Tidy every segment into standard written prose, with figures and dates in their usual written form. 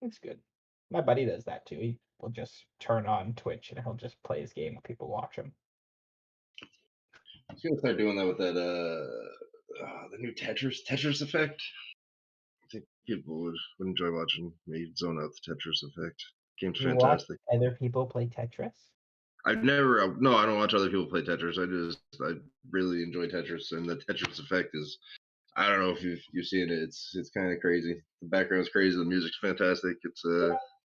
It's good. My buddy does that too. He will just turn on Twitch and he'll just play his game while people watch him. I was gonna start doing that with that the new Tetris effect. I think people would enjoy watching me zone out the Tetris effect. Game's You watch fantastic. other people play Tetris? I don't watch other people play Tetris. I really enjoy Tetris, and the Tetris effect is. I don't know if you've seen it. It's kind of crazy. The background's crazy. The music's fantastic. It's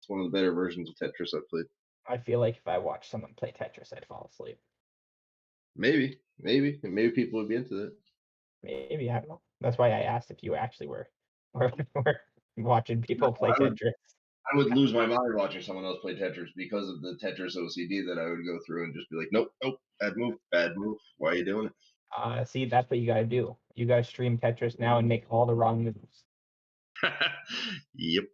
one of the better versions of Tetris I've played. I feel like if I watched someone play Tetris, I'd fall asleep. Maybe people would be into that. Maybe, I don't know. That's why I asked if you actually were watching people play Tetris. I would lose my mind watching someone else play Tetris because of the Tetris OCD that I would go through and just be like, nope, bad move, bad move. Why are you doing See, that's what you gotta do. You gotta stream Tetris now and make all the wrong moves. it? Yep.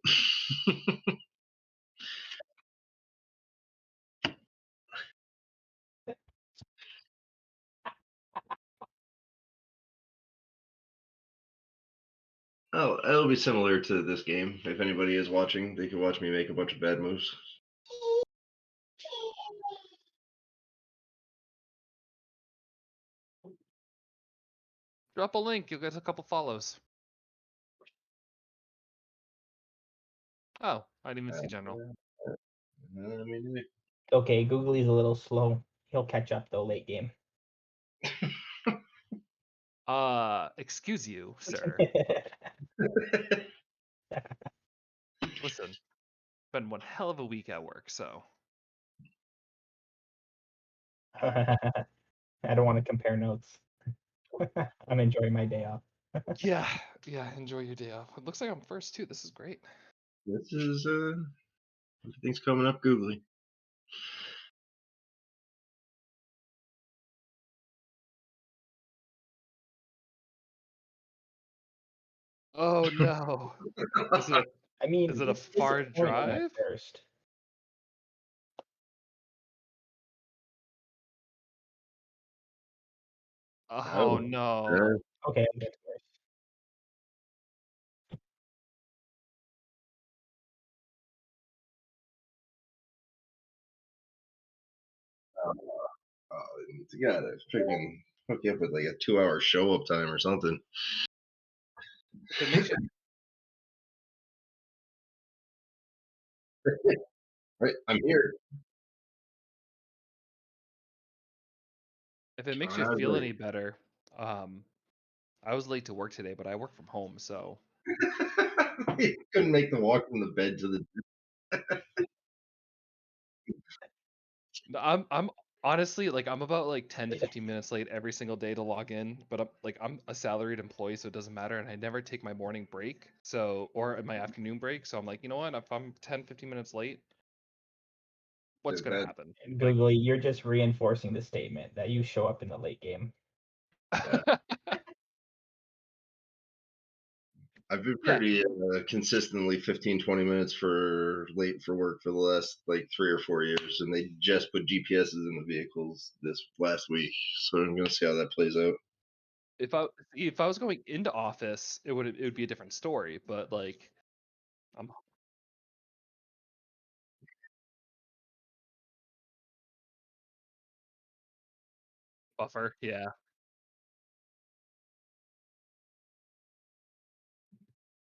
Oh, it'll be similar to this game. If anybody is watching, they can watch me make a bunch of bad moves. Drop a link, you'll get a couple follows. Oh, I didn't even see general. I mean, Okay, Googly's a little slow. He'll catch up though late game. Excuse you, sir. Listen, been one hell of a week at work, so. I don't want to compare notes. I'm enjoying my day off. yeah, enjoy your day off. It looks like I'm first too. This is great. this is everything's coming up googly. Oh no. Is it I mean, is it a it's far disappointing at drive? first. Oh no. Okay, it gets worse. You gotta freaking hook you up with like a 2-hour show up time or something. If it makes you Right, I'm here. feel any better, I was late to work today, but I work from home, so You couldn't make the walk from the bed to the. I'm honestly like I'm about like 10 to 15 minutes late every single day to log in, but I'm a salaried employee, so it doesn't matter, and I never take my morning break, or my afternoon break, so I'm like, you know what, if I'm 10, 15 minutes late, what's gonna That, happen? Googly, you're just reinforcing the statement that you show up in the late game. I've been Yeah. pretty consistently 15-20 minutes for late for work for the last like 3 or 4 years, and they just put GPSs in the vehicles this last week, so I'm gonna see how that plays out. If I was going into office, it would be a different story, but like I'm buffer, yeah.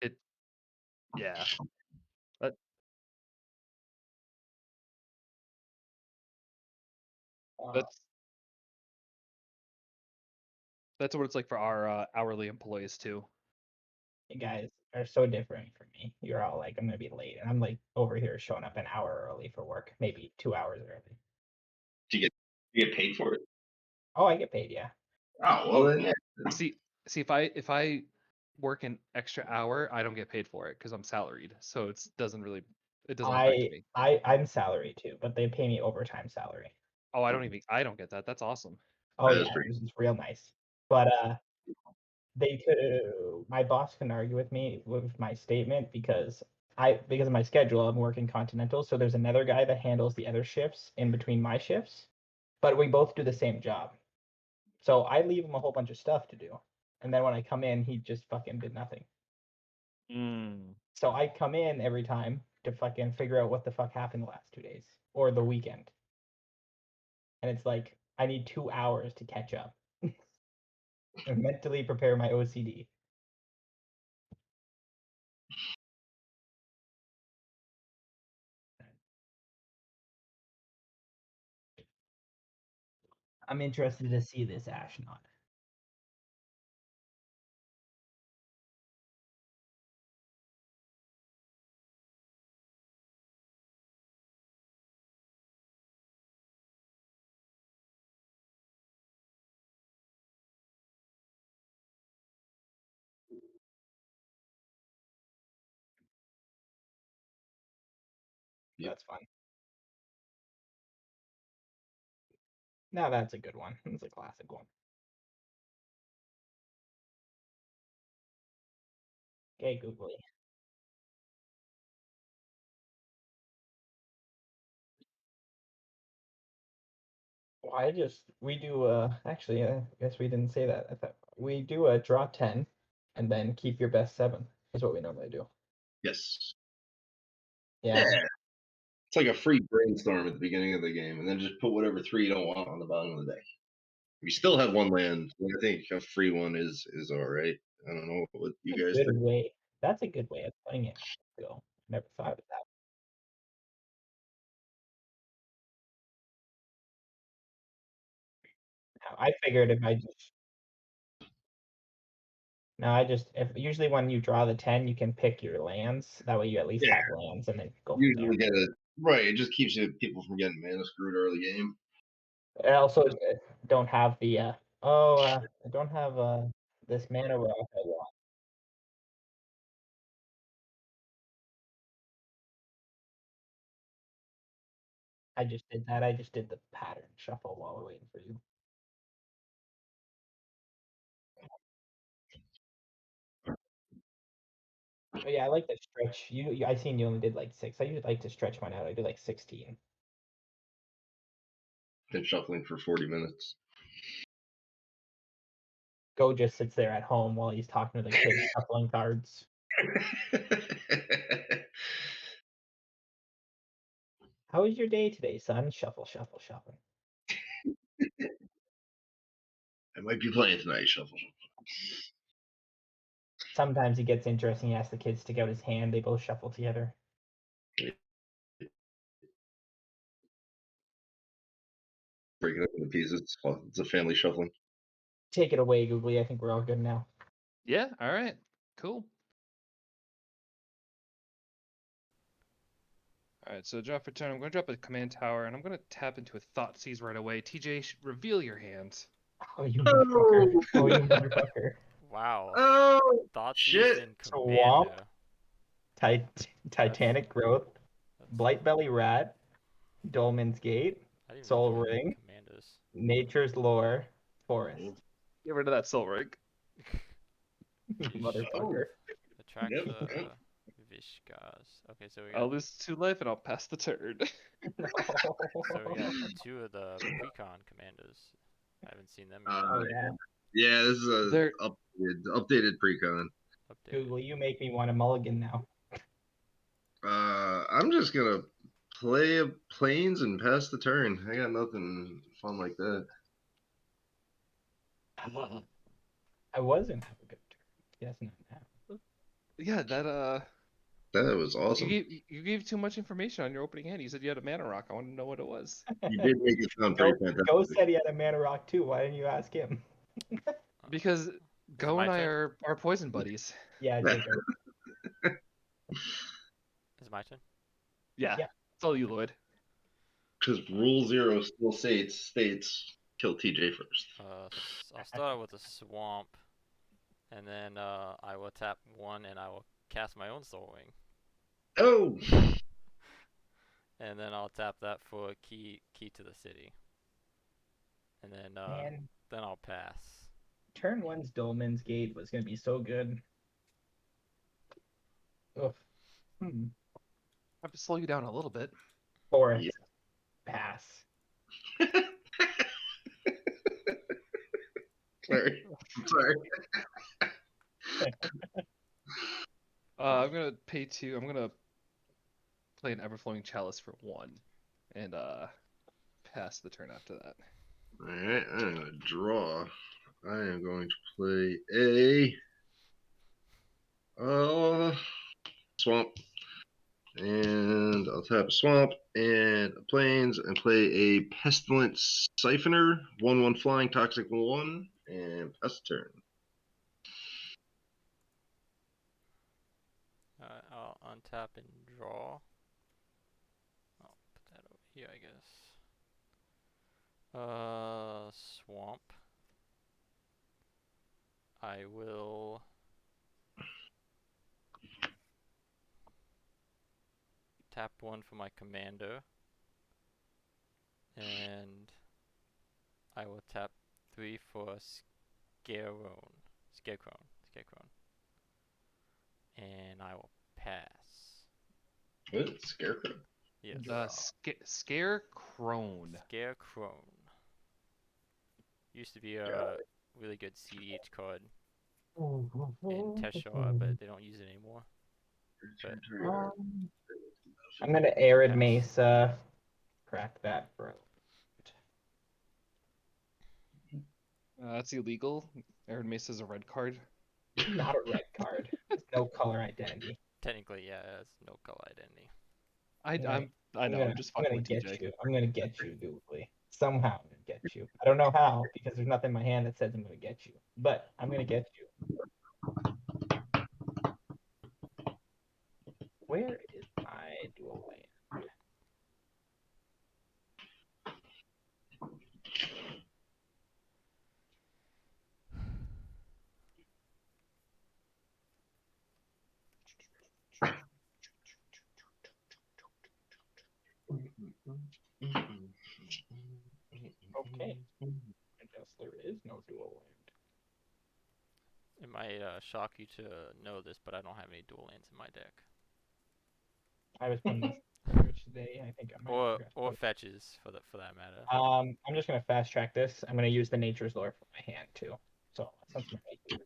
It yeah. That, Uh, that's that's what it's like for our hourly employees too. you guys are so different from me. You're all like, I'm gonna be late, and I'm like over here showing up an hour early for work, maybe 2 hours early. Do you get paid for it? Oh, I get paid, yeah. Oh well, then yeah. See, if I work an extra hour, I don't get paid for it because I'm salaried. So it doesn't affect me. I'm salary too, but they pay me overtime salary. Oh, I don't get that. That's awesome. Oh That is yeah, pretty. it's real nice. But they could my boss couldn't argue with me with my statement because of my schedule, I'm working continental, so there's another guy that handles the other shifts in between my shifts, but we both do the same job. So I leave him a whole bunch of stuff to do. And then when I come in, he just fucking did nothing. So I come in every time to fucking figure out what the fuck happened the last 2 days or the weekend. And it's like I need 2 hours to catch up and mentally prepare my OCD. I'm interested to see this Ashnod. Yep. That's fun. Now that's a good one. It's a classic one. Okay, Googly. Well, we do actually I guess we didn't say that. I thought we do a draw 10 and then keep your best 7 is what we normally do. Yes. Yeah. It's like a free brainstorm at the beginning of the game, and then just put whatever 3 you don't want on the bottom of the deck. We still have 1 land. I think a free one is all right. I don't know what you guys Good think. way. That's a good way of playing it. Go. Never thought of that. Now, I figured if I just no, I just if usually when you draw the 10, you can pick your lands. That way you at least Yeah, have lands and then go from there. usually get it right. It just keeps people from getting mana screwed early game. I also don't have the I don't have this mana rock I want. I just did that. I just did the pattern shuffle while we're waiting for you. Oh, yeah, I like to stretch. I seen you only did like 6. I usually like to stretch mine out. I do like 16. Been shuffling for 40 minutes. Go just sits there at home while he's talking to the kids shuffling cards. How was your day today, son? Shuffle, shuffle, shuffle. I might be playing tonight, shuffle. Sometimes it gets interesting. He asks the kids to stick out his hand. They both shuffle together. Breaking up into pieces. It's a family shuffling. Take it away, Googly. I think we're all good now. Yeah. All right. Cool. All right. So drop for turn. I'm going to drop a command tower, and I'm going to tap into a Thoughtseize right away. TJ, reveal your hand. Oh, you motherfucker. Oh, you motherfucker. Wow. Oh, Thoughtseize shit. in Swamp. Commando. Titanic Growth. That's Blightbelly Rat. Dolmen's Gate. I didn't even know Soul they had Ring. commandos. Nature's Lore. Forest. Get rid of that soul rig. Motherfucker. Attract Yep. the Vishkas. Okay, so we I'll got lose 2 life, and I'll pass the turn. No. so we got 2 of the precon commandos. I haven't seen them yet. Oh, yeah. Yeah, this is a They're- updated precon. Updated. Google, you make me want a mulligan now. I'm just gonna play planes and pass the turn. I got nothing fun like that. I wasn't have a good turn. Yes, not now. Yeah, that That was awesome. you gave too much information on your opening hand. You said you had a mana rock. I want to know what it was. You did make it sound pretty fantastic. Go said he had a mana rock too. Why didn't you ask him? Because Go my and I turn? are poison buddies. Yeah, take it. Is it my turn? Yeah, Yeah. it's all you, Lloyd. Because Rule 0 still states kill TJ first. I'll start out with a swamp, and then I will tap 1, and I will cast my own Soul Wing, Oh, and then I'll tap that for key to the city, and Man, then I'll pass. turn 1's Dolmen's Gate was gonna be so good. Oof. I have to slow you down a little bit. Forest. Yeah. Pass. sorry. I'm sorry. I'm gonna pay 2. I'm gonna play an Everflowing Chalice for 1, and pass the turn after that. All right, I'm gonna draw. I am going to play a swamp, and I'll tap a swamp and a plains and play a pestilent siphoner, 1/1 flying, toxic 1, and pass the turn. Alright, I'll untap and draw. I'll put that over here, I guess. Swamp. I will tap 1 for my commander. And I will tap 3 for Scarecrow. And I will pass. What? Scarecrow? Yes. Scarecrone. Scarecrow. Used to be a really good CDH card in Teshar, but they don't use it anymore. But I'm gonna Arid Pass. Mace crack that, bro. That's illegal. Aaron Mace is a red card. Not a red card. It's no color identity. Technically, yeah, it's no color identity. I know. I'm just I'm fucking gonna with get TJ. you. I'm gonna get you, Doobly. Somehow I'm gonna get you. I don't know how because there's nothing in my hand that says I'm gonna get you, but I'm gonna get you. Where is my dual land? Okay. I guess there is no dual land. It might shock you to know this, but I don't have any dual lands in my deck. I was putting this search today. I think I might Or forgot to put it. fetches for that matter. I'm just gonna fast track this. I'm gonna use the Nature's Lore for my hand too. So since I'm right here,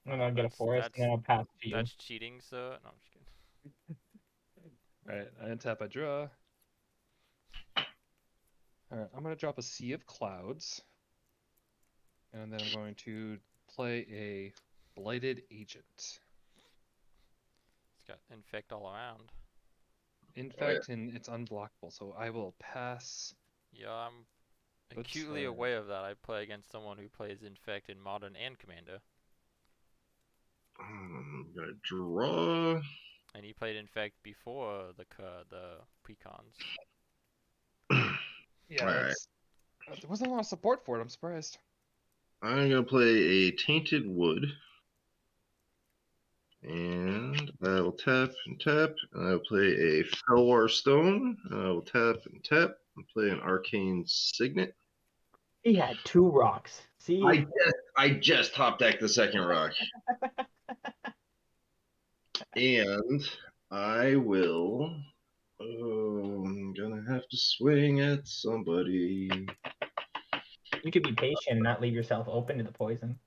I'm gonna get a forest and then I'll pass to you. That's cheating, sir. No, I'm just kidding. Alright, I untap, I draw. Alright, I'm gonna drop a Sea of Clouds. And then I'm going to play a Blighted Agent. It's got infect all around. Infect, and it's unblockable, so I will pass. Yeah, I'm the acutely turn. aware of that. I play against someone who plays infect in modern and commander. I'm gonna draw. And he played infect before the precons. Yeah, Alright. there wasn't a lot of support for it. I'm surprised. I'm gonna play a Tainted Wood. And I will tap and tap, and I will play a Felwar Stone. I will tap and tap and play an Arcane Signet. He had 2 rocks. See? I just top decked the second rock. And I will. Oh, I'm gonna have to swing at somebody. You could be patient and not leave yourself open to the poison.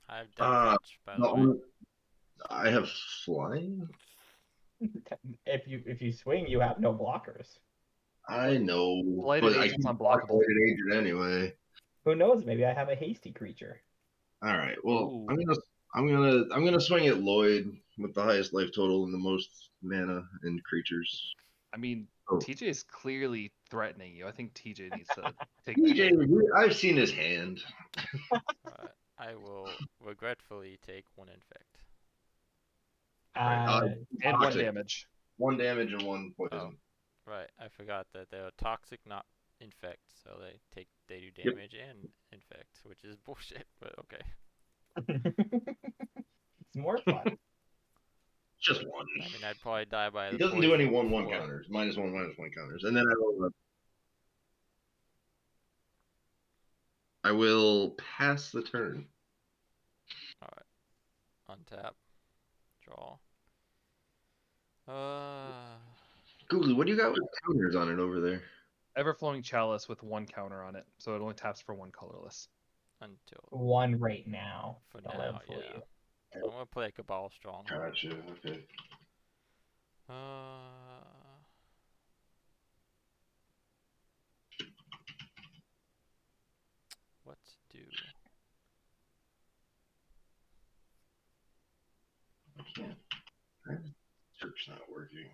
I have depth touch, by the way. No, I have flying. If you swing, you have no blockers. I know, Blighted but I Agent's can unblockable. Blighted Agent anyway. Who knows? Maybe I have a hasty creature. All right. Well, Ooh. I'm gonna swing at Lloyd with the highest life total and the most mana and creatures. I mean, Oh. TJ is clearly threatening you. I think TJ needs to take TJ, that. I've seen his hand. I will regretfully take 1 infect. And 1 damage. 1 damage and 1 poison. Right, I forgot that they're toxic, not infect, so they do damage and infect, which is bullshit, but okay. It's more fun. Just 1. I mean, I'd probably die by He the doesn't do any poison 1/1 before. counters, -1/-1 counters, and then I will pass the turn. Alright, untap, draw. Googly, what do you got with counters on it over there? Everflowing Chalice with 1 counter on it, so it only taps for 1 colorless. Until 1 right now. for I'll now, live for yeah. you. I'm gonna play a Cabal Stronghold. Gotcha. Okay. What to do? I can't. Search not working.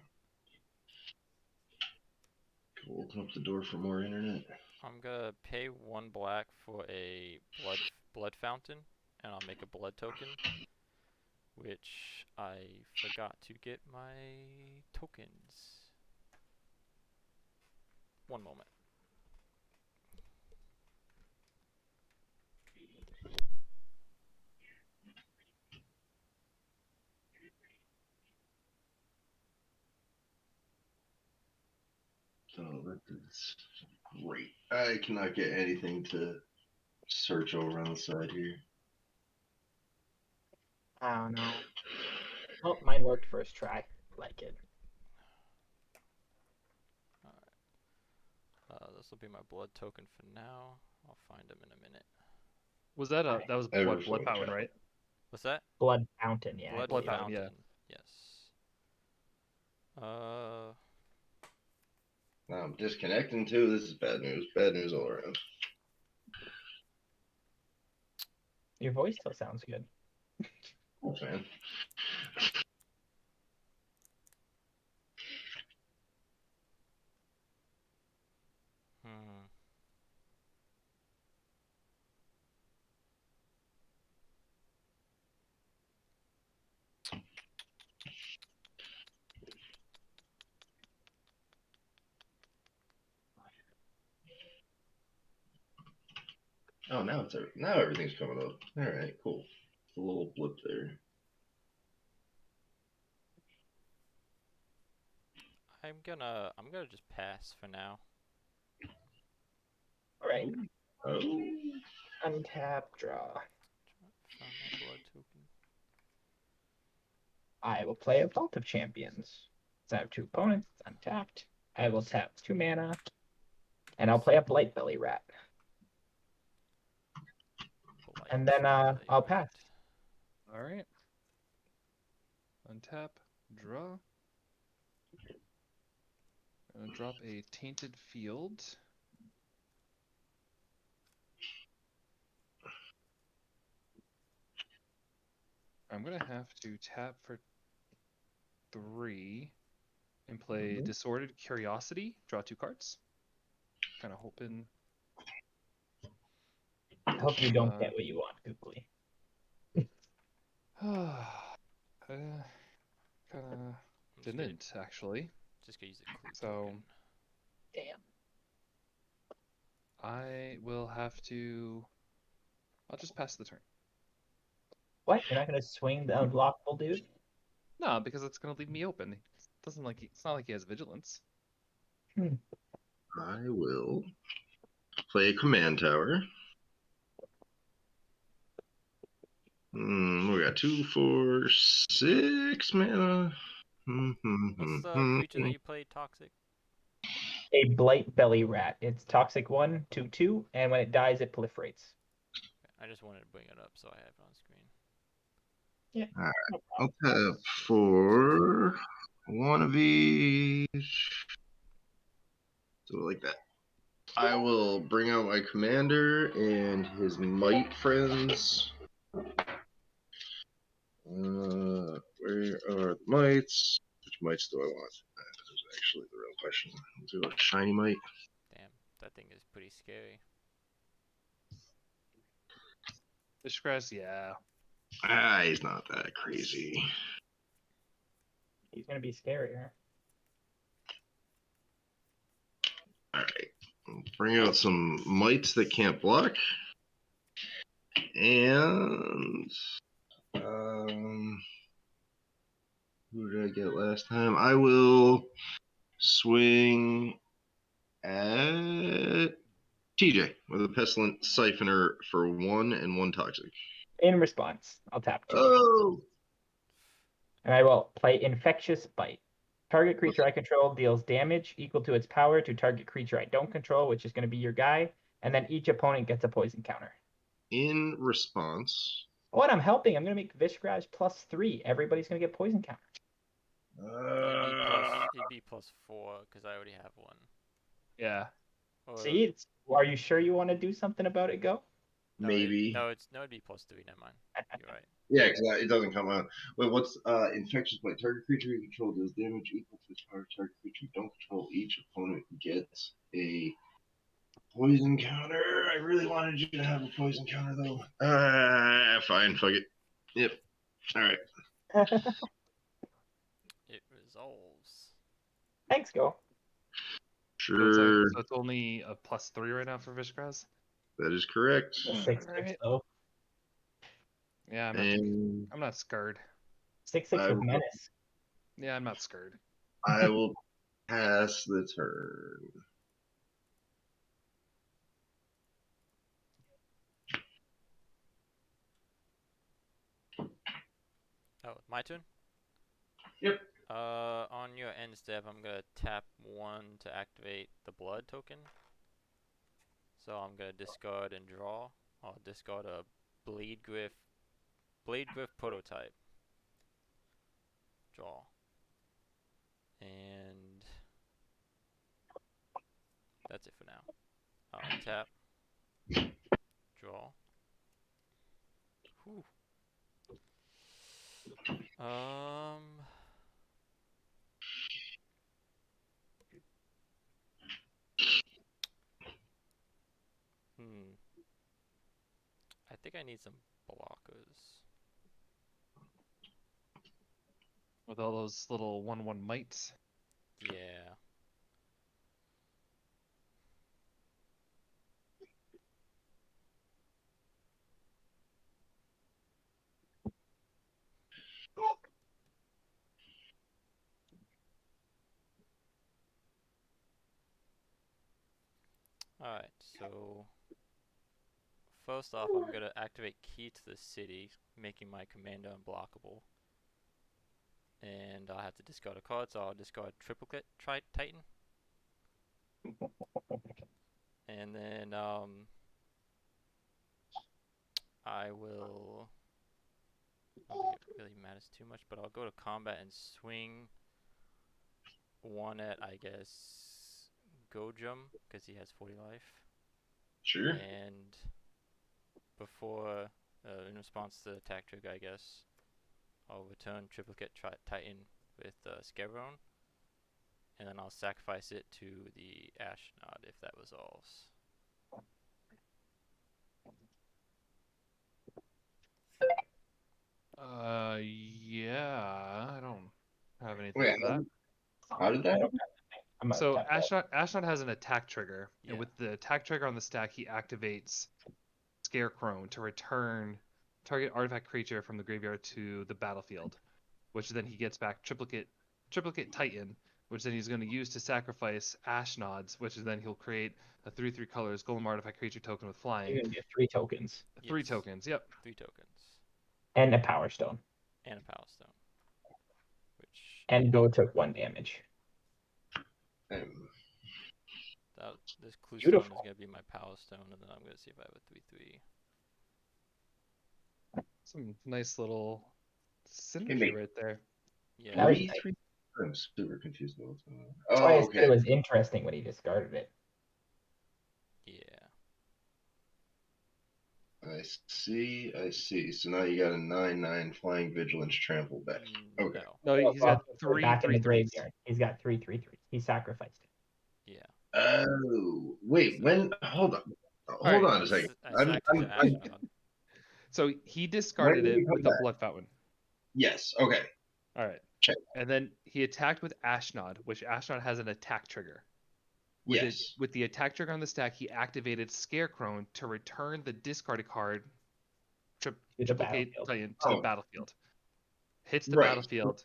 Go open up the door for more internet. I'm gonna pay 1 black for a blood fountain, and I'll make a blood token, which I forgot to get my tokens. 1 moment. So that is great. I cannot get anything to search over on the side here. I don't know. Oh, mine worked first try. Like it. Alright. This will be my blood token for now. I'll find them in a minute. Was that that was what, Blood Fountain, right? What's that? Blood Fountain, yeah. Blood Fountain, fountain. yeah. Yes. Now I'm disconnecting too. This is bad news. Bad news all around. Your voice still sounds good. Thanks, man. Oh, now everything's coming up. All right, cool. A little blip there. I'm gonna just pass for now. All right. Oh. Untap, draw. Find my blood token. I will play a Vault of Champions. So I have 2 opponents, it's untapped. I will tap 2 mana, and I'll play a Blight Belly Rat. And then I'll pass. All right. Untap, draw. I'm gonna drop a Tainted Field. I'm gonna have to tap for 3 and play Disordered Curiosity. Draw 2 cards. Kind of hoping. I hope you don't get what you want, Googly. Kind of didn't actually. Just gonna use a clue So token. Damn. I will have to. I'll just pass the turn. What? You're not gonna swing the unblockable dude? No, because it's gonna leave me open. It's not like he has vigilance. I will play a command tower. We got 2, 4, 6 mana. What's the creature that you played, Toxic? A Blight Belly Rat. It's toxic 1, 2, 2, and when it dies, it proliferates. I just wanted to bring it up so I have it on screen. Yeah. Alright, I'll tap for 1 of each. So like that. I will bring out my commander and his might friends. Where are the mites? Which mites do I want? That is actually the real question. Let's do a shiny mite. Damn, that thing is pretty scary. Fishgrass, yeah. He's not that crazy. He's gonna be scarier. Alright. Bring out some mites that can't block. And who did I get last time? I will swing at TJ with a Pestilent Siphoner for 1 and 1 toxic. In response, I'll tap 2. Oh! And I will play Infectious Bite. Target creature I control deals damage equal to its power to target creature I don't control, which is going to be your guy. And then each opponent gets a poison counter. In response, What? I'm helping. I'm gonna make Vishgraj +3. Everybody's gonna get poison counter. It'd be +4 because I already have one. Yeah. Or See, are you sure you want to do something about it? Go. no, Maybe. it'd be +3. Never mind. You're right. Yeah, because it doesn't come out. Wait, what's infectious by target creature you control does damage equal to the power target creature you don't control. Each opponent gets a poison counter. I really wanted you to have a poison counter though. Fine, fuck it. Yep. All right. It resolves. Thanks, Go. Sure. So it's only a +3 right now for Vishgraz? That is correct. 6/6 Alright. though. Yeah, And I'm not scared. 6/6 I with will- menace. Yeah, I'm not scared. I will pass the turn. Oh, my turn? Yep. On your end step, I'm gonna tap 1 to activate the blood token. So I'm gonna discard and draw. I'll discard a Blade Glyph prototype. Draw. And that's it for now. I'll tap. Draw. Whew. I think I need some blockers. With all those little 1/1 mites. Yeah. Alright, so first off, I'm gonna activate Key to the City, making my commander unblockable. And I'll have to discard a card, so I'll discard Triplicate Titan. And then I will. I don't think it really matters too much, but I'll go to combat and swing 1 at, I guess, Gojum, because he has 40 life. Sure. And before, in response to the attack trigger, I guess, I'll return Triplicate Titan with Scarecrow, and then I'll sacrifice it to the Ashnod if that resolves. Yeah, I don't have anything Wait, for that. how did that I don't happen? I'm gonna So tap that. Ashnod has an attack trigger, Yeah. and with the attack trigger on the stack, he activates Scarecrow to return target artifact creature from the graveyard to the battlefield, which then he gets back Triplicate Titan, which then he's going to use to sacrifice Ashnods, which is then he'll create a 3/3 colors golem artifact creature token with You're flying. gonna get 3 tokens 3 Yes. tokens, yep. 3 tokens. and a power stone. And a Power Stone. Which. And Go took 1 damage. This Clue Stone is Beautiful. going to be my Power Stone, and then I'm going to see if I have a 3/3. Some nice little Hey, synergy mate. right there. Yeah. That was Three, nice. three. I'm super confused about what's going on. That's why I Oh, said okay. it was interesting when he discarded it. Yeah. I see. So now you got a 9/9 flying vigilance trample back. Okay. No. No, he's got Put it back in the 3/3s. graveyard. He's got 3/3. He sacrificed it. Yeah. Oh, wait. So- When? Hold on. Hold Alright. on a second. I sacked it to Ashnod. So he discarded When did it he come with the back? Blood Fountain. Yes. Okay. All right. Check. And then he attacked with Ashnod, which Ashnod has an attack trigger. Yes. With the attack trigger on the stack, he activated Scarecrow to return the discarded card Triplicate battlefield. Titan to the battlefield. Hits the Right. battlefield.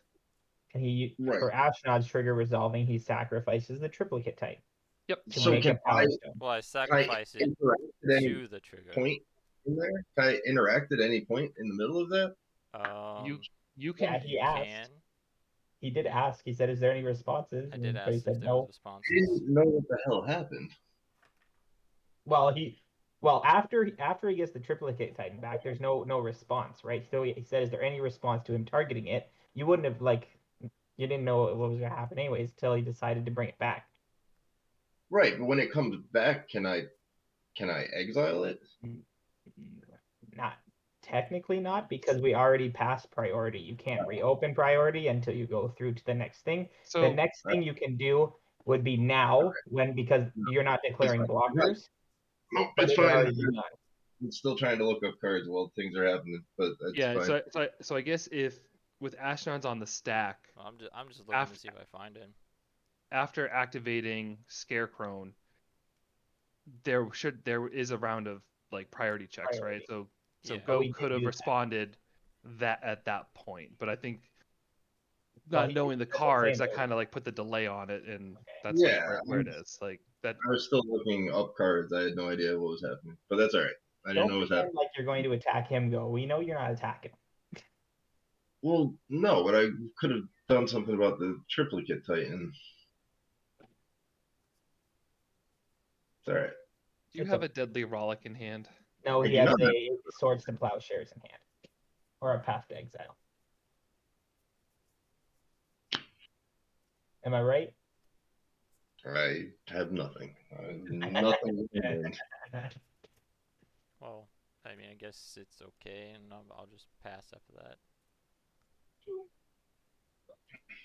And he Right. for Ashnod's trigger resolving, he sacrifices the triplicate type Yep. to So make can a power I stone. Well, I sacrifice it interact at any to the trigger. point in there? Can I interact at any point in the middle of that? You can. Yeah, he You asked. can. He did ask. He said, "Is there any responses?" I did But he ask said if there no. was I responses. didn't know what the hell happened. Well, Well, after he gets the triplicate Titan back, there's no response, right? So he said, "Is there any response to him targeting it?" You wouldn't have you didn't know what was gonna happen anyways till he decided to bring it back. Right, but when it comes back, can I exile it? Not technically not because we already passed priority. You can't reopen priority until you go through to the next thing. The So next thing you can do would be now because No, you're not it's declaring fine. blockers, Nope, but it's it would fine. already be done. I'm still trying to look up cards while things are happening, but that's yeah, fine. so I guess if with Ashnod's on the stack, Well, I'm just looking to see if I find him. after activating Scarecrow, there is a round of like priority checks, right? Priority. So Yeah. But Go we could did have do that. responded that at that point, but I think Well, not he knowing the said the cards, same that way. kind of like put the delay on it, and that's Yeah, like where it is. Like that. I was still looking up cards. I had no idea what was happening, but that's all right. I didn't Don't know what was pretend happening. like you're going to attack him. Go. We know you're not attacking. Well, no, but I could have done something about the triplicate Titan. It's all right. Do you It's have a a Deadly Rollick in hand? no. I He do has not. a Swords to Plowshares in hand, or a Path to Exile. Am I right? I have nothing. I have nothing in mind. Well, I mean, I guess it's okay, and I'll just pass after that.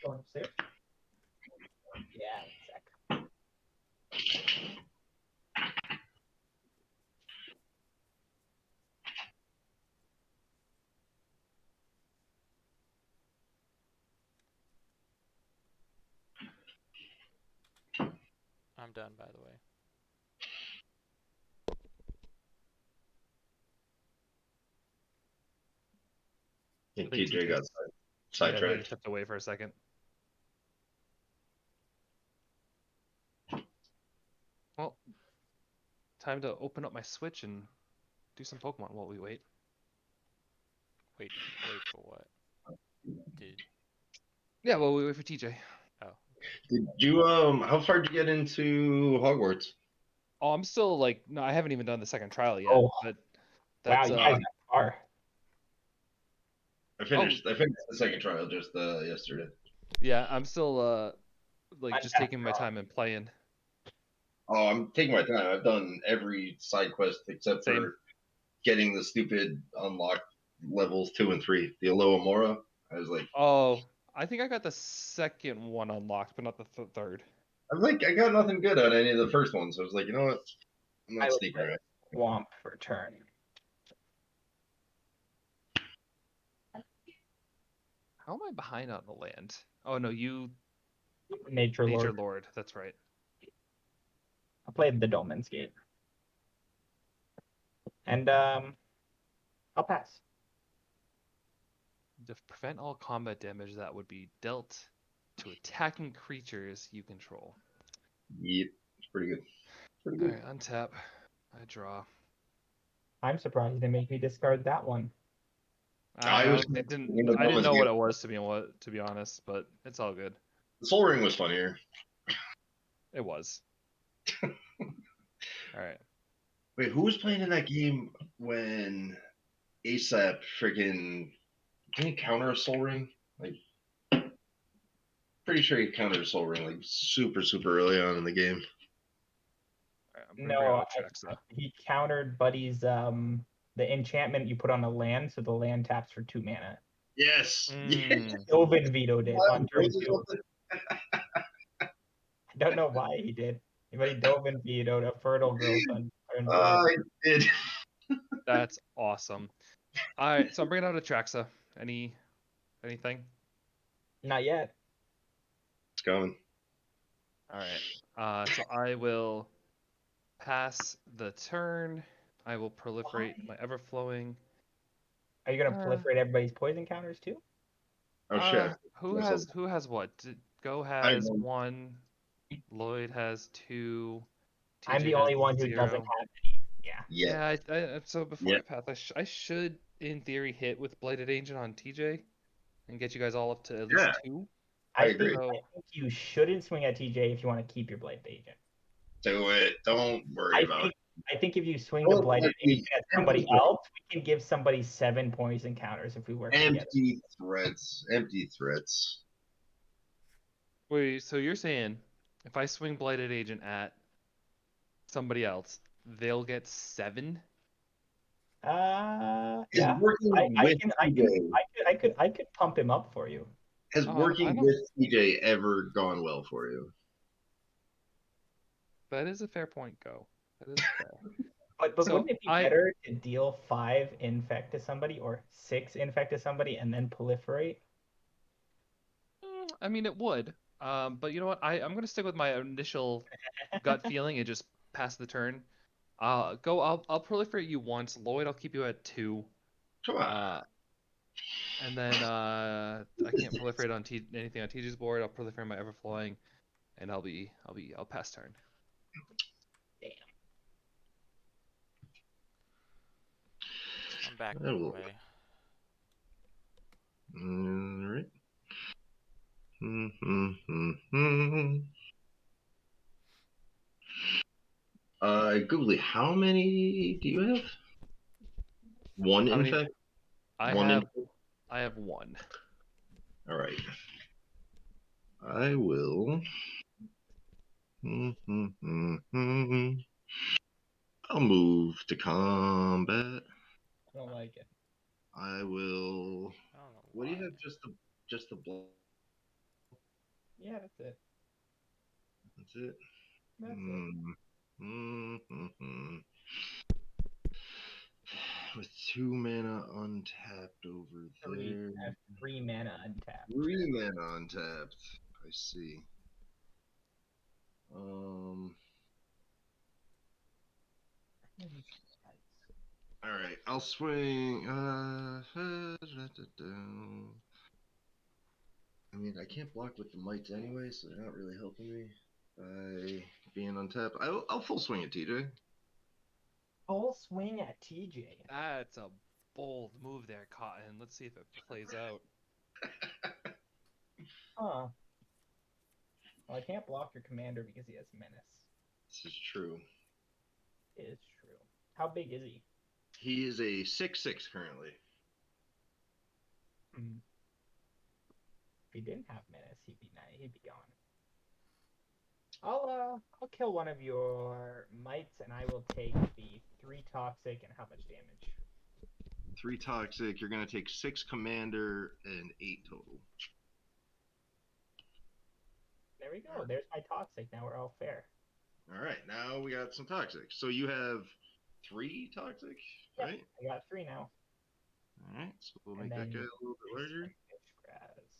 Going upstairs. Yeah, exactly. I'm done, by the way. I think I think TJ got TJ's yeah, sidetracked. he stepped away for a second. Well, time to open up my Switch and do some Pokemon while we wait. Wait for what? Did Yeah, well, we wait for TJ. oh Did you How far did you get into Hogwarts? Oh, I'm still like no, I haven't even done the second trial yet, Oh, but wow, that's you guys got far. I finished the second trial just yesterday. yeah, I'm still like just Untapped taking my draw. time and playing. Oh, I'm taking my time. I've done every side quest except Same. for getting the stupid unlocked levels 2 and 3. The Aloha I was like, Oh, I think I got the second one unlocked, but not the third. I got nothing good on any of the first ones. So I was like, you know what? I'm I not will sneaking play around. Womp for turn. How am I behind on the land? Oh no, you Nature Nature Lord. Lord. That's right. I played the Dolmen's Gate. And I'll pass. To prevent all combat damage that would be dealt to attacking creatures you control. Yep, it's pretty good. Pretty All good. right, untap. I draw. I'm surprised you didn't make me discard that one. I was honestly didn't. in the I didn't Dolmen's know what Gate. it was to be honest, but it's all good. The Soul Ring was funnier. It was. All right. Wait, who was playing in that game when ASAP freaking can he counter a Soul Ring? Like, pretty sure he countered a Soul Ring like super early on in the game. All right, I'm gonna bring No, out a Traxa. he countered Buddy's the enchantment you put on the land, so the land taps for 2 mana. Yes. Mm. Sylvan vetoed it on turn Roses 2. up there. I don't know why he did, but he Dovin vetoed a fertile growth on turn 2. I did. That's awesome. All right, so I'm bringing out a Traxa. Anything? Not yet. It's going. All right. So I will pass the turn. I will proliferate my Everflowing. Are you gonna Uh, proliferate everybody's poison counters too? Oh shit. Who has what? Go I has know. 1. Lloyd has 2. I'm TJ the has only one who 0. doesn't have any. Yeah. Yeah. Yeah. So before I pass, I should in theory hit with Blighted Agent on TJ and get you guys all up to at least Yeah. 2. I I agree. think you shouldn't swing at TJ if you want to keep your blade agent. Do it. Don't worry I about think it. I think if you swing the Well, blighted agent at somebody empty else, we can give somebody 7 poison counters if we work together. empty threats. Empty threats. Wait, so you're saying if I swing Blighted Agent at somebody else, they'll get 7? Is Yeah. working with TJ I could pump him up for you. has I working don't. with TJ ever gone well for you? That is a fair point, Go. That is fair. But So wouldn't it be better to deal 5 infect to somebody or 6 infect to somebody and then proliferate? I mean, it would. But you know what? I'm gonna stick with my initial gut feeling and just pass the turn. Go. I'll proliferate you once. Lloyd, I'll keep you at 2. Come on. And then I can't proliferate on anything on TG's board. I'll proliferate my Everflowing, and I'll pass turn. Damn. I'm back I will. away. All right. Mm-hmm. Googly, how many do you have? One, How in many? fact. I One have infect? I have 1. All right. I will. I'll move to combat. I don't like it. I will. I don't know What do why. you have? Just the block. Yeah, that's it. That's it. That's it. With 2 mana untapped over there. 3 mana untapped. 3 mana untapped. I see. All right, I'll swing. I mean, I can't block with the mites anyway, so they're not really helping me by being untapped. I'll full swing at TJ. Full swing at TJ. That's a bold move there, Cotton. Let's see if it plays out. Huh. Well, I can't block your commander because he has menace. This is true. It is true. How big is he? He is a 6/6 currently. If he didn't have menace, he'd be nice. He'd be gone. I'll kill one of your mites, and I will take the 3 toxic and how much damage? 3 toxic. You're gonna take 6 commander and 8 total. There we go. There's my toxic. Now we're all fair. All right, now we got some toxic. So you have 3 toxic, Yep, right? I got 3 now. All right, so we'll And make that then guy a little bit larger. Grass.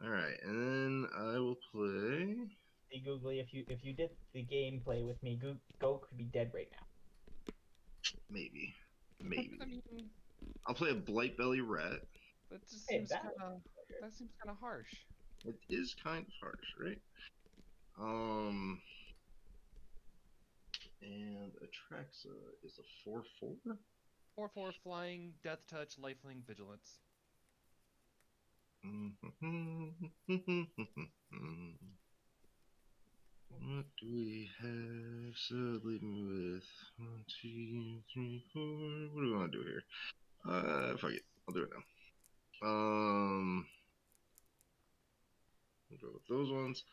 All right, and then I will play. Hey Googly, if you did the gameplay with me, Go could be dead right now. Maybe. I mean, I'll play a Blight Belly Rat. that just Hey, seems that kind of harsh. It is kind of harsh, right? And Atraxa is a 4/4. 4/4 flying, death touch, lifelink, vigilance. What do we have? So leave me with 1, 2, 3, 4. What do we want to do here? Fuck it. I'll do it now. We'll go with those ones.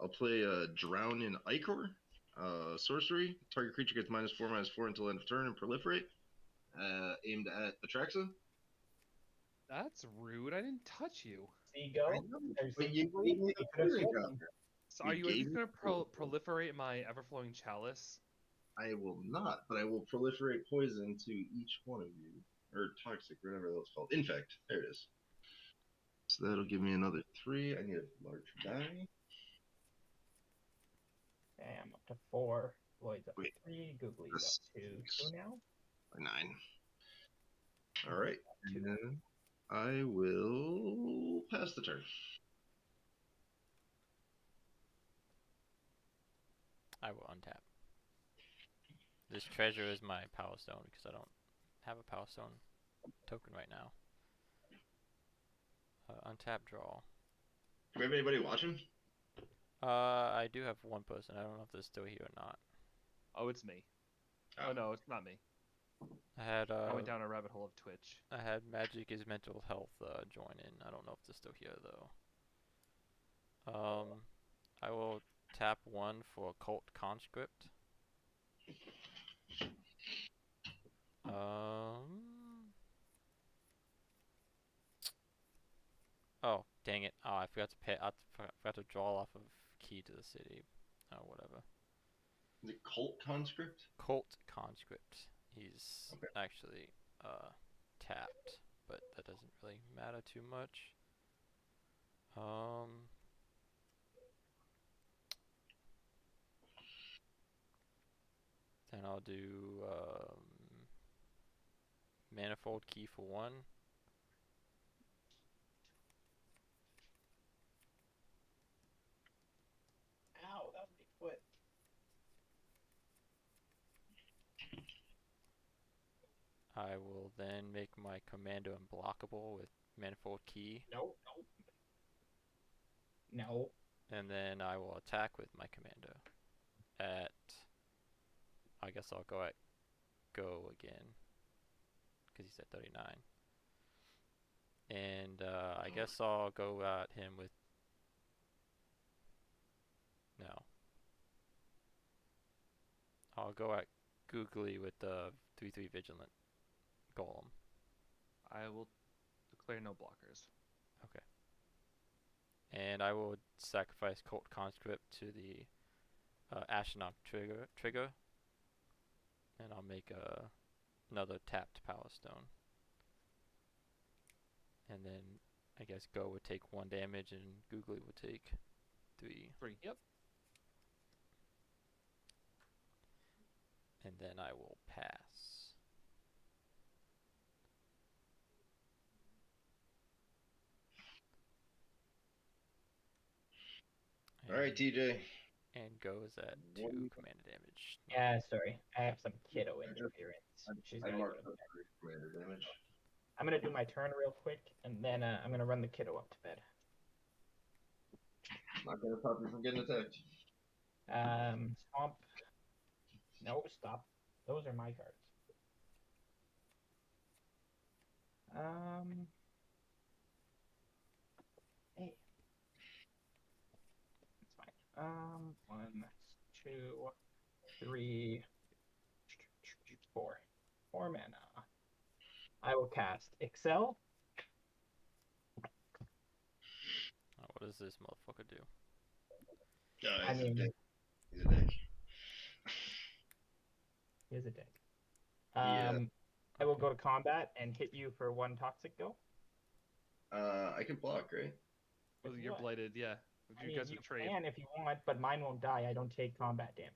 I'll play Drown in Ichor. Sorcery. Target creature gets -4/-4 until end of turn and proliferate. Aimed at Atraxa. That's rude. I didn't touch you. See Go. There's But you Googly. gave me You a could have clearing switched. counter. So are you gave just me gonna a proliferate my Everflowing Chalice? I will not, but I will proliferate poison to each one of you. Or toxic, whatever that's called. Infect. There it is. So that'll give me another 3. I need a large die. Damn, up to 4. Lloyd's up Wait, to 3. Googly's that's up to 2 now. 9. All right. Two. And then I will pass the turn. I will untap. This treasure is my power stone because I don't have a power stone token right now. Untap draw. Do we have anybody watching? I do have one person. I don't know if they're still here or not. Oh, it's me. Oh no, it's not me. I had I went down a rabbit hole of Twitch. I had Magic is Mental Health join in. I don't know if they're still here though. I will tap 1 for Cult Conscript. Oh, dang it. Oh, I forgot to pay. I forgot to draw off of key to the city. Oh, whatever. The cult conscript? Cult Conscript. He's Okay. actually tapped, but that doesn't really matter too much. Then I'll do Manifold Key for 1. Ow, that was my foot. I will then make my Commando unblockable with Manifold Key. No. No. And then I will attack with my Commando at, I guess I'll go at Go again, because he's at 39. And I guess I'll go at him with, no. I'll go at Googly with the 3/3 Vigilant Golem. I will declare no blockers. Okay. And I will sacrifice Cult Conscript to the Astronaut trigger. And I'll make another tapped Power Stone. And then I guess Go would take 1 damage and Googly would take 3. 3. Yep. And then I will pass. All right, TJ. And Go is at 2 command damage. Yeah, sorry. I have some kiddo interference. She's I gotta go marked to up bed. for commander damage. I'm gonna do my turn real quick, and then I'm gonna run the kiddo up to bed. Not gonna stop you from getting attacked. Swamp. No, stop. Those are my cards. Hey. It's fine. 1, 2, 3, 4. 4 mana. I will cast Excel. What does this motherfucker do? I mean, He's a dick. he is a dick. Yeah. I will go to combat and hit you for 1 toxic go. I can block, right? Well, With you're what? blighted, yeah. I You mean, guys you would trade. can if you want, but mine won't die. I don't take combat damage.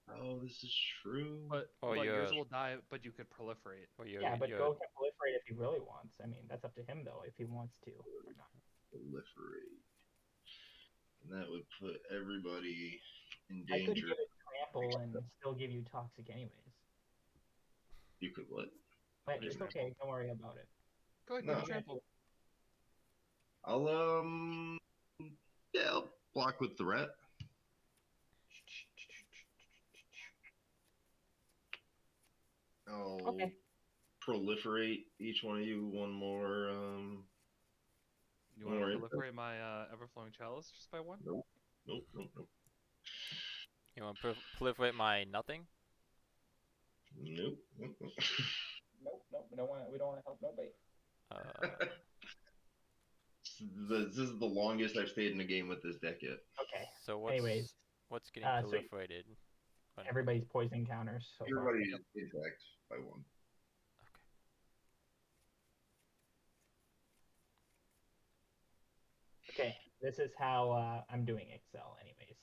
Oh, this is true. But yours will die, but you could proliferate. Yeah, but Go can proliferate if he really wants. I mean, that's up to him, though, if he wants to or not. Proliferate. And that would put everybody in I could danger. give it trample and still give you toxic anyways. You could what? But it's okay. Don't worry about it. Go ahead, No. give me trample. I'll yeah, I'll block with threat. I'll proliferate each one of you one more. You want to proliferate my Everflowing Chalice just by 1? Nope. You want to proliferate my nothing? Nope. Nope. We don't want to help nobody. This is the longest I've stayed in a game with this deck yet. Okay. So what's getting proliferated? Everybody's poison counters. So Everybody is intact by 1. Okay, this is how I'm doing Excel anyways.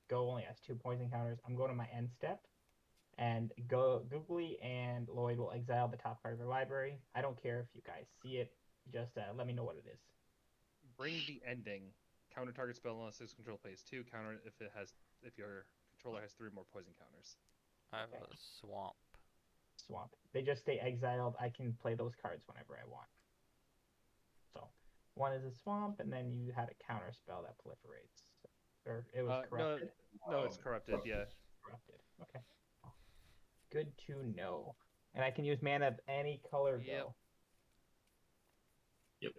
Go only has 2 poison counters. I'm going to my end step, and Googly and Lloyd will exile the top card of their library. I don't care if you guys see it. Just let me know what it is. Bring the ending. Counter target spell unless its control pays 2. Counter if your controller has 3 more poison counters. I have a swamp. Swamp. They just stay exiled. I can play those cards whenever I want. So, 1 is a swamp, and then you had a counter spell that proliferates. Or it was corrupted? No, it's corrupted, yeah. Corrupted. Okay. good to know. And I can use mana of any color Yep. though. Yep.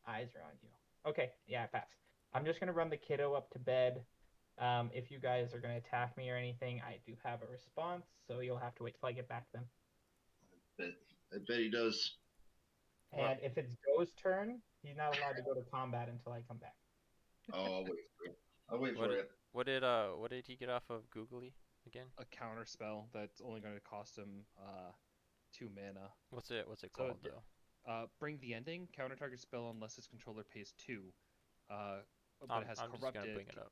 Eyes are on you. Okay, yeah, I pass. I'm just gonna run the kiddo up to bed. If you guys are gonna attack me or anything, I do have a response, so you'll have to wait till I get back then. I bet he does. Well, And if it's Go's turn, he's not allowed to go to combat until I come back. Oh, I'll wait for you. I'll wait what for did, you. what did he get off of Googly again? A counter spell that's only going to cost him 2 mana. What's it So called though? Bring the ending. Counter target spell unless its controller pays 2. But I'm it has just corrupted. gonna bring it up.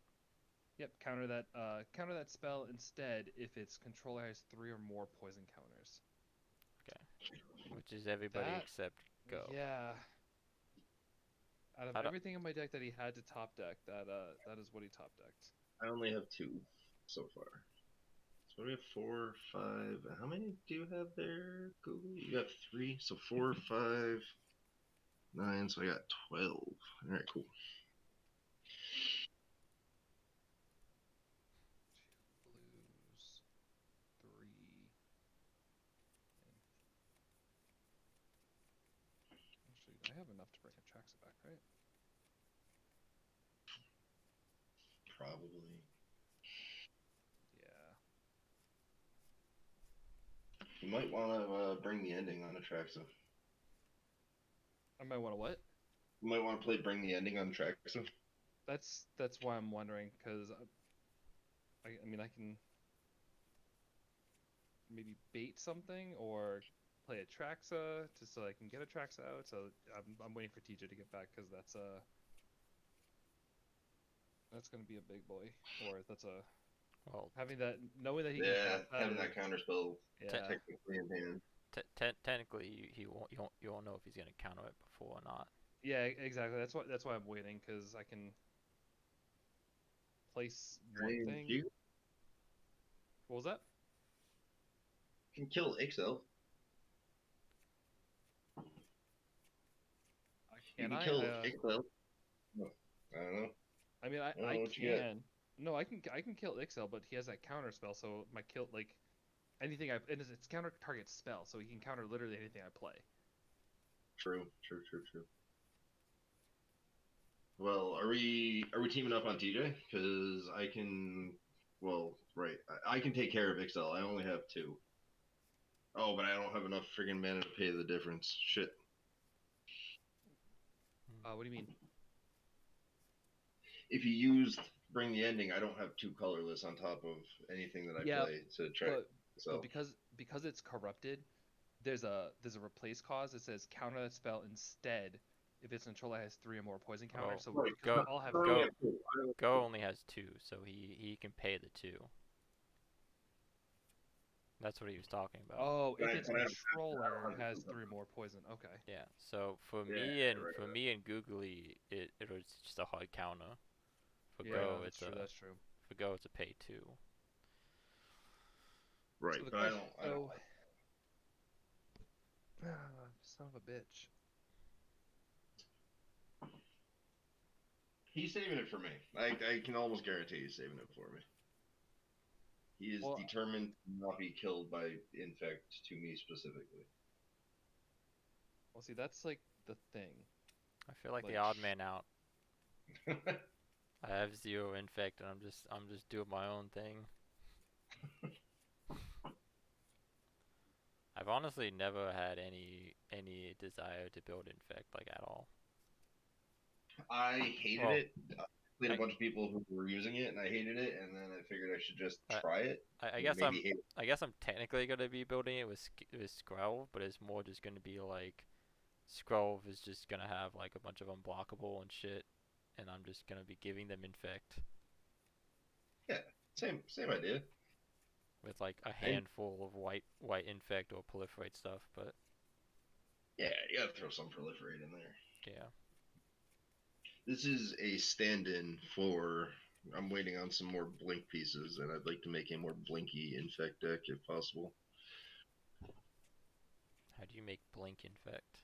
Yep, counter that spell instead if its controller has 3 or more poison counters. Which is everybody That- except Go. Yeah. Out of I don't- everything in my deck that he had to top deck, that is what he top decked. I only have 2 so far. So we have 4, 5. How many do you have there, Google? You got 3, so 4, 5, 9. So I got 12. All right, cool. Blues, 3. Actually, I have enough to bring Atraxa back, right? Probably. Yeah. You might want to bring the ending on Atraxa. I might want to what? You might want to play Bring the Ending on Atraxa. That's why I'm wondering, because I mean I can maybe bait something or play Atraxa just so I can get Atraxa out. So I'm waiting for TJ to get back because that's gonna be a big boy, or that's a Well, knowing that he can Yeah, cast that. having that counter spell Yeah. technically in hand. technically, he won't. You won't know if he's gonna counter it before or not. Yeah, exactly. That's why I'm waiting, because I can place one thing. You What was that? can kill Ixel. You Can can I? kill Ixel. No, I don't know. I mean, I don't know I what you got. can. No, I can kill Ixel, but he has that counter spell, so my kill anything it's counter target spell, so he can counter literally anything I play. True. Well, are we teaming up on TJ? Because I can. Well, right. I can take care of Ixel. I only have 2. Oh, but I don't have enough friggin' mana to pay the difference. Shit. What do you mean? If you used Bring the Ending, I don't have 2 colorless on top of anything that I Yeah, play to try. But because it's corrupted, there's a replace clause that says counter that spell instead if its controller has 3 or more poison counters. So right. because Go- we all have go- 3. Go only has 2, so he can pay the 2. That's what he was talking about. Oh, if But its I don't have controller to has do that. 3 more poison. Okay. Yeah. So for Yeah, me and Googly, it was just a hard counter. For Yeah, Go, that's true. That's true. for Go, it's a pay 2. Right, So the but I question, don't. son of a bitch. He's saving it for me. I can almost guarantee he's saving it for me. He is Well, determined to not be killed by infect to me specifically. Well, see, that's like the thing. I feel like the Like- odd man out. I have 0 infect, and I'm just doing my own thing. I've honestly never had any desire to build infect like at all. I hated Well, it. I played I- a bunch of people who were using it, and I hated it. And then I figured I should just I- try it. I and guess maybe hate it. I guess I'm technically gonna be building it with Skrelv, but it's more just gonna be like Skrelv is just gonna have like a bunch of unblockable and shit, and I'm just gonna be giving them infect Same idea. with like a handful of white infect or proliferate stuff. But Yeah, you gotta throw some proliferate in there. yeah, This is a stand-in for. I'm waiting on some more blink pieces, and I'd like to make a more blinky infect deck if possible. how do you make blink infect?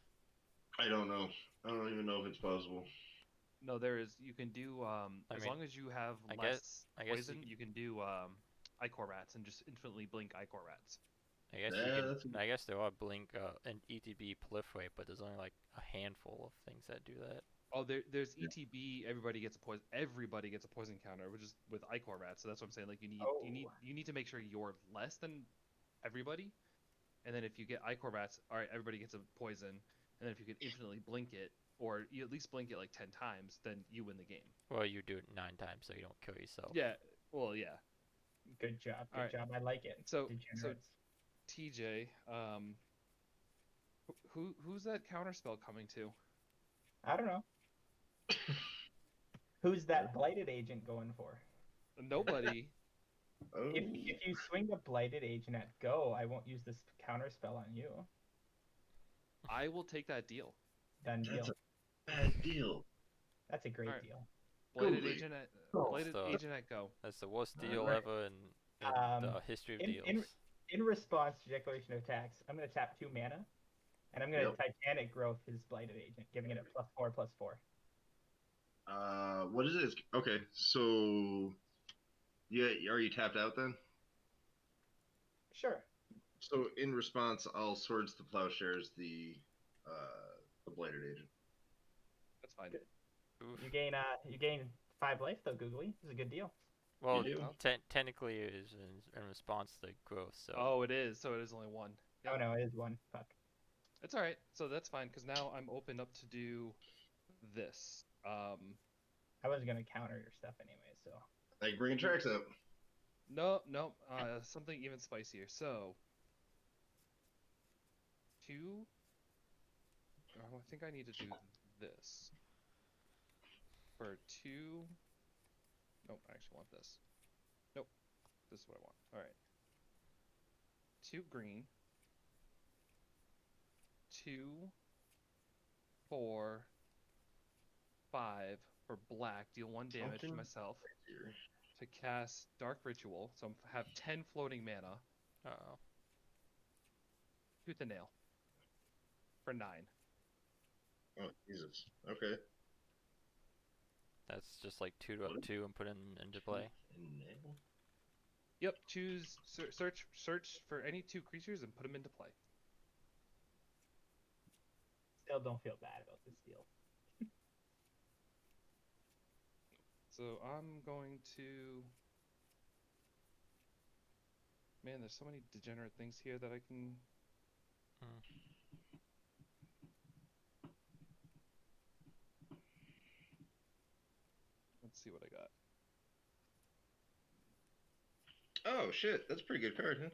I don't know. I don't even know if it's possible. No, there is. You can do I as mean, long as you have I less guess poison, you can do Icor Rats and just infinitely blink Icor Rats. I guess Yeah, you can. that's- I guess there are blink and ETB proliferate, but there's only like a handful of things that do that. Oh, there's Yeah. ETB. Everybody gets a poison counter, which is with Icor Rats. So that's what I'm saying. Like Oh. you need to make sure you're less than everybody, and then if you get Icor Rats, all right, everybody gets a poison, and then if you can infinitely blink it, or you at least blink it like 10 times, then you win the game. Well, you do it 9 times so you don't kill yourself. Yeah. Well, yeah. Good job. All right. I like it. So Degenerates. TJ, who's that counterspell coming to? I don't know. Who's that blighted agent going for? Nobody. Oh. If you swing the blighted agent at go, I won't use this counter spell on you. I will take that deal. Done That's deal. a bad deal. That's a great Alright. deal. Blighted Googly. agent at Oh, blighted so- agent at go. That's the worst deal Alright. ever in the history of in- deals. In response to Declaration of Attacks, I'm going to tap 2 mana, and I'm going to Titanic Growth his blighted agent, giving it a +4/+4. What is it? Okay, so yeah, are you tapped out then? Sure. So in response, I'll Swords to Plowshares the bladed agent. That's fine. Good. Oof. You gain 5 life though, Googly. It's a good deal. Well, You do. technically it is in response to growth, so. Oh, it is. So it is only 1. Oh no, it is 1. Fuck. It's all right. So that's fine because now I'm open up to do this. I was going to counter your stuff anyway, so. Like bringing tracks up. No, something even spicier. So 2. Oh, I think I need to do this for 2. Nope, I actually want this. Nope, this is what I want. All right. 2 green. 2, 4, 5 for black. Deal 1 damage to Something myself Here. to cast Dark Ritual. So I have 10 floating mana. Uh-oh. Tooth and nail for 9. Oh Jesus. Okay. That's just like 2 to up 2 and put into play. Enable. Yep. Choose search for any 2 creatures and put them into play. Still don't feel bad about this deal. So I'm going to. Man, there's so many degenerate things here that I can. Let's see what I got. Oh shit, that's a pretty good card, huh?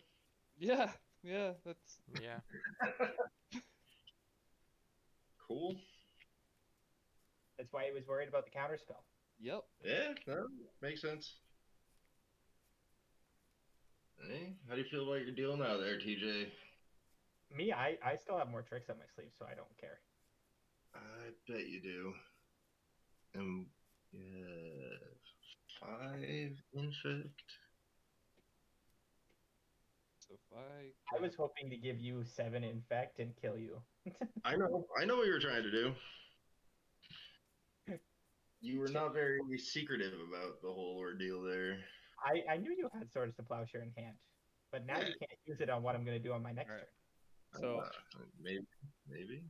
Yeah, that's. Yeah. Cool. That's why he was worried about the counter spell. Yep. Yeah, no, makes sense. Hey, how do you feel about your deal now there, TJ? Me, I still have more tricks up my sleeve, so I don't care. I bet you do. And yeah, 5 infect. So if I. I was hoping to give you 7 infect and kill you. I know what you were trying to do. You were not very secretive about the whole ordeal there. I knew you had Swords to Plowshare in hand, but now Yeah. you can't use it on what I'm going to do on my next Alright. turn. So Maybe.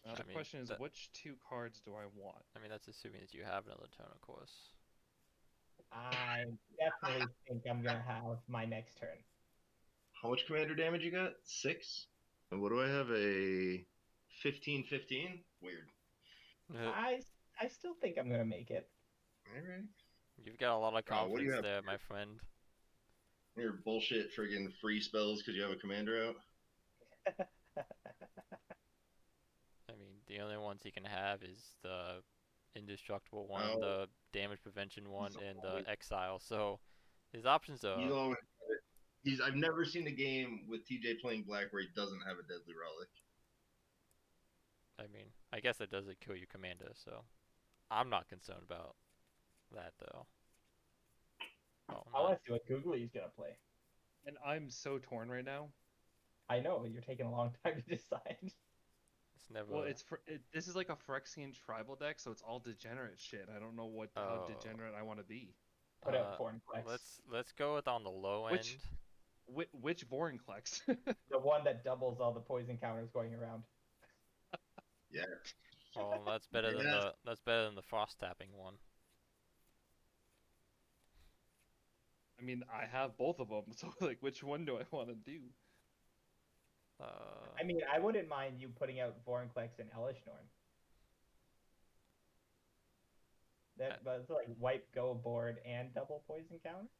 now the I mean, question is, that- which 2 cards do I want? I mean, that's assuming that you have another turn, of course. I definitely think I'm going to have my next turn. How much commander damage you got? 6? And what do I have? A 15/15? Weird. I still think I'm going to make it. Alright. You've got a lot of Oh, what do you confidence have? there, my friend. Your bullshit friggin' free spells because you have a commander out? I mean, the only ones he can have is the indestructible one, Oh. the damage prevention one, He's and the always- exile. So his options He's are. always I've never seen a game with TJ playing black where he doesn't have a deadly relic. I mean, I guess that doesn't kill your commander, so I'm not concerned about that though. Oh, I want to see what Googly's going to play. And I'm so torn right now. I know, you're taking a long time to decide. it's never. Well, this is like a Phyrexian tribal deck, so it's all degenerate shit. I don't know how Oh. degenerate I want to be. put out Vorinclex. Let's go with on the low Which- end. Which Vorinclex? The one that doubles all the poison counters going around. Yeah. Well, that's better than the frost tapping one. I mean, I have both of them, so like, which one do I want to do? I mean, I wouldn't mind you putting out Vorinclex and Elishnorn. That's like wipe go board and double poison counters.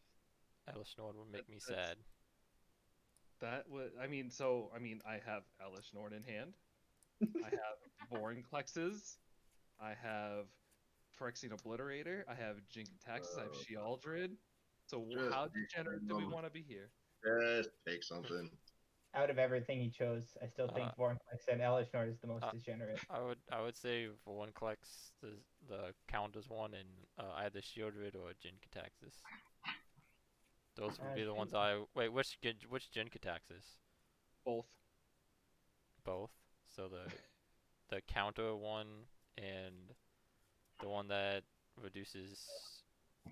Elishnorn would make me That's- sad. That would, I mean, I have Elishnorn in hand. I have Vorinclexes. I have Phyrexian Obliterator. I have Jinkataxis. I have Shealdred. So Just how pick degenerate do we one. want to be here? Just pick something. Out of everything he chose, I still think Vorinclex and Elishnorn is the most degenerate. I would say Vorinclex the counters one, and either Shealdred or Jinkataxis. Those would be the ones I wait. Which Jinkataxis? Both. Both. So the counter one and the one that reduces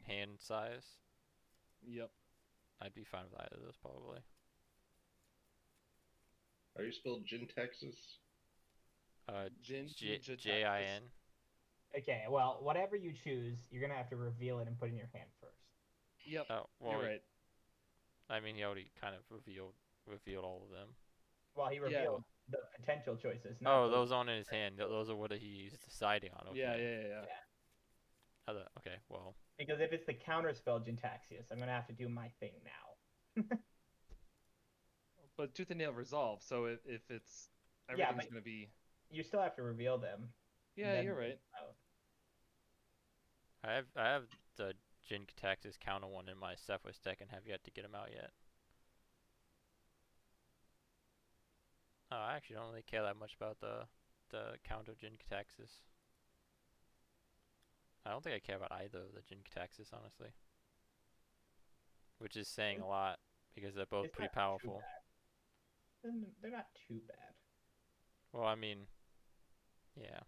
hand size. Yep. I'd be fine with either of those probably. Are you spelled Gin, Texas? Jin. Okay, well, whatever you choose, you're gonna have to reveal it and put it in your hand first. Yep. Oh, well, you're right. I mean, he already kind of revealed all of them. Well, he revealed the potential choices. Not Oh, those aren't in his hand. Those are what he's deciding on. Okay. Yeah. Okay, well. Because if it's the counter spell Jintaxius, I'm gonna have to do my thing now. But tooth and nail resolve. So if it's everything's gonna be. You still have to reveal them. Yeah, you're right. I have the Jinkataxis counter one in my Cephus deck and have yet to get him out yet. Oh, I actually don't really care that much about the counter Jinkataxis. I don't think I care about either of the Jinkataxis, honestly. Which is saying a lot because they're both pretty powerful. They're not too bad. Well, I mean, yeah.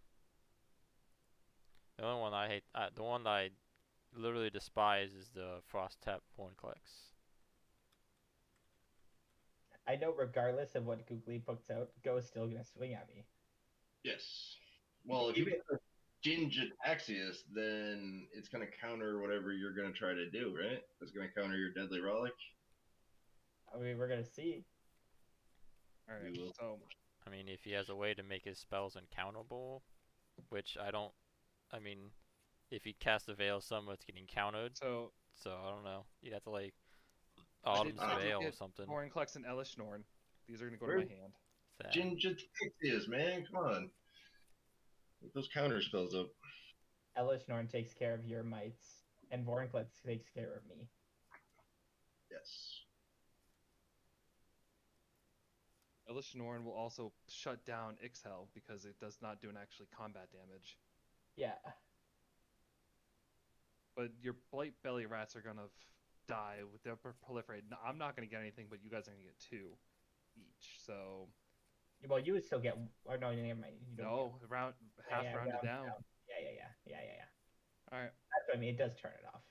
The only one I hate, the one that I literally despise is the Frost Tap Vorinclex. I know regardless of what Googly puts out, Go is still gonna swing at me. Yes. Well, if you put Gingitaxius, then it's gonna counter whatever you're gonna try to do, right? It's gonna counter your Deadly Relic. I mean, we're gonna see. Alright, so I mean, if he has a way to make his spells uncountable, which I mean, if he casts a Veil Summon, it's getting countered. So I don't know. You'd have to like Autumn's Veil or something. Vorinclex and Elishnorn. These are gonna go to my hand. Gingitaxius, man, come on. Get those counter spells up. Elishnorn takes care of your mites, and Vorinclex takes care of me. Yes. Elishnorn will also shut down Ixhel because it does not do an actually combat damage. Yeah. But your Blight Belly Rats are gonna die with their proliferate. No, I'm not gonna get anything, but you guys are gonna get 2 each. So. Well, you would still get. Or no, never mind. You don't Half rounded down. Yeah. All right. That's what I mean. It does turn it off.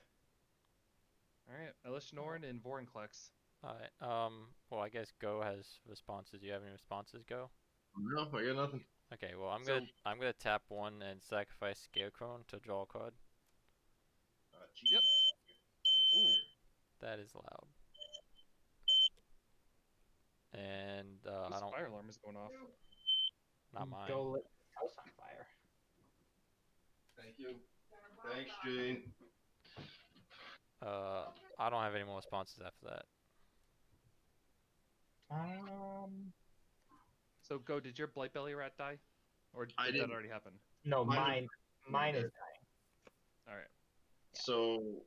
All right, Elishnorn and Vorinclex. Alright, well, I guess Go has responses. Do you have any responses, Go? No, I got nothing. Okay, well, I'm gonna tap 1 and sacrifice Scarecrow to draw a card. Yep. Ooh. That is loud. And Whose I don't. fire alarm is going off? Not mine. Go lit this house on fire. Thank you. Thanks, Gene. I don't have any more responses after that. So Go, did your Blight Belly Rat die? Or did that already happen? No, mine is dying. Alright. So,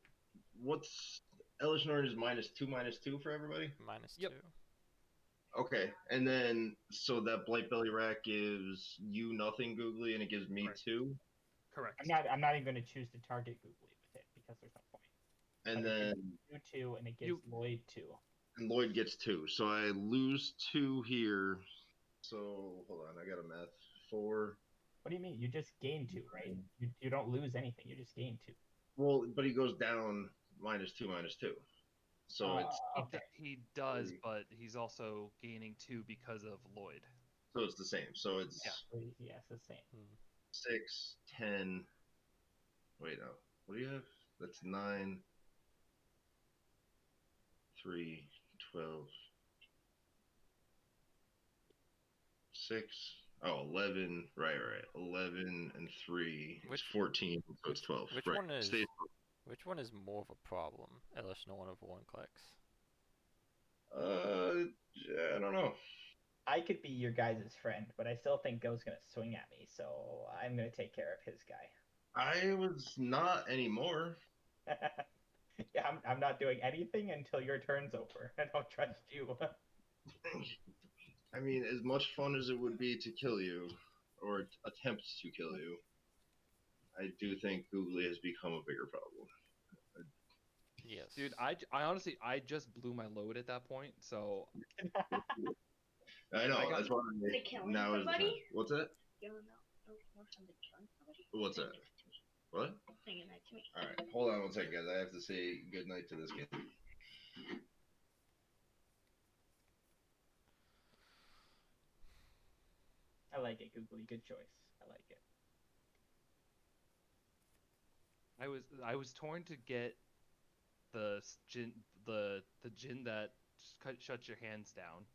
what's Elishnorn is -2/-2 for everybody? -2. Okay, and then so that Blight Belly Rat gives you nothing, Googly, and it gives me 2. Correct. I'm not even going to choose to target Googly with it because there's no point. And then you 2, and it gives Lloyd 2. And Lloyd gets 2, so I lose 2 here. So hold on, I got a math. 4. What do you mean? You just gain 2, right? You don't lose anything. You just gain 2. Well, but he goes down -2/-2. So it's Okay. He does, Three. but he's also gaining 2 because of Lloyd. so it's the same. So it's Yeah. Yes, the same. 6, 10. Wait, no. What do you have? That's 9, 3, 12, 6. Oh, 11. Right. 11 and 3 is Which 14. So it's 12. which Right. one is Stay. which one is more of a problem, Elish Norn or Vorinclex? I don't know. I could be your guys' friend, but I still think Go's gonna swing at me, so I'm gonna take care of his guy. I was not anymore. Yeah, I'm not doing anything until your turn's over. I don't trust you. I mean, as much fun as it would be to kill you, or attempt to kill you, I do think Googly has become a bigger problem. Yes. Dude, I honestly I just blew my load at that point, so I know. I got That's why They killing now is the time. somebody? What's that? You don't know. Don't know somebody killing somebody? What's that? What? Saying that to me. All right, hold on one second, guys. I have to say goodnight to this game. I like it, Googly. Good choice. I like it. I was torn to get the gin the gin that shuts your hands down,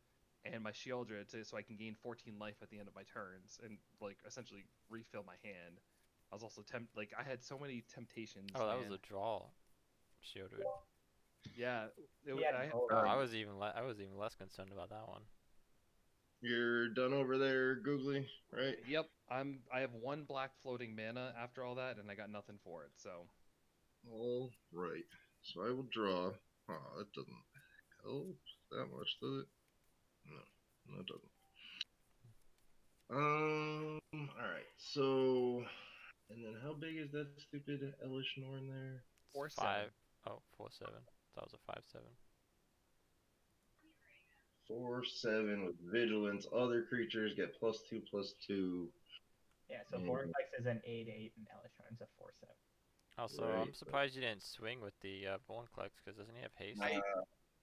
and my Shieldred so I can gain 14 life at the end of my turns and like essentially refill my hand. I was also like I had so many temptations. Oh, that was man. a draw, Shieldred. Yeah. Both. I was even less concerned about that one. You're done over there, Googly, right? Yep. I have 1 black floating mana after all that, and I got nothing for it. So All right. So I will draw. Oh, that doesn't help that much, does it? No, it doesn't. All right. So, and then how big is that stupid Elish Norn there? 4/7. Oh, 4/7. That was a 5/7. 4/7 with vigilance. Other creatures get +2/+2. Yeah, so And, Vortex is an 8/8 and Elishorn's a 4/7. Also, Right. I'm surprised you didn't swing with the Vorinclex, because doesn't he have haste?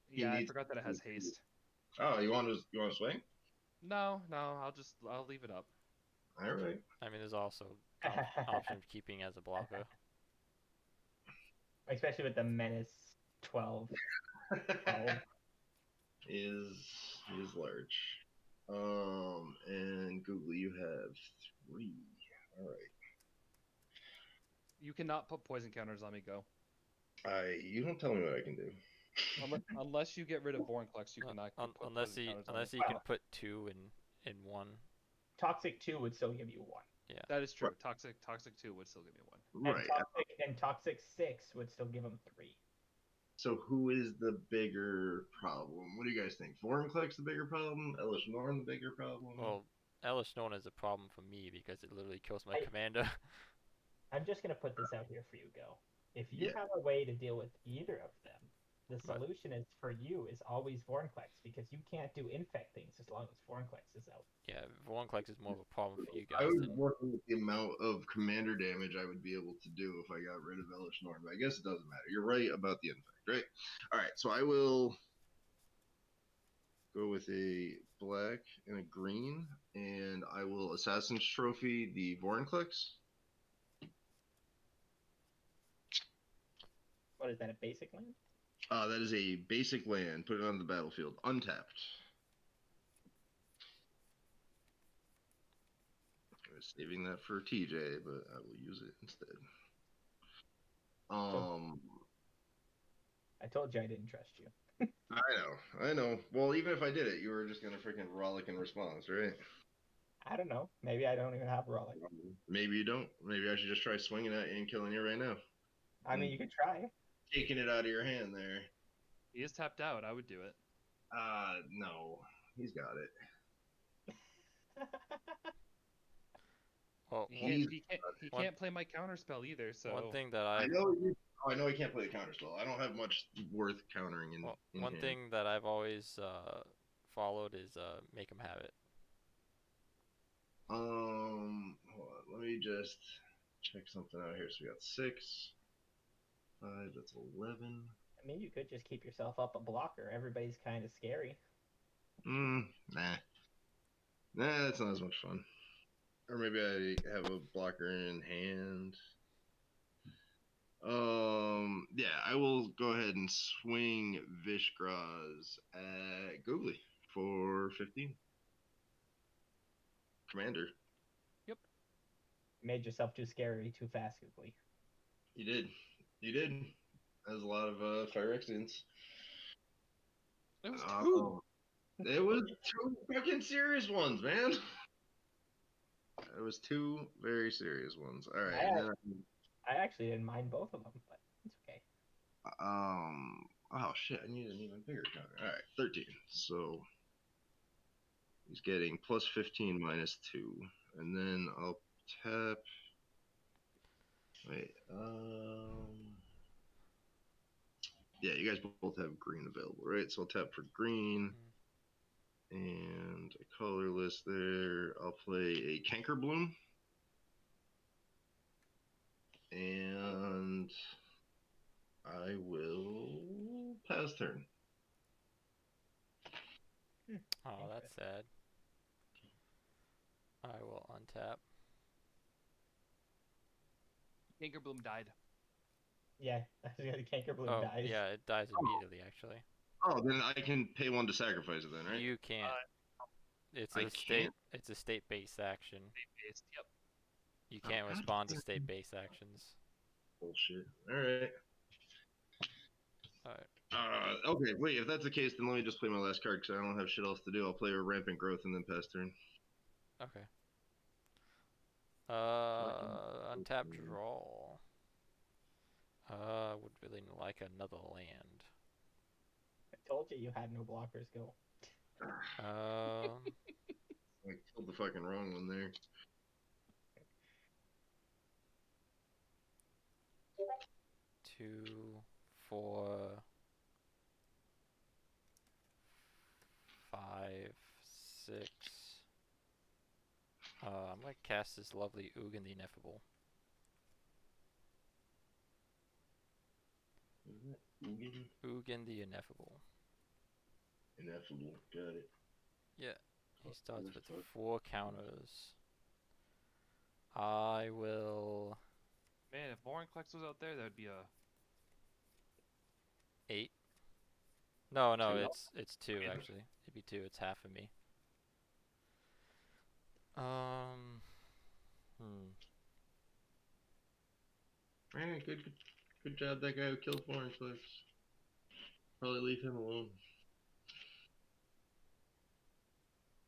Yeah, I needs forgot that it to- has haste. Oh, you want to swing? No, I'll leave it up. All right. I mean, there's also option of keeping as a blocker. Especially with the Menace 12. 12. is large. And Googly, you have 3. All right. You cannot put poison counters on me, Go. You don't tell me what I can do. Unless you get rid of Vorinclex, you cannot put Unless poison he counters on unless me. he can put 2 in 1. Toxic 2 would still give you 1. Yeah. That is true. Right. Toxic 2 would still give me 1. And Right. Toxic 6 would still give him 3. So who is the bigger problem? What do you guys think? Vorinclex the bigger problem? Elish Norn the bigger problem? Well, Elish Norn is a problem for me because it literally kills my I- commander. I'm just going to put this out here for you, Go. If you Yeah. have a way to deal with either of them, the Right. solution is for you is always Vorinclex, because you can't do infect things as long as Vorinclex is out. Yeah, Vorinclex is more of a problem for you I guys was than. working with the amount of commander damage I would be able to do if I got rid of Elish Norn, but I guess it doesn't matter. You're right about the infect, right? All right, so I will go with a black and a green, and I will Assassin's Trophy the Vorinclex. What is that, a basic land? That is a basic land. Put it on the battlefield. Untapped. I was saving that for TJ, but I will use it instead. I told you I didn't trust you. I know. Well, even if I did it, you were just gonna freaking rollick in response, right? I don't know. Maybe I don't even have Rollick. Maybe you don't. Maybe I should just try swinging at you and killing you right now. I mean, you could try. Taking it out of your hand there. He is tapped out. I would do it. No. He's got it. Well, He can't play my counter spell either. So one thing that I know he can't play the counter spell. I don't have much worth countering in one hand. thing that I've always followed is make him have it. Hold on. Let me just check something out here. So we got 6. 5, that's 11. I mean, you could just keep yourself up a blocker. Everybody's kind of scary. Nah. Nah, that's not as much fun. Or maybe I have a blocker in hand. Yeah, I will go ahead and swing Vishgraz at Googly for 15. Commander. You made yourself too scary too fast, quickly. You did. You did. That was a lot of Phyrexians. It was two. It was two fucking serious ones, man. It was two very serious ones. All right, and then I actually didn't mind both of them, but it's okay. oh shit, I need an even bigger counter. All right, 13. So he's getting plus 15 minus 2, and then I'll tap. Wait, yeah, you guys both have green available, right? So I'll tap for green. And a colorless there. I'll play a Canker Bloom. And I will pass turn. Oh, that's sad. I will untap. Bloom died. Yeah, Canker Bloom Oh, dies. yeah, it dies immediately, actually. Oh, then I can pay one to sacrifice it then, right? You can't. It's I a state. can't? It's a state-based action. Based. Yep. You Oh, can't God respond to damn. state-based actions. Bullshit. Alright. Alright. Okay, wait, if that's the case, then let me just play my last card because I don't have shit else to do. I'll play a Rampant Growth and then pass turn. Okay. Untap draw. Would really like another land. I told you had no blockers. Go. I killed the fucking wrong one there. Two, 4, 5, 6. I'm gonna cast this lovely Ugin the Ineffable. Ugin the Ineffable. Ineffable, got it. Yeah, he starts with 4 counters. I will... Man, if Lauren Klex was out there, that would be a 8. No, Two. it's 2 actually. It'd be 2. It's half of me. Man, good job, that guy who killed Foreign Clicks. Probably leave him alone.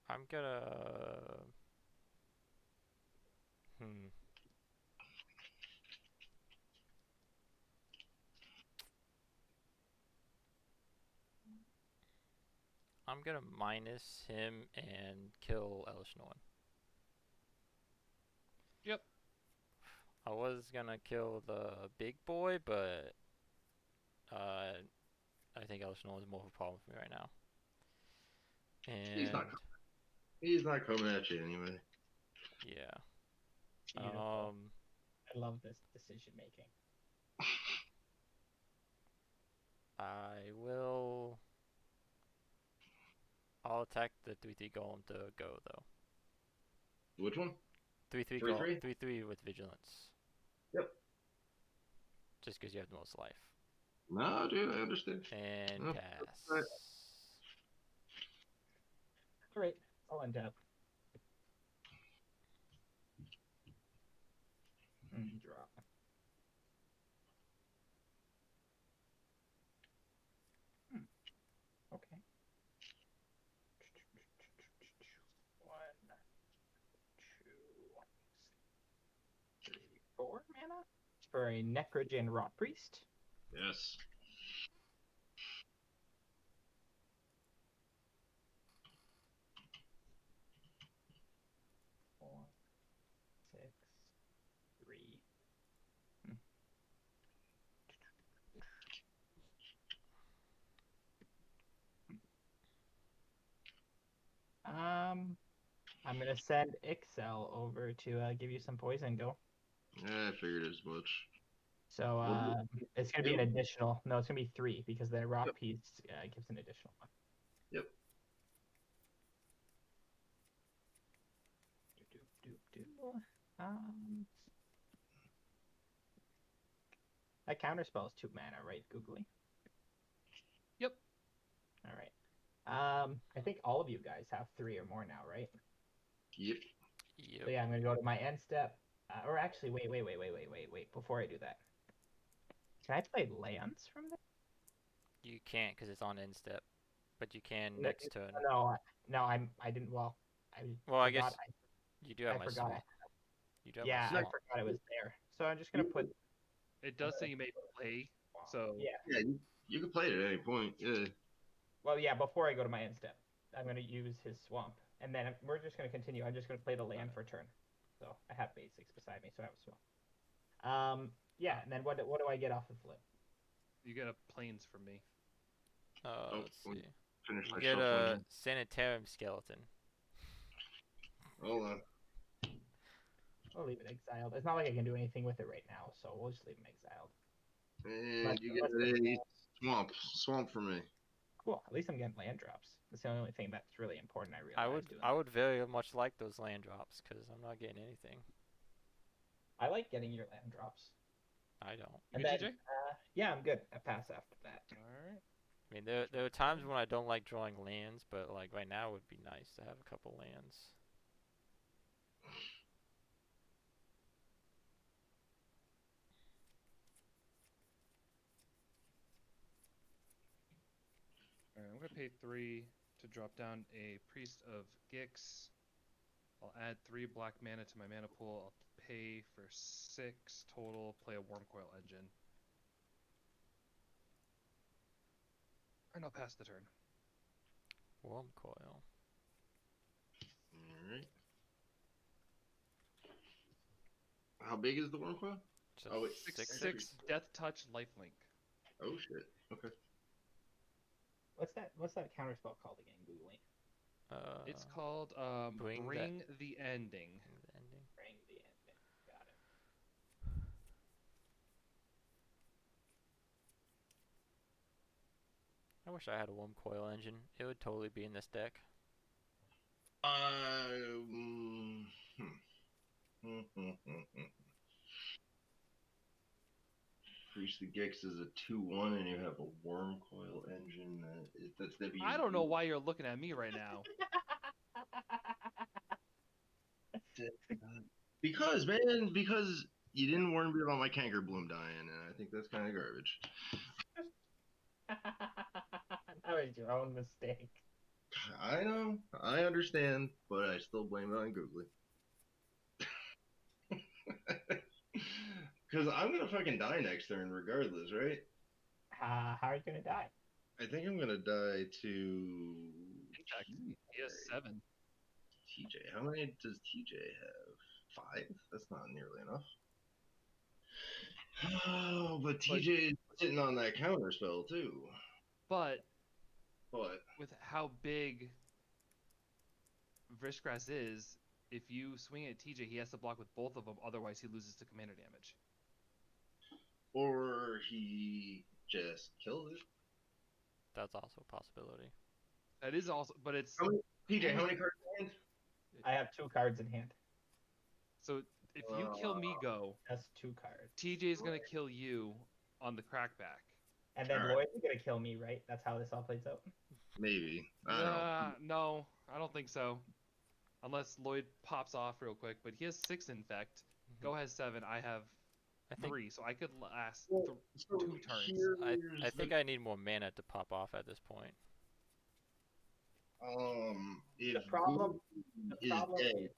I'm gonna... I'm gonna minus him and kill Elish Norn. Yep. I was gonna kill the big boy, but I think Elish Norn is more of a problem for me right now. And He's not coming at you anyway. yeah. Beautiful. I love this decision making. I'll attack the 3/3 golem to go though. Which one? 3/3 3/3? golem, 3/3 with vigilance. Yep. Just because you have the most life. No, dude, I understand. And No, pass. right. Alright, I'll end up. Draw. Okay. 1, 2, 3, 4 mana for a Necrogen Rot Priest. Yes. Four, 6, 3. I'm gonna send Ixel over to give you some poison. Go. Yeah, I figured as much. So What do it's going to be an Two? additional. No, it's going to be 3 because the rock Yep. piece gives an additional one. Yep. Um, that counterspell is 2 mana, right, Googly? Yep. All right. I think all of you guys have 3 or more now, right? Yep. Yep. So yeah, I'm gonna go to my end step. Or actually, wait. Before I do that, can I play lands from there? You can't because it's on end step, but you can No, next turn. no, I didn't. Well, I Well, I forgot. guess you do have I my forgot. swamp. You do have my Yeah, I swamp. forgot it was there. So I'm just gonna put. It does say you may play, so Yeah. Yeah, you can play it at any point. Yeah. Well, yeah. Before I go to my end step, I'm gonna use his swamp, and then we're just gonna continue. I'm just gonna play the land for turn. So I have basics beside me, so I have a swamp. Yeah, and then what do I get off the flip? you get a planes from me. Oh, Let's let me see. finish You my get shuffling a here. sanitarium skeleton. Hold on. We'll leave it exiled. It's not like I can do anything with it right now, so we'll just leave him exiled. And you Unless get the- a swamp for me. Cool. At least I'm getting land drops. That's the only thing that's really important. I realized doing I that. would very much like those land drops because I'm not getting anything. I like getting your land drops. I don't. And You good, then, TJ? yeah, I'm good. I pass after that. All right. I mean, there are times when I don't like drawing lands, but like right now it would be nice to have a couple lands. All right. I'm gonna pay 3 to drop down a priest of Gix. I'll add 3 black mana to my mana pool. I'll pay for 6 total. Play a Worm Coil Engine. And I'll pass the turn. Worm coil. All right. How big is the worm coil? Just Oh, wait. 6/6 Death Touch Lifelink. Oh shit. Okay. What's that counterspell called again, Googly? It's called Bring Bring the Ending. the ending. Bring the ending. Got it. I wish I had a worm coil engine. It would totally be in this deck. Um. Priest the Gix is a 2/1, and you have a worm coil engine. That's WD. I don't know why you're looking at me right now. Because, man, because you didn't warn me about my canker bloom dying, and I think that's kind of garbage. That was your own mistake. I know, I understand, but I still blame it on Googly. Because I'm gonna fucking die next turn regardless, right? How are you gonna die? I think I'm gonna die to He has 7. TJ. How many does TJ have? 5? That's not nearly enough. Oh, but TJ is sitting on that counter spell too. But But with how big Vrishgrass is, if you swing at TJ, he has to block with both of them. Otherwise, he loses to commander damage. or he just kills it. That's also a possibility. That is also, but it's TJ, how many cards in hand? I have 2 cards in hand. so if you kill Migo, That's 2 cards. TJ is gonna kill you on the crackback. And then Alright. Lloyd's gonna kill me, right? That's how this all plays out. Maybe. I don't know. No, I don't think so. Unless Lloyd pops off real quick, but he has 6 infect. Go has 7. I have I think 3, so I could last Well, so 2 turns. I think I need more mana to pop off at this point. If The problem- Googly the is problem dead,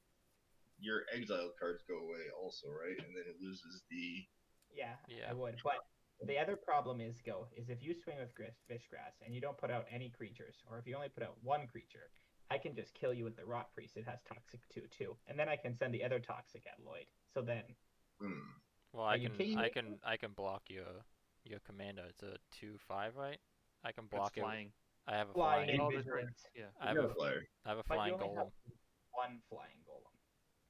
your exiled cards go away also, right? And then it loses the. Yeah, Yeah. I would. But the other problem is if you swing with Fishgrass and you don't put out any creatures, or if you only put out 1 creature, I can just kill you with the Rot Priest. It has Toxic 2 too, and then I can send the other Toxic at Lloyd. So then, Well, Are you kidding me? I can block your commander. It's a 2/5, right? I can block It's it. flying. I have a flying flying. Oh, and that's right. vigilance. Yeah. I have You a got a flyer. But you flying only have golem. 1 flying golem.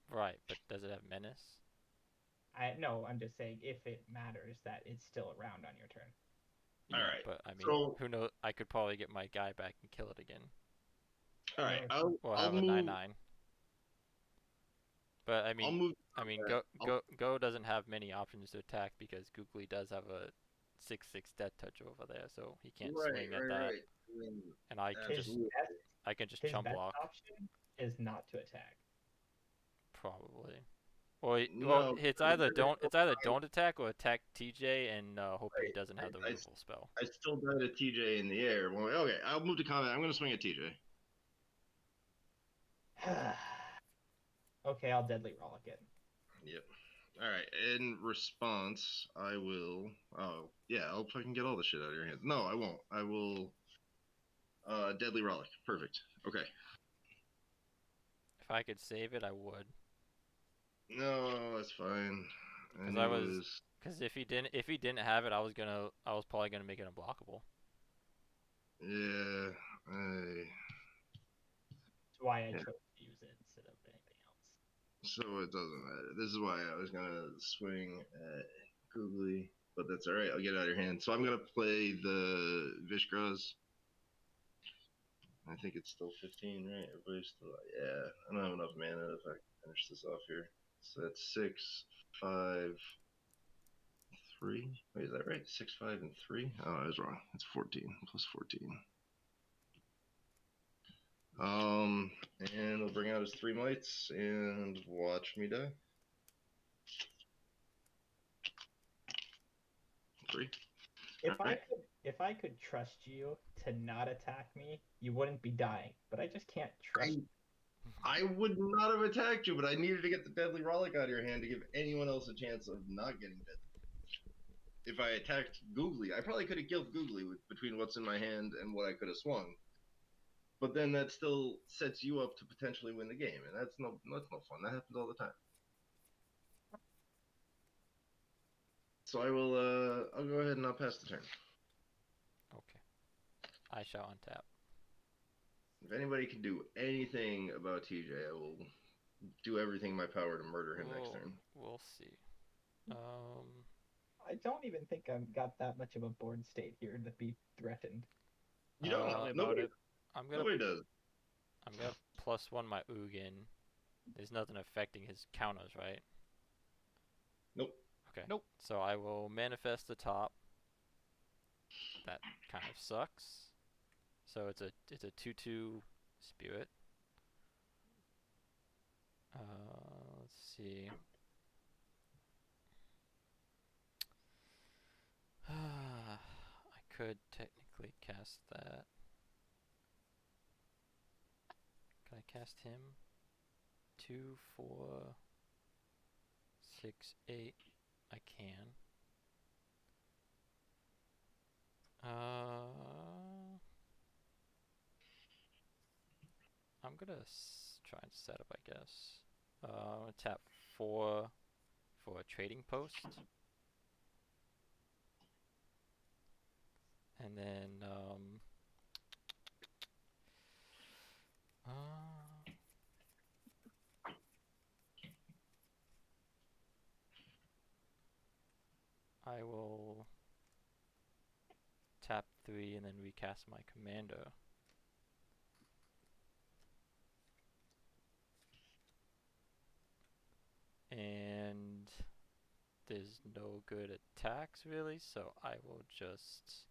Right, but does it have menace? No, I'm just saying if it matters that it's still around on your turn. All Yeah, right. but I mean, So who knows? I could probably get my guy back and kill it again. all right, No, We'll I'll have a move. 9/9. But I'll move. Go doesn't have many options to attack because Googly does have a 6/6 death touch over there, so he can't swing at that. Right. I mean, And I can his just absolutely. his chum best block option is not to attack. probably. Well, No, it's because either they're gonna don't attack or attack TJ and hope he doesn't have the I, removal spell. I still died at TJ in the air. Well, okay, I'll move to combat. I'm going to swing at TJ. Okay, I'll deadly roll again. Yep. All right. In response, I will. Oh, yeah. I'll fucking get all the shit out of your hands. No, I won't. I will. Deadly relic. Perfect. Okay. If I could save it, I would. No, that's fine. Because if he didn't have it, I was probably gonna make it unblockable. Yeah. That's why I Yeah. chose to use it instead of anything else. So it doesn't matter. This is why I was gonna swing at Googly, but that's all right. I'll get it out of your hand. So I'm gonna play the Vishgraz. I think it's still 15, right? Everybody's still. Yeah, I don't have enough mana if I can finish this off here. So that's 6, 5, 3. Wait, is that right? 6, 5, and 3? Oh, I was wrong. It's 14 plus 14. And we'll bring out his 3 mites and watch me die. 3. If I could trust you to not attack me, you wouldn't be dying. But I just can't trust you. I would not have attacked you, but I needed to get the deadly relic out of your hand to give anyone else a chance of not getting deadly. If I attacked Googly, I probably could have killed Googly between what's in my hand and what I could have swung. But then that still sets you up to potentially win the game, and that's no fun. That happens all the time. So I'll go ahead and I'll pass the turn. Okay. I shall untap. If anybody can do anything about TJ, I will do everything in my power to murder him next turn. We'll see. I don't even think I've got that much of a board state here to be threatened. You don't. Tell me about Nobody, it. nobody does. I'm gonna +1 my Ugin. There's nothing affecting his counters, right? Nope. Okay. Nope. So I will manifest the top. That kind of sucks. So it's a 2/2 spirit. Let's see. I could technically cast that. Can I cast him? 2, 4, 6, 8. I can. I'm gonna try and set up, I guess. I'm gonna tap 4 for a trading post. And then, I will tap 3 and then recast my commander. And there's no good attacks really, so I will just...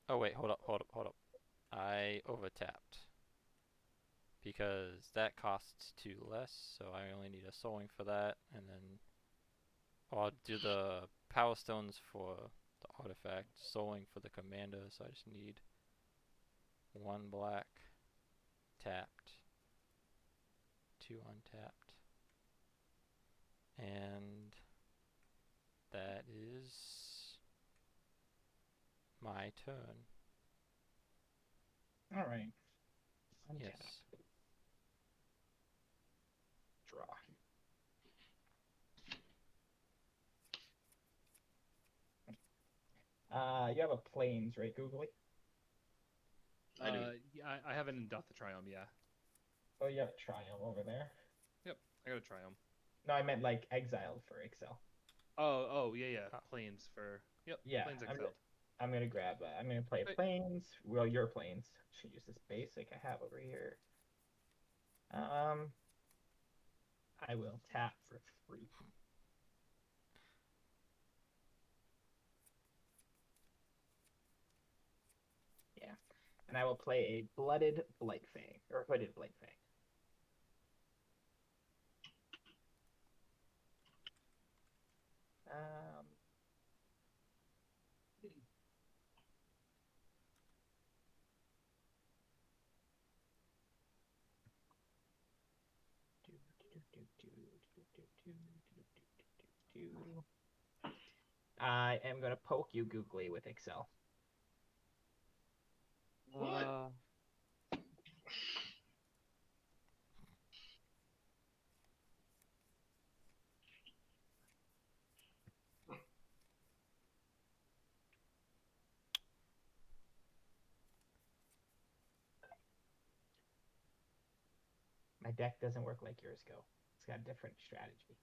Oh wait, hold up. I overtapped. Because that costs 2 less, so I only need a sowing for that, and then I'll do the power stones for the artifact, sowing for the commander, so I just need 1 black, tapped, 2 untapped, and that is my turn. All right. Yes. Draw. You have a planes, right, Googly? I do. Yeah, I haven't got the Triumph, yeah. Oh, you have a triumph over there. Yep, I got a Triumph. No, I meant like exiled for Excel. Oh, yeah. Oh. Planes for. Yep. Yeah, Planes I'm exiled. I'm gonna grab. I'm gonna play Right. planes. Well, your planes. Should use this basic I have over here. I will tap for 3. Yeah, and I will play a blooded Blightfang or hooded Blightfang. Um, I am gonna poke you googly with Excel. What? My deck doesn't work like yours go. It's got a different strategy.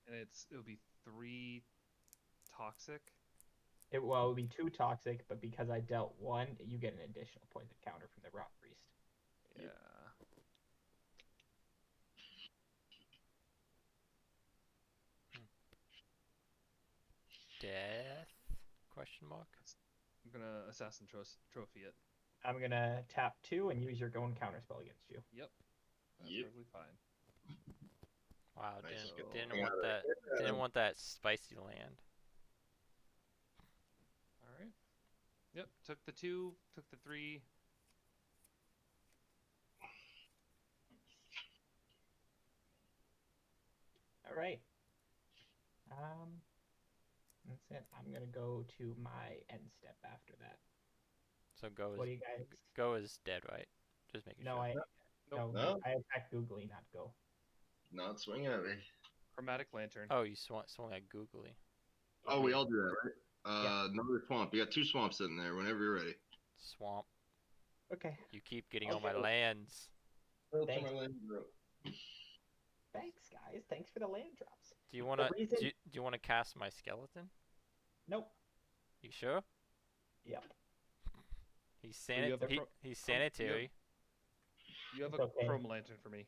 And it'll be 3 toxic. It will be 2 toxic, but because I dealt 1, you get an additional poison counter from the Rot Priest. Yeah. Death? Question mark. I'm gonna assassin trophy it. I'm gonna tap 2 and use your own counter spell against you. Yep. That's Yep. perfectly fine. Wow, Nice. didn't Yeah, want that. Didn't want that spicy land. All right. Yep. Took the 2. Took the 3. All right. That's it. I'm gonna go to my end step after that. So go What is do you guys? go is dead, right? Just making No, sure. I Nope. No. I attack googly, not go. Not swing at me. Chromatic lantern. Oh, you swung at googly. Oh, we all do that, right? Yeah. Another swamp. You got 2 swamps sitting there. Whenever you're ready. Swamp. Okay. You keep getting all my Okay. lands. Thanks. My land drop. Thanks, guys. Thanks for the land drops. Do you wanna reason- do you wanna cast my skeleton? Nope. You sure? Yep. He's you have a he's sanitary. You have It's a okay. chrome lantern for me.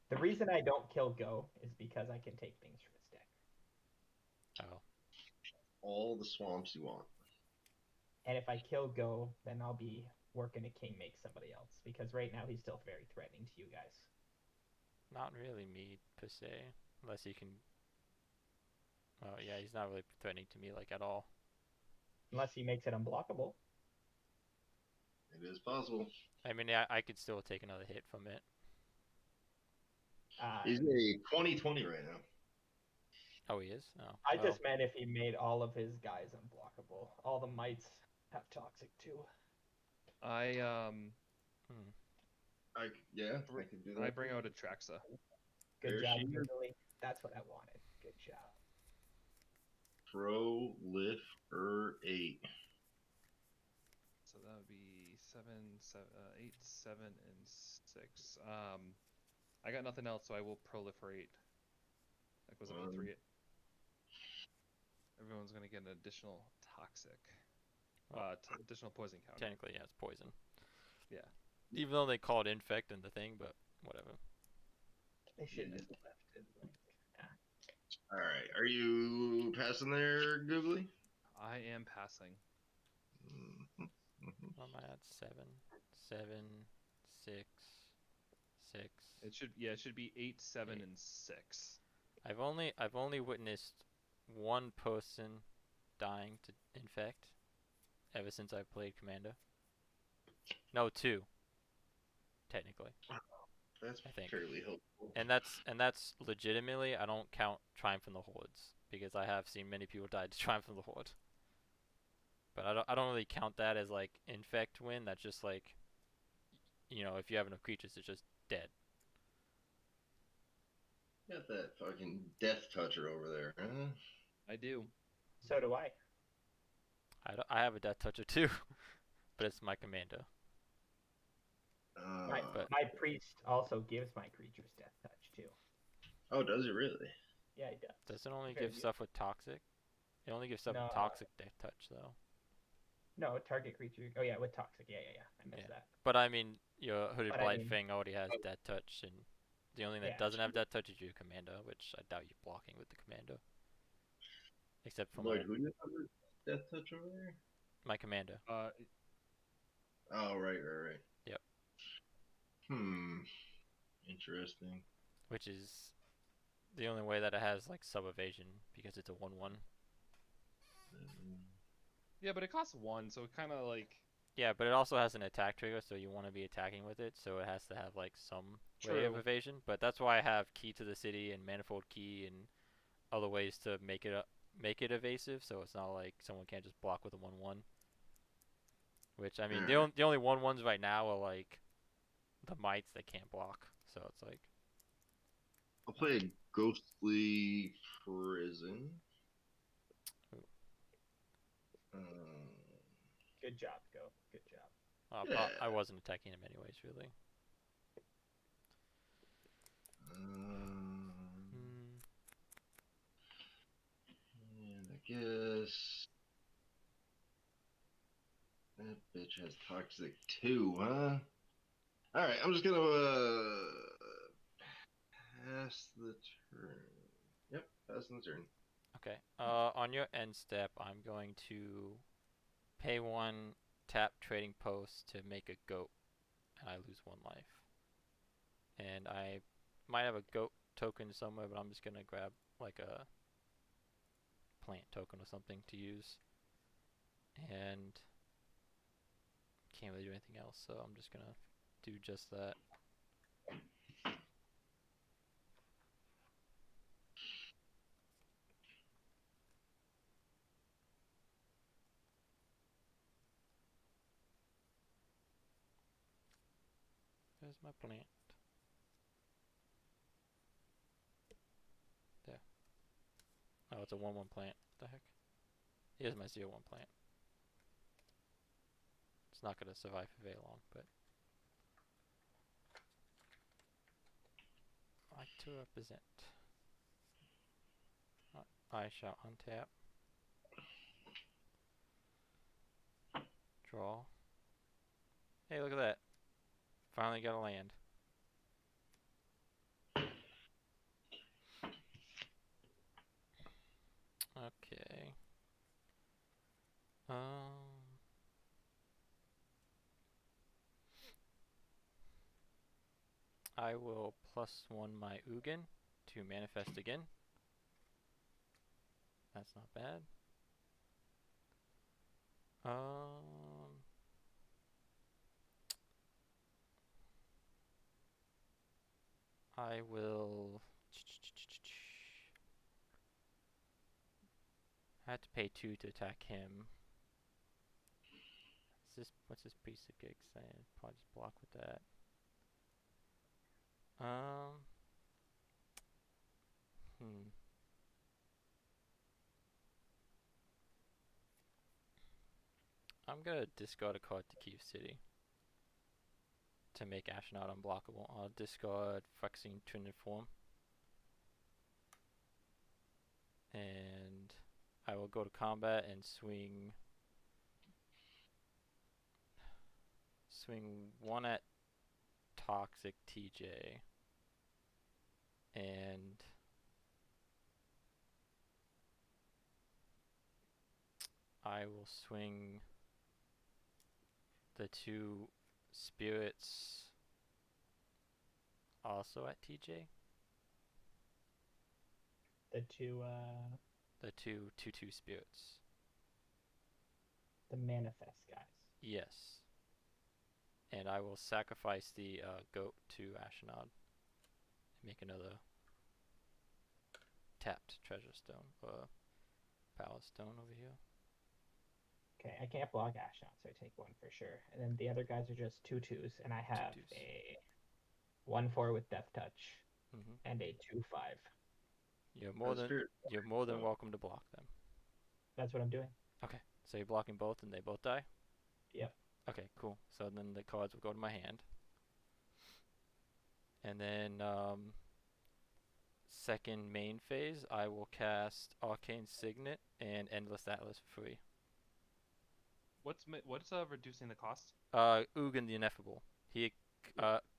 The reason I don't kill go is because I can take things from his deck. Oh. All the swamps you want. And if I kill go, then I'll be working a king make somebody else because right now he's still very threatening to you guys. Not really me per se, unless he can. Oh yeah, he's not really threatening to me like at all. Unless he makes it unblockable. It is possible. I mean, I could still take another hit from it. He's a 20/20 right now. Oh, he is. Oh. I well. just meant if he made all of his guys unblockable. All the mites have toxic too. I I could do that. I bring out a Traxa. Good There job, she is. Googly. That's what I wanted. Good job. Prolifer 8. So that would be 8, 7, and 6. I got nothing else, so I will proliferate. That goes up to 3. Everyone's gonna get an additional toxic, additional poison counter. Technically, yeah, it's poison. Yeah. Even though they call it infect in the thing, but whatever. They should Yeah. just left it. All right. Are you passing there, Googly? I am passing. What am I at? 7, 7, 6, 6. It should be 8, 7, 8. and 6. I've only witnessed one person dying to infect ever since I played Commander. No, 2. Technically. That's I think. fairly helpful. And that's legitimately, I don't count Triumph from the Hordes because I have seen many people die to Triumph from the Horde. But I don't really count that as like infect win. That's just like, if you have enough creatures, it's just dead. Got that fucking death toucher over there, huh? I do. So do I. I have a Death Toucher too, but it's my commander. My priest also gives my creatures death touch too. Oh, does it really? Yeah, he does. Does it only Very give good. stuff with toxic? It only gives stuff No, with toxic death touch though. no, target creature. Oh yeah, with toxic. Yeah. I missed Yeah. that. But I mean, your Hooded But I Blight mean, thing already has death touch, and the only thing that yeah, doesn't have death touch is your commando, which I doubt you're blocking with the commando. Except for Lloyd, who do you have with death touch over there? my commando. Oh, right. Yep. Interesting. Which is the only way that it has like sub evasion because it's a 1/1. Yeah, but it costs 1, so it kind of like. Yeah, but it also has an attack trigger, so you want to be attacking with it, so it has to have like some way of True. evasion. But that's why I have Key to the City and Manifold Key and other ways to make it evasive, so it's not like someone can't just block with a 1/1. Which I mean, Alright. the only 1/1s right now are like the mites that can't block, so it's like. I'll play a Ghostly Prison. Ooh. good job, Go. Good job. Yeah. I wasn't attacking him anyways, really. And I guess that bitch has toxic too, huh? All right, I'm just gonna pass the turn. Yep, passing the turn. Okay. On your end step, I'm going to pay 1, tap trading post to make a goat, and I lose 1 life. And I might have a goat token somewhere, but I'm just gonna grab like a plant token or something to use. And can't really do anything else, so I'm just gonna do just that. There's my plant. There. Oh, it's a 1/1 plant. What the heck? Here's my 0/1 plant. It's not gonna survive for very long, but I like to represent. I shall untap. Draw. Hey, look at that. Finally got a land. Okay. I will +1 my Ugin to manifest again. That's not bad. I will. I had to pay 2 to attack him. What's this piece of cake saying? Probably just block with that. I'm gonna discard a card to Kiev City to make Ashnod unblockable. I'll discard Phyrexian Trinity Form. And I will go to combat and swing 1 at Toxic TJ. And I will swing the 2 spirits also at TJ. The two The 2/2 spirits. the manifest guys. Yes. And I will sacrifice the goat to Ashnod and make another tapped treasure stone or power stone over here. Okay, I can't block Ashnot, so I take 1 for sure. And then the other guys are just 2/2s, and I have 2/2s. a 1/4 with Death Touch Mm-hmm. and a 2/5. You're more than welcome to block them. That's what I'm doing. Okay, so you're blocking both and they both die? Yep. Okay, cool. So then the cards will go to my hand. And then second main phase, I will cast Arcane Signet and Endless Atlas for free. What's reducing the cost? Ugin the Ineffable. He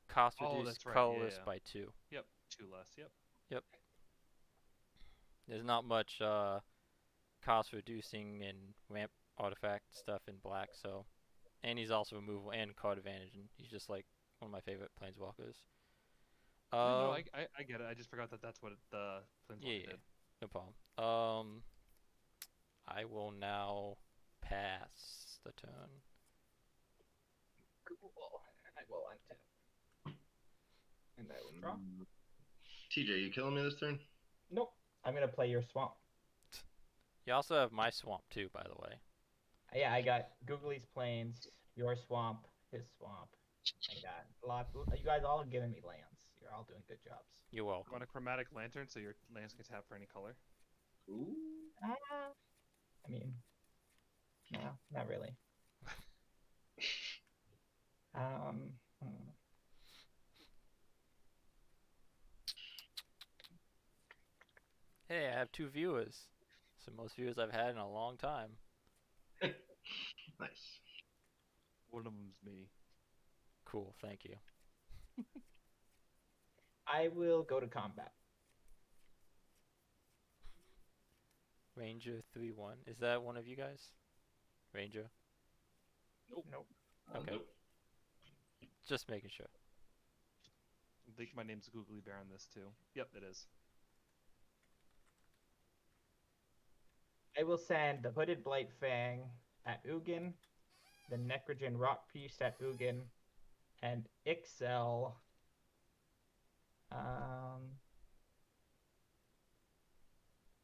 cost Oh, reduced that's right. colorless Yeah. by 2. Yep, 2 less. Yep. Yep. There's not much cost reducing and ramp artifact stuff in black, so. And he's also removal and card advantage, and he's just like one of my favorite planeswalkers. No, I get it. I just forgot that that's what the Planeswalker Yeah, did. no problem. I will now pass the turn. Cool. I will untap. And I will draw. TJ, you killing me this turn? Nope. I'm gonna play your swamp. You also have my swamp too, by the way. Yeah, I got Googly's plains, your swamp, his swamp. I got lots. You guys all giving me lands. You're all doing good jobs. You're You welcome. want a chromatic lantern so your lands can tap for any color? Ooh. I mean, no, not really. Hmm. Hey, I have 2 viewers. It's the most viewers I've had in a long time. Nice. One of them's me. Cool, thank you. I will go to combat. Ranger 3-1. Is that one of you guys? Ranger? Nope. Okay. Nope. Just making sure. I think my name's Googly Bear on this too. Yep, it is. I will send the Hooded Blightfang at Ugin, the Necrogen Rock Priest at Ugin, and Ixel. I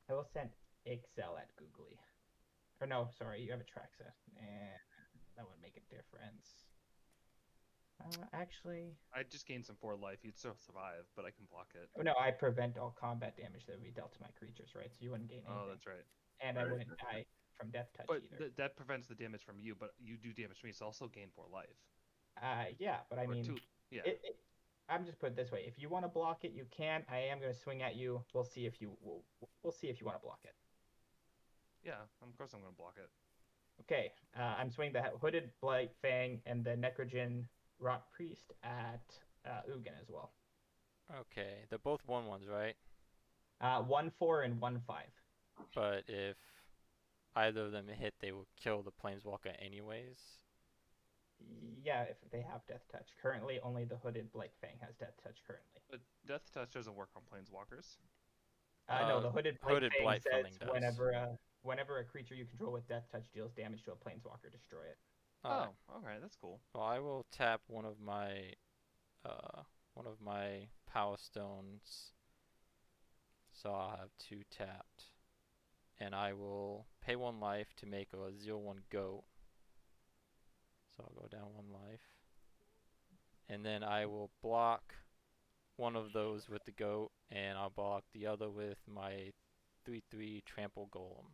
will send Ixel at Googly. Or no, sorry, you have a Traxa. That would make a difference. Actually, I just gained some 4 life. You'd still survive, but I can block it. oh no, I prevent all combat damage that would be dealt to my creatures, right? So you wouldn't gain anything. Oh, that's right. And I Right. wouldn't die from Death Touch But either. that prevents the damage from you, but you do damage to me, so also gain 4 life. Yeah, but I Or mean, 2. Yeah. I'm just put it this way: if you want to block it, you can. I am going to swing at you. We'll see if you we'll see if you want to block it. Yeah, of course I'm going to block it. Okay, I'm swinging the Hooded Blightfang and the Necrogen Rot Priest at Ugin as well. Okay, they're both 1/1s, right? 1/4 and 1/5. But if either of them hit, they will kill the planeswalker anyways. Yeah, if they have Death Touch. Currently, only the Hooded Blightfang has Death Touch currently. But Death Touch doesn't work on Planeswalkers. No, the Hooded Hooded Blightfang says Blightfang does. whenever a creature you control with Death Touch deals damage to a Planeswalker, destroy it. Alright. Oh, alright, that's cool. Well, I will tap one of my Power Stones. So I'll have 2 tapped. And I will pay 1 life to make a 0/1 goat. So I'll go down 1 life. And then I will block one of those with the goat, and I'll block the other with my 3/3 trample golem.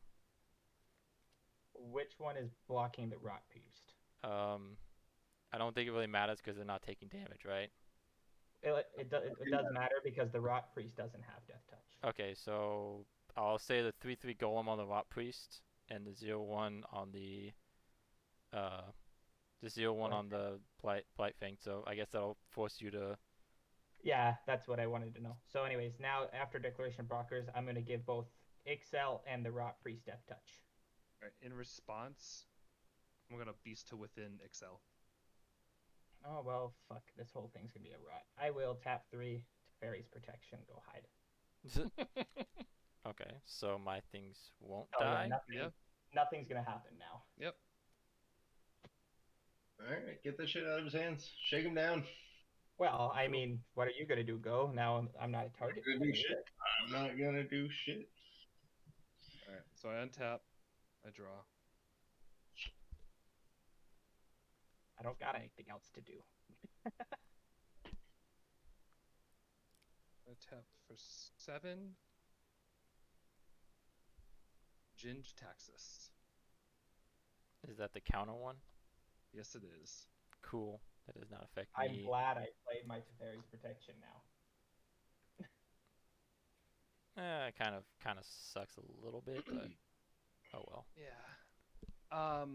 Which one is blocking the Rot Priest? I don't think it really matters because they're not taking damage, right? It does matter because the Rot Priest doesn't have Death Touch. Okay, so I'll say the 3/3 golem on the rot priest and the 0/1 on the 0/1 on the Blightfang. So I guess that'll force you to. Yeah, that's what I wanted to know. So, anyways, now after Declaration of Blockers, I'm going to give both Ixel and the Rot Priest Death Touch. Alright, in response, I'm going to Beast to Within Excel. Oh, well, fuck. This whole thing's going to be a rot. I will tap 3 Teferi's Protection, go hide. Okay, so my things won't Oh, die. yeah, nothing's going to happen now. Yep. Alright, get that shit out of his hands. Shake him down. Well, I mean, what are you going to do, Go? Now I'm not a target. I'm not gonna do shit. I'm not gonna do shit. Alright, so I untap, I draw. I don't got anything else to do. I tap for 7. Ginge Taxus. Is that the counter one? Yes, it is. Cool. That does not affect I'm me. glad I played my Teferi's Protection now. It kind of sucks a little bit, but oh well. Yeah.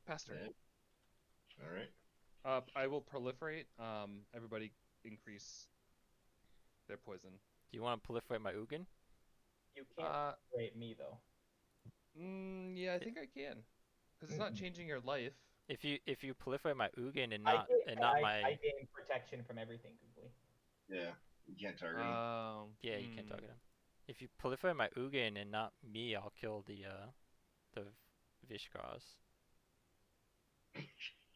Pastor. Yeah. All right. I will proliferate. Everybody increase their poison. Do you want to proliferate my Ugin? You can't rate me though. Yeah, I think I can, because it's not changing your life. If you proliferate my Ugin and I not can, and but not I my gain protection from everything, Googly. Yeah. You can't target him. yeah, you can't target him. If you proliferate my Ugin and not me, I'll kill the Vishkars.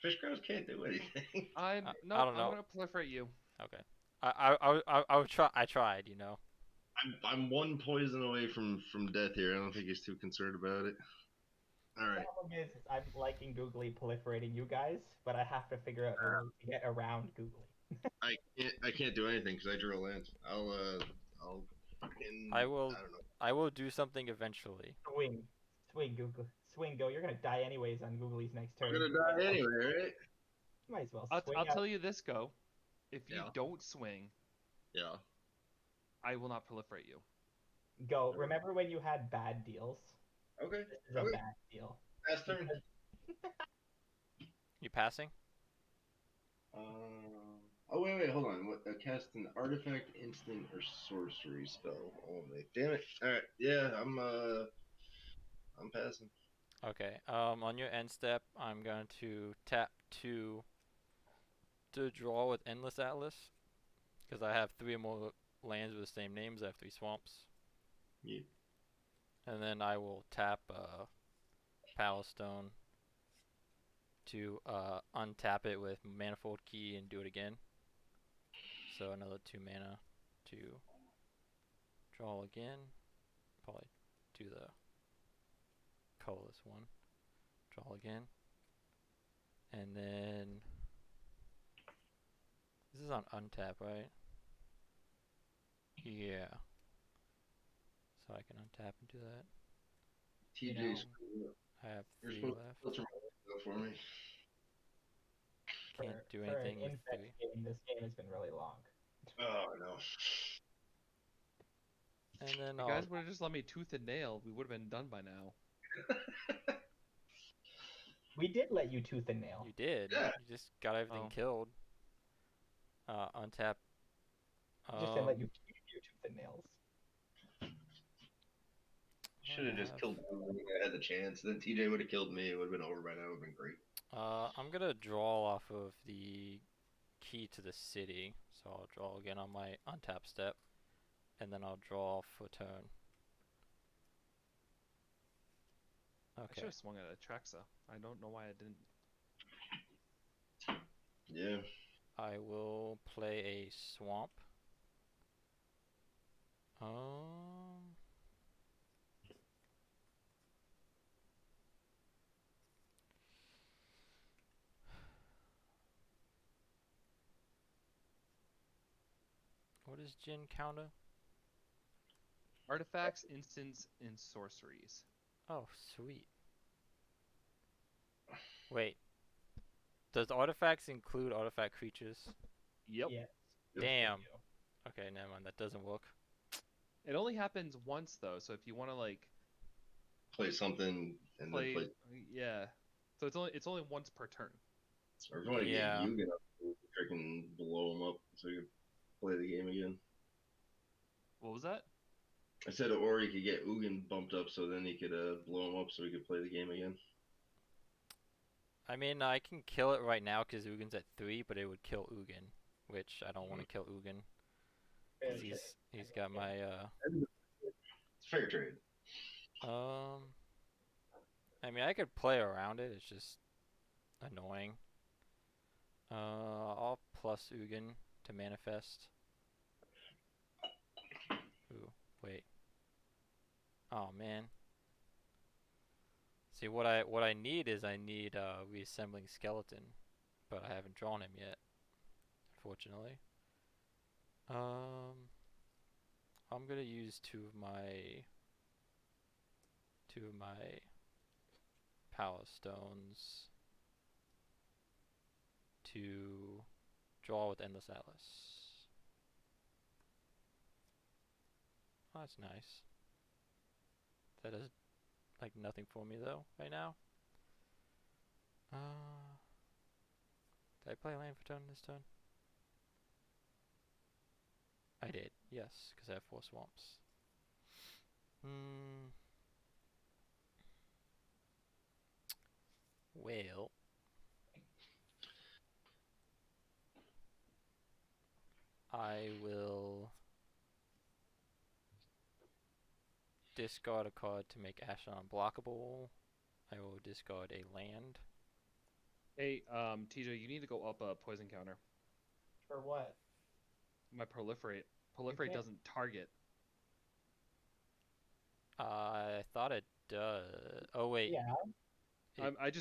Fish crows can't do anything. I'm I no, don't I'm know. gonna proliferate you. Okay. I would try. I tried. You know. I'm one poison away from death here. I don't think he's too concerned about it. All The right. problem is I'm liking Googly proliferating you guys, but I have to figure out a way to get around Googly. I can't do anything because I drew a land. I'll fucking I will. I don't know. I will do something eventually. Swing, Googly, swing, go. You're gonna die anyways on Googly's next turn. I'm gonna die anyway, right? Might as well I'll swing out. tell you this, Go. If you Yeah. don't swing, Yeah. I will not proliferate you. Go. Remember when you had bad deals? Okay. This is a Okay. bad deal. Last turn. You passing? Oh wait, hold on. What? Cast an artifact, instant, or sorcery spell only. Damn it. All right. Yeah, I'm passing. Okay. On your end step, I'm going to tap to draw with Endless Atlas, because I have 3 or more lands with the same names. I have 3 swamps. Yeah. And then I will tap Power Stone to untap it with Manifold Key and do it again. So another 2 mana to draw again. Probably do the colorless one. Draw again. And then this is on untap, right? Yeah. So I can untap and do that. TJ, I have you're 3 supposed to left. filter my stuff for me. Can't do For an anything with infect 3. game, this game has been really long. Oh no. And then You I'll guys would have just let me tooth and nail. We would have been done by now. We did let you tooth and nail. You did. Yeah. You just got everything Oh. killed. Untap. Just didn't let you keep your tooth and nails. Should have just killed me when I had the chance. Then TJ would have killed me. It would have been over by now. It would have been great. I'm gonna draw off of the key to the city. So I'll draw again on my untap step. And then I'll draw for turn. I Okay. should have swung at Atraxa. I don't know why I didn't. Yeah. I will play a swamp. What is Jin counter? Artifacts, instants, and sorceries. Oh, sweet. Wait. Does artifacts include artifact creatures? Yep. Yeah. Damn. Okay, never mind. That doesn't work. It only happens once though, so if you want to like Play something and play, then play. yeah. So it's only once per turn. Or if you want to Yeah. get Yugen up, freaking blow him up so you can play the game again. What was that? I said, or you could get Ugin bumped up so then he could blow him up so we could play the game again. I mean, I can kill it right now because Ugin's at 3, but it would kill Ugin, which I don't want to kill Ugin. 'Cause he's got my It's fair trade. I mean, I could play around it. It's just annoying. I'll plus Ugin to manifest. Ooh, wait. Oh man. See, what I need is I need reassembling skeleton, but I haven't drawn him yet, unfortunately. I'm gonna use two of my power stones to draw with Endless Atlas. Oh, that's nice. That does like nothing for me though right now. Did I play land for turn this turn? I did, yes, because I have 4 swamps. Well, I will discard a card to make Ashen unblockable. I will discard a land. Hey, TJ, you need to go up a poison counter. For what? My proliferate. Proliferate can't- doesn't target. I thought it does. Oh wait. Yeah. I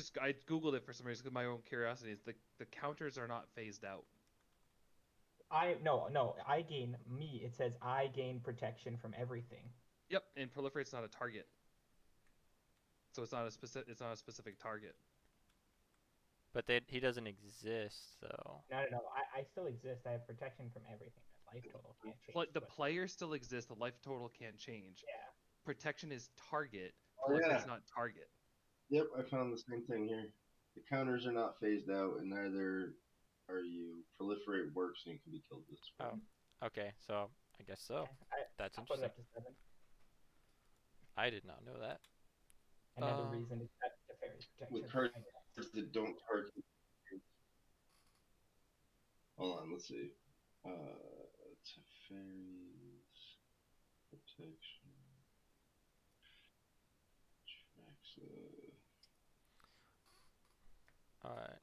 googled it for some reason, 'cause my own curiosity is the counters are not phased out. No. I gain me. It says I gain protection from everything. Yep, and proliferate's not a target, so it's not a specific target. But he doesn't exist though. No. I still exist. I have protection from everything. My life total can't change. The but- player still exists. The life total can't change. Yeah. Protection is target. Oh, Proliferate's yeah. not target. Yep, I found the same thing here. The counters are not phased out, and neither are you. Proliferate works, and you can be killed this way. Oh, okay. So I guess so. That's I'll put it interesting. up to 7. I did not know that. Another reason is that Teferi's protection. With cards that don't target. Hold on, let's see. Teferi's protection. Alright.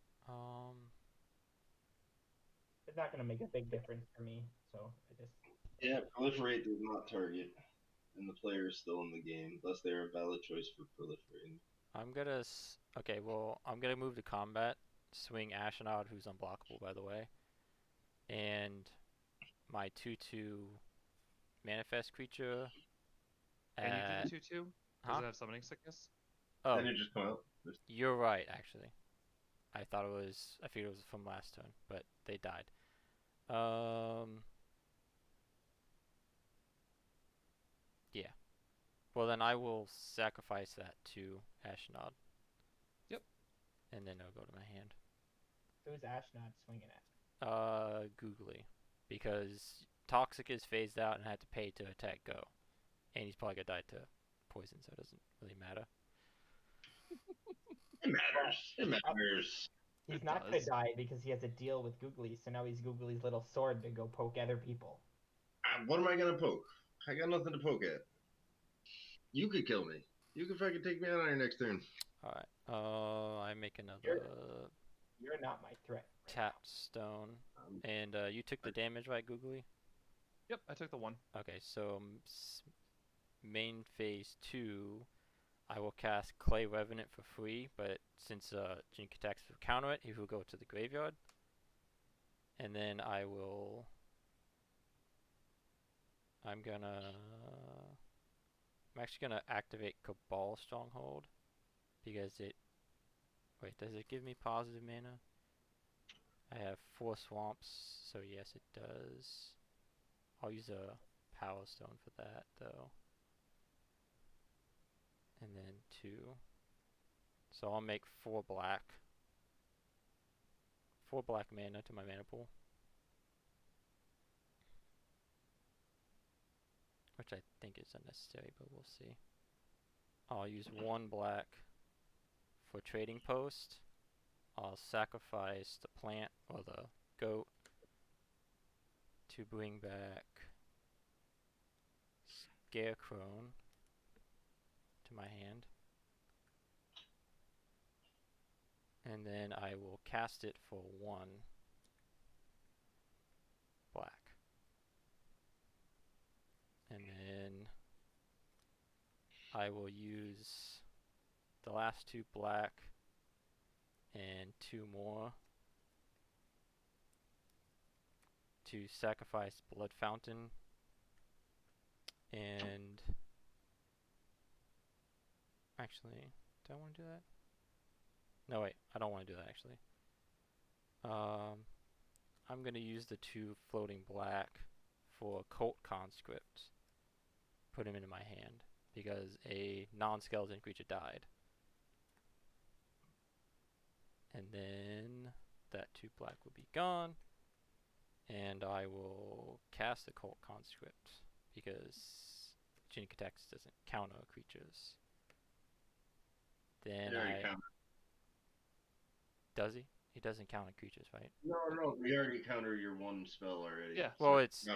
It's not going to make a big difference for me, so I just. Yeah, proliferate does not target, and the player is still in the game. Thus, they are a valid choice for proliferating. I'm gonna. Okay, well, I'm gonna move to combat. Swing Ashenod, who's unblockable, by the way. And my 2/2 manifest creature. Can you do at- the 2/2? Does Huh? it have summoning sickness? Oh, Didn't it just come out? you're right, actually. I thought it was. I figured it was from last turn, but they died. Yeah. Well, then I will sacrifice that to Ashnod. Yep. And then I'll go to my hand. Who's Ashnod swinging at? Googly. Because Toxic is phased out and I had to pay to attack Go. And he's probably gonna die to poison, so it doesn't really matter. It matters. It matters. He's It not going to does. die because he has a deal with Googly, so now he's Googly's little sword to go poke other people. What am I gonna poke? I got nothing to poke at. You could kill me. You could fucking take me out on your next turn. Alright. I make another You're not my threat. Right tapped stone. And you took the damage, right, Googly? Yep, I took the 1. Okay, so main phase 2, I will cast Clay Revenant for free, but since Jink attacks will counter it, he will go to the graveyard. And then I'm actually gonna activate Cabal Stronghold because wait, does it give me positive mana? I have 4 swamps, so yes it does. I'll use a Power Stone for that though. And then 2. So I'll make 4 black. 4 black mana to my mana pool. Which I think is unnecessary, but we'll see. I'll use 1 black for trading post. I'll sacrifice the plant or the goat to bring back Scarecrow to my hand. And then I will cast it for 1 black. And then I will use the last 2 black and 2 more to sacrifice Blood Fountain and actually, do I want to do that? No, wait, I don't want to do that actually. I'm going to use the 2 floating black for Cult Conscript. put him into my hand because a non-skeleton creature died. And then that 2 black will be gone. And I will cast Occult Conscript because Genic Attacks doesn't counter creatures. Then Does he? He doesn't counter creatures, right? No, we already countered your one spell already. Yeah. Well, it's...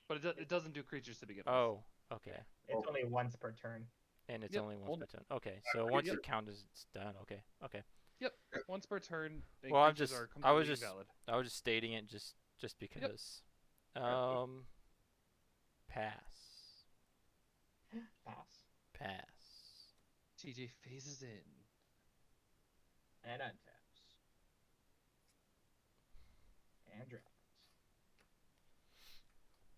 But it doesn't do creatures to begin with. Oh, okay. It's only once per turn. And it's Yep, only once only- per turn. Okay, so once Yep. it counters, it's done. Okay. Yep. Once per turn. And Well, creatures are I completely was just invalid. stating it just because. Pass. Pass. TJ phases in. And untaps. And drops.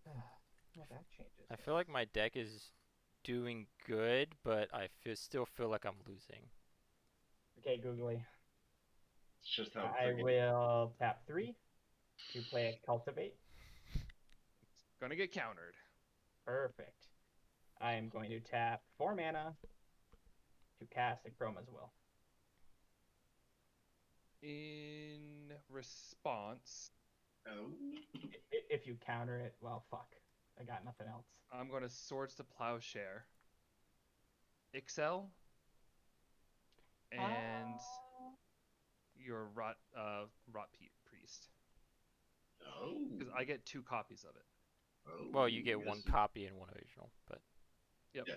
Well, that changes. I feel like my deck is doing good, but I still feel like I'm losing. Okay, Googly. It's just how I will tap 3 to play a Cultivate. It's gonna get countered. Perfect. I am going to tap 4 mana to cast a Chroma's Will. In response, If you counter it, well, fuck. I got nothing else. I'm gonna Swords to Plowshare. Excel. And your Rot Priest. Oh. Because I get 2 copies of it. Oh, Well, you get 1 copy and 1 original, but Yep. Yeah.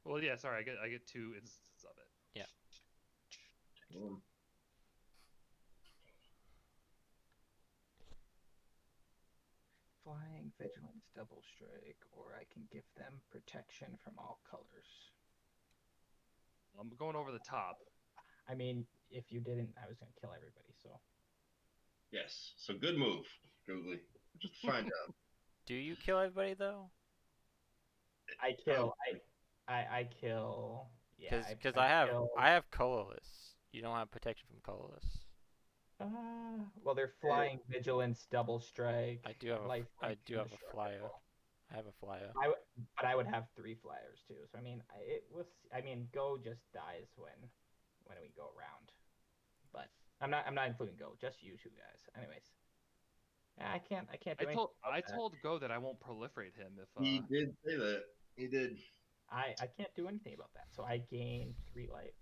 Well, yeah. Sorry, I get 2 instances of it. yeah. Flying, Vigilance, Double Strike, or I can give them protection from all colors. I'm going over the top. I mean, if you didn't, I was going to kill everybody, so. Yes. So good move, Googly. Just find out. Do you kill everybody though? I kill. I kill. Yeah. Because kill, I have colorless. You don't have protection from colorless. Well, they're flying, vigilance, double strike. I do have lifelink, a flyer. indestructible. I have a flyer. But I would have 3 flyers too. So I mean, Go just dies when we go around. But I'm not including Go. Just you 2 guys. Anyways. I can't do I told Go that I won't proliferate him if. He did say that. He did. I can't do anything about that. So I gain 3 life.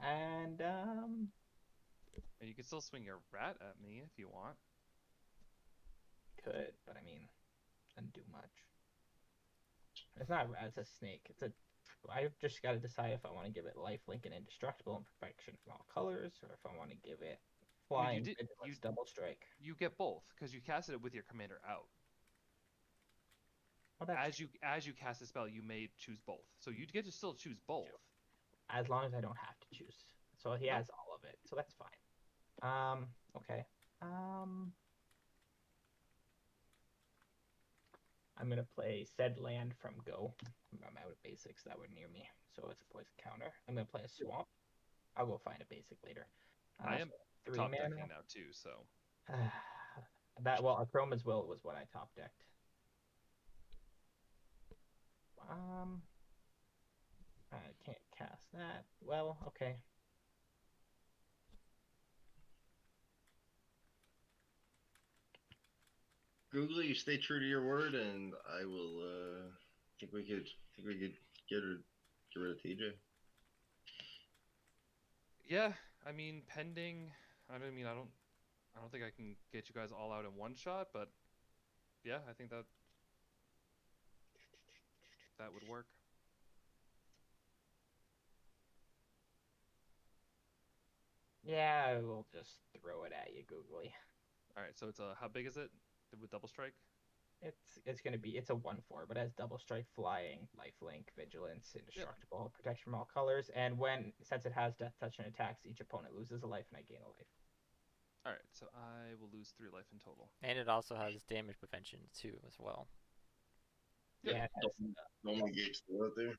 And You can still swing your rat at me if you want. could, but I mean, doesn't do much. It's not a rat, it's a snake. I've just got to decide if I want to give it lifelink and indestructible and perfection from all colors, or if I want to give it flying, vigilance, double strike. You get both because you casted it with your commander out. Well, As you cast a spell, you may choose both. So you get to still choose both. As long as I don't have to choose. So he has all of it, so that's fine. Okay. I'm gonna play said land from Go. I'm out of basics that were near me, so it's a poison counter. I'm gonna play a swamp. I'll go find a basic later. I am 3 top mana. decking now too, so. Chroma's Will was what I top decked. I can't cast that. Well, okay. Googly, you stay true to your word, and I will. Think we could get rid of TJ. Yeah, I mean, pending. I don't think I can get you guys all out in one shot, but yeah, I think that would work. Yeah, I will just throw it at you, Googly. All right, so it's how big is it with double strike? It's a 1/4, but it has double strike, flying, lifelink, vigilance, indestructible, protection from all colors, and since it has death touch and attacks, each opponent loses a life and I gain a life. All right, so I will lose 3 life in total. And it also has damage prevention too, as well. Yeah. No more gates still out there.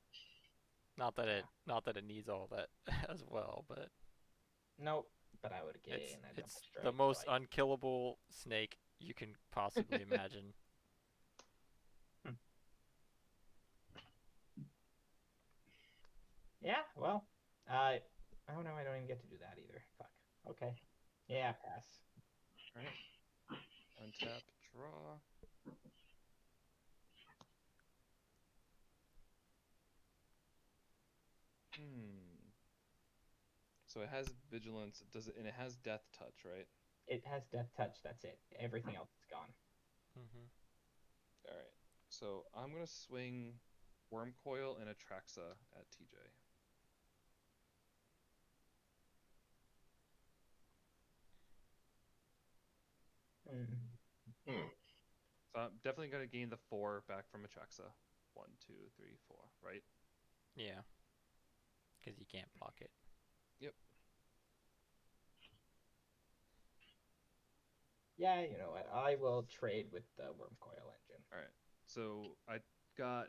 Not that it needs all that as well, but Nope. But I would gain. It's the most unkillable snake you can possibly imagine. Yeah, well, oh no, I don't even get to do that either. Fuck. Okay. Yeah, pass. All right. Untap, draw. So it has vigilance. Does it? And it has death touch, right? It has death touch. That's it. Everything else is gone. Mm-hmm. All right. So I'm gonna swing Worm Coil and Atraxa at TJ. Hmm. Hmm. So I'm definitely gonna gain the 4 back from Atraxa. 1, 2, 3, 4. Right? Yeah. Because you can't block it. Yep. Yeah, you know what? I will trade with the Worm Coil engine. All right. So I got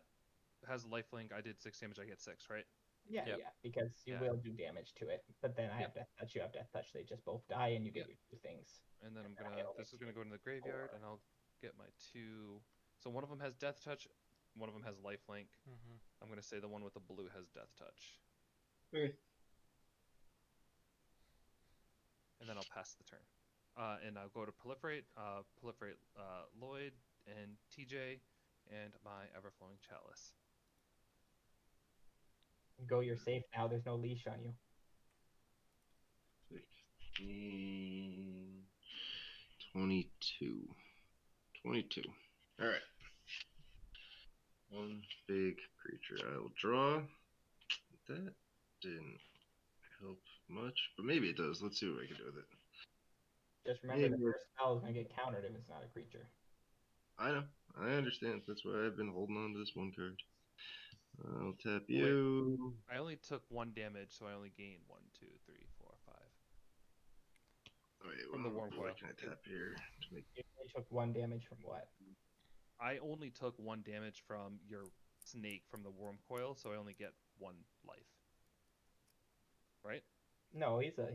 has lifelink. I did 6 damage. I get 6, right? Yeah, Yep. yeah, because you Yeah. will do damage to it. But then I Yep. have death touch. You have death touch. They just both die, and you Yep. get your 2 things. And then I'm And I gonna. only This is gonna take go into the graveyard, 4. and I'll get my 2. So one of them has death touch. One of them has lifelink. Mm-hmm. I'm gonna say the one with the blue has death touch, Okay. and then I'll pass the turn. And I'll go to proliferate. Proliferate Lloyd and TJ, and my ever-flowing chalice. Go, you're safe now. There's no leash on you. 16, 22. 22. All right. One big creature. I will draw. That didn't help much, but maybe it does. Let's see what I can do with it. Just remember, Maybe the first spell is going to get countered if it's not a creature. I know. I understand. That's why I've been holding on to this one card. I'll tap Oh, wait. you. I only took 1 damage, so I only gain 1, 2, 3, 4, 5 Wait, from the Worm what Coil. can I tap here to make? You only took 1 damage from what? I only took 1 damage from your snake from the Worm Coil, so I only get 1 life. Right? No, he's a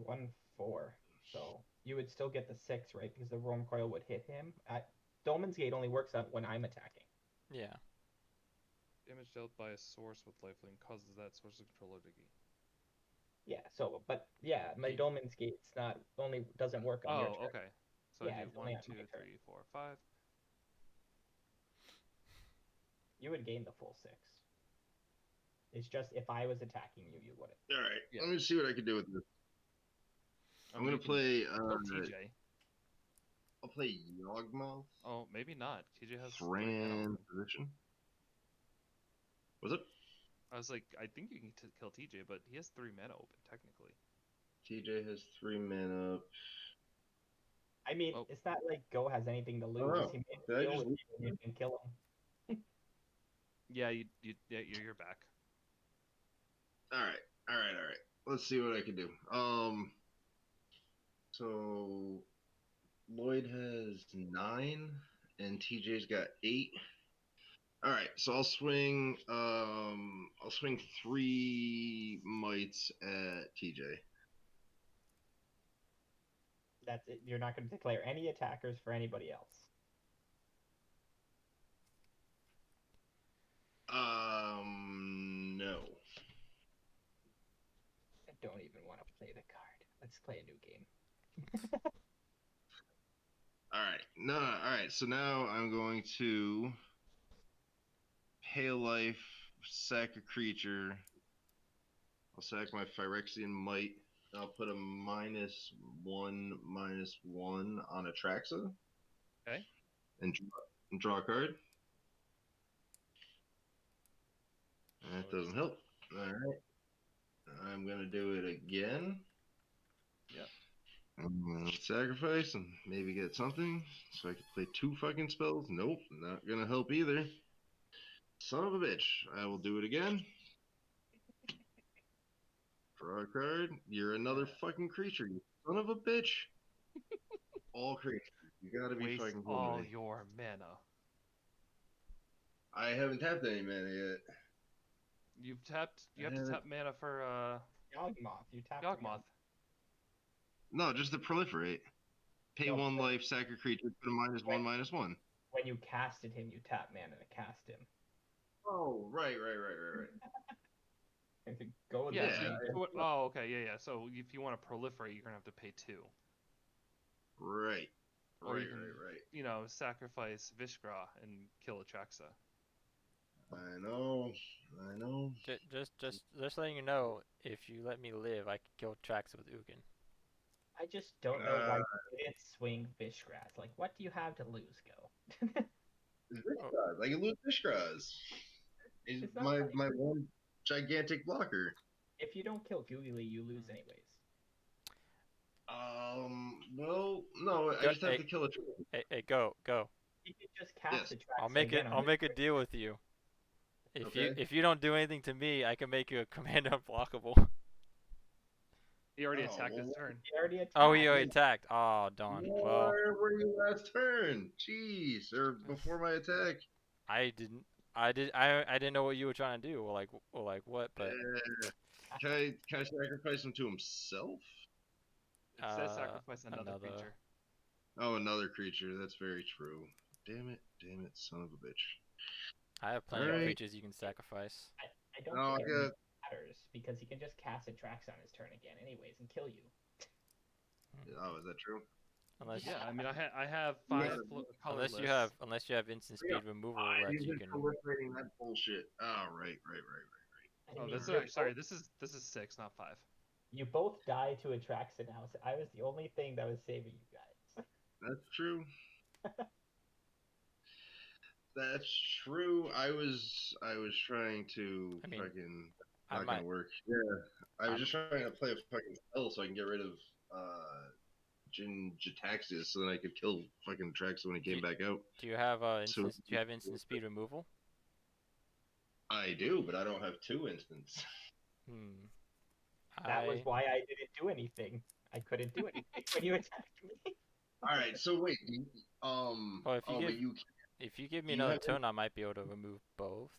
1/4. So you would still get the 6, right? Because the Worm Coil would hit him. Dolmen's Gate only works out when I'm attacking. Yeah. Damage dealt by a source with lifelink causes that source's controller to gain. Yeah, so, but yeah, my Dolmen's Gate's not, only doesn't work on your Oh, turn. okay. So Yeah, I do it's 1, only on 2, my turn. 3, 4, 5. You would gain the full 6. It's just if I was attacking you, you wouldn't. All right. Yeah. Let me see what I can do with this. I'm mean, gonna you can play. kill TJ. I'll play Yawgmoth. Oh, maybe not. TJ has 3 mana Fran open. position. Was it? I was like, I think you can kill TJ, but he has 3 mana open, technically. TJ has 3 mana. I mean, Oh. it's not like Go has anything to lose. no. He made Did a I deal just with you and you can kill him. Yeah, you're back. All right. All right. All right. Let's see what I can do. So Lloyd has 9 and TJ's got 8. All right, so I'll swing 3 mites at TJ. That's it. You're not going to declare any attackers for anybody else. No. I don't even want to play the card. Let's play a new game. All right. No, all right. So now I'm going to pay a life, sack a creature. I'll sack my Phyrexian Might. And I'll put a -1/-1 on Atraxa. Okay. And draw a card. That So it doesn't help. All right. I'm going to do it again. Yep. I'm gonna sacrifice and maybe get something so I can play 2 fucking spells. Nope, not gonna help either. Son of a bitch. I will do it again. Draw a card. You're another fucking creature, you son of a bitch. All creatures. You gotta be Waste fucking all kidding me. your mana. I haven't tapped any mana yet. You have to tap mana for Yawgmoth, you tapped him Yawgmoth. No, just to proliferate. Pay No, 1 but- life, sack a creature, put a -1/-1. When you casted him, you tap mana to cast him. Oh, right. Go with Yeah. this. So Yeah, oh, okay. Yeah. So if you want to proliferate, you're gonna have to pay 2. right. Or Right, you can, right. sacrifice Vishgra and kill Atraxa. I know. I know. Just letting you know, if you let me live, I can kill tracks with Ugin. I just don't know why you didn't swing Fishgrass. Like, what do you have to lose, Go? Oh, Vishgraz. I can lose Vishgraz. He's It's not my one gigantic blocker. if you don't kill Googly, you lose anyways. Well, no, I Go, just have to kill a tree. hey, go. You can just cast Yes. the tracks again on I'll this make a turn. deal with you. Okay. If you don't do anything to me, I can make you a commander unblockable. He already Oh, attacked well, his turn. He already attacked. Oh, he already attacked. Oh, darn. Well, where were you last turn? Jeez, or before my attack. I didn't. I didn't know what you were trying to do, or like what, but Can I sacrifice him to himself? It says sacrifice another another. creature. Oh, another creature. That's very true. Damn it, son of a bitch. I have plenty of Alright. creatures you can sacrifice. I don't Oh, I think it got. matters because he can just cast a Trax on his turn again, anyways, and kill you. Oh, is that true? Unless Yeah, I mean, I have Yeah. 5 colorless. unless you have instant speed removal that He's you been can. proliferating that bullshit. Oh, right. Oh, I this mean, is sorry. This is 6, not 5. you both die to a Trax now, so I was the only thing that was saving you guys. That's true. That's true. I was trying to I mean, fucking I not might. gonna work. Yeah. I was I'm just trying to play a fucking spell so I can get rid of Jin Jataxius so that I could kill fucking Trax when he came back out. Do you have So instant? Do you have instant speed removal? I do, but I don't have 2 instants. Hmm. That was why I didn't do anything. I couldn't do anything when you attacked me. Alright, so wait, Well, if you oh give but you if you give me do you another have turn, I might be able to remove both.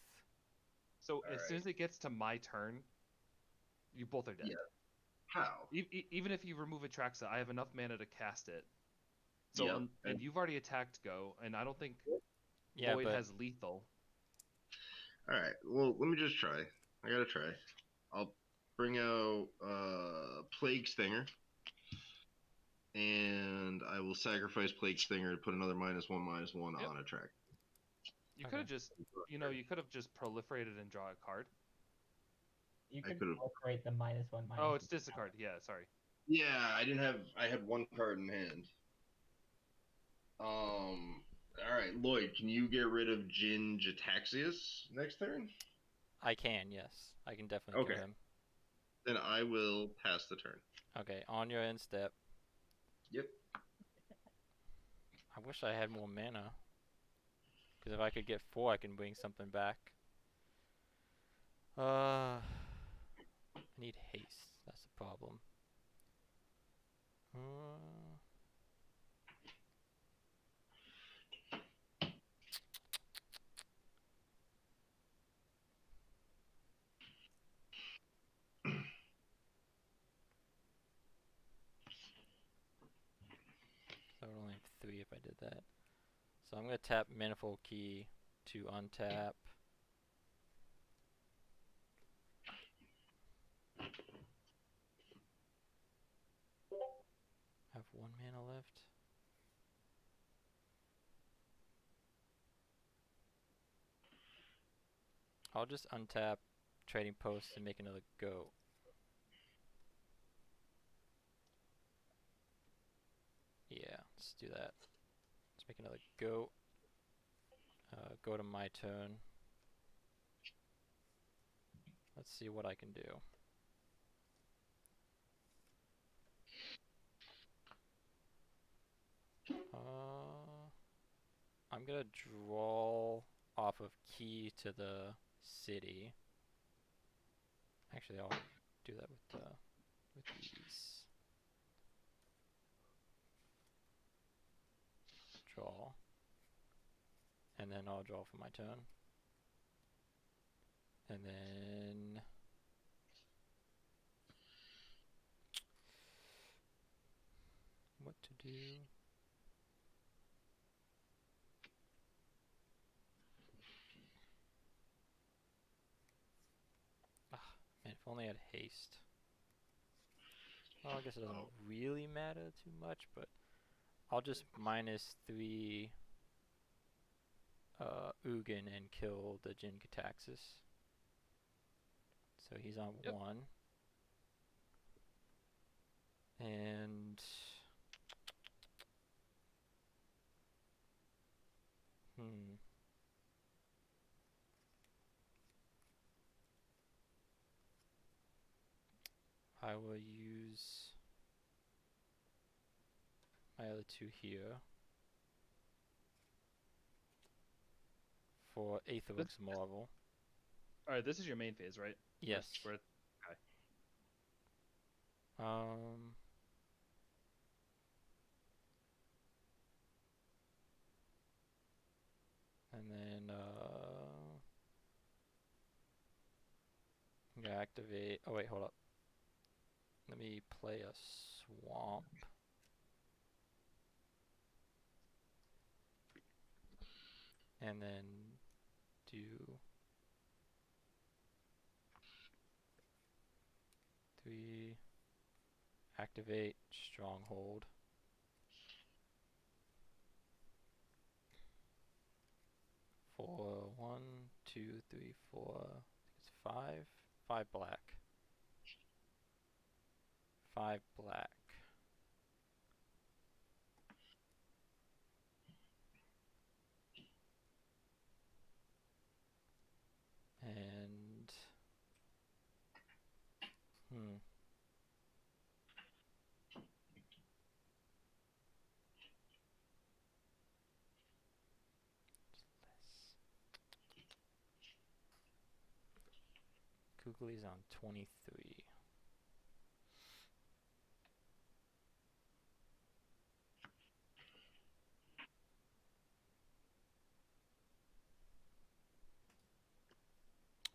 So as soon Alright. as it gets to my turn, you both are dead. Yeah. How? Even if you remove Atraxa, I have enough mana to cast it. So Yeah. and you've already attacked Go, and I don't think Yeah, Lloyd but has lethal. Alright, well let me just try. I gotta try. I'll bring out Plague Stinger. And I will sacrifice Plague Stinger to put another -1/-1 Yep. on a track. You could have just, you could have just proliferated and draw a card. You I could could've- incorporate the -1/-1. Oh, it's discard. Yeah, sorry. Yeah, I had 1 card in hand. Alright, Lloyd, can you get rid of Jin Jataxius next turn? I can. Yes, I can definitely Okay. kill him. Then I will pass the turn. Okay, on your end step. Yep. I wish I had more mana. Because if I could get 4, I can bring something back. I need haste. That's the problem. I would only have 3 if I did that. So I'm going to tap Manifold Key to untap. I have 1 mana left. I'll just untap Trading Post and make another go. Yeah, let's do that. Let's make another go. Go to my turn. Let's see what I can do. I'm gonna draw off of key to the city. Actually, I'll do that with these. Draw. And then I'll draw for my turn. And then what to do? only had haste. Well, I guess it doesn't really matter too much, but I'll just -3 Ugin and kill the Jin Kataxis. So he's on Yep. 1. And I will use my other 2 here for Aetherworks Marvel. All right, this is your main phase, right? Yes. Okay. And then I'm gonna activate. Oh wait, hold up. Let me play a swamp. And then do 3. Activate Stronghold. For 1, 2, 3, 4. I think it's 5. 5 black. 5 black. And Googly's on 23.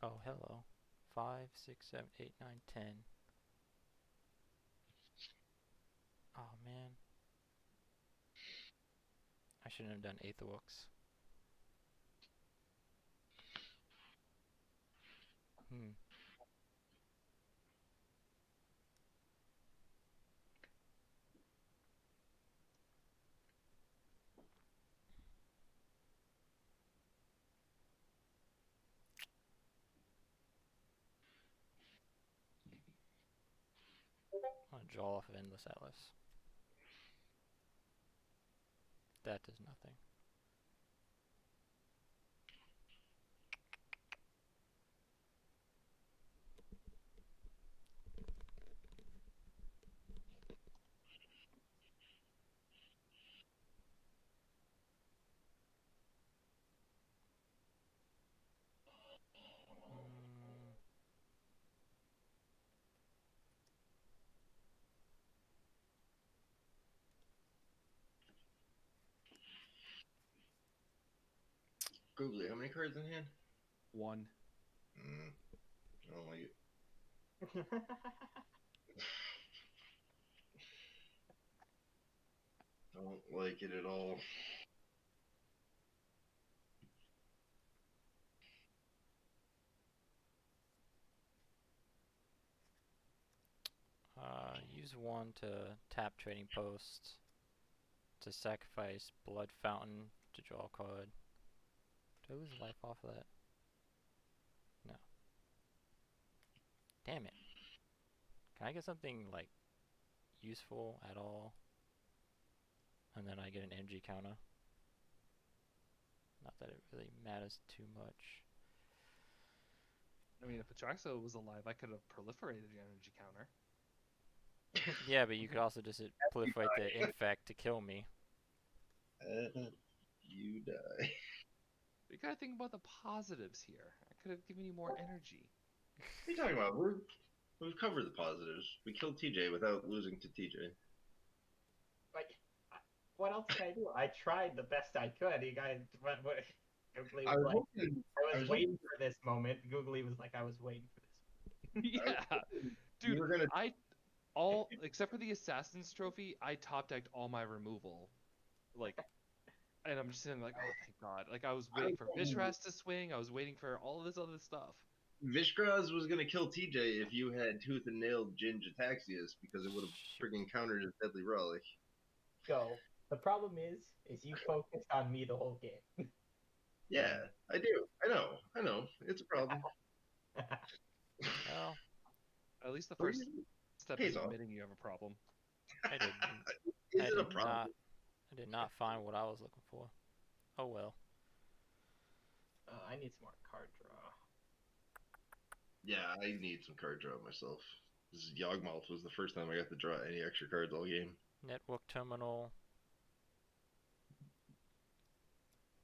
Oh, hello. 5, 6, 7, 8, 9, 10. Oh, man. I shouldn't have done Aetherworks. I'll draw off of Endless Atlas. That does nothing. Googly, how many cards in hand? 1. I don't like it. Don't like it at all. Use 1 to tap Trading Post, to sacrifice Blood Fountain to draw a card. Do I lose life off of that? No. Damn it. Can I get something, like, useful at all? And then I get an energy counter. Not that it really matters too much. I mean, if Atraxo was alive, I could have proliferated the energy counter. Yeah, but you could also just proliferate the infect to kill me. You die. You gotta think about the positives here. I could have given you more energy. What are you talking about? We've covered the positives. We killed TJ without losing to TJ. Like, what else can I do? I tried the best I could. You guys, Googly was like, I was waiting for this moment. Googly was like, I was waiting for this. Yeah, dude. All except for the Assassin's Trophy, I top decked all my removal. Like, and I'm just sitting like, oh, thank God. Like, I was waiting for Vishras to swing. I was waiting for all of this other stuff. Vishgraz was gonna kill TJ if you had Tooth and Nail Ginge Ataxius because it would have friggin' countered his Deadly Relic. Go. The problem is you focused on me the whole game. Yeah, I do. I know. It's a problem. Well, At least the What first do you- step Pays is off. admitting you have a problem. I did. Is I it a did problem? not. I did not find what I was looking for. Oh well. I need some more card draw. Yeah, I need some card draw myself. This is Yawgmoth was the first time I got to draw any extra cards all game. Network terminal.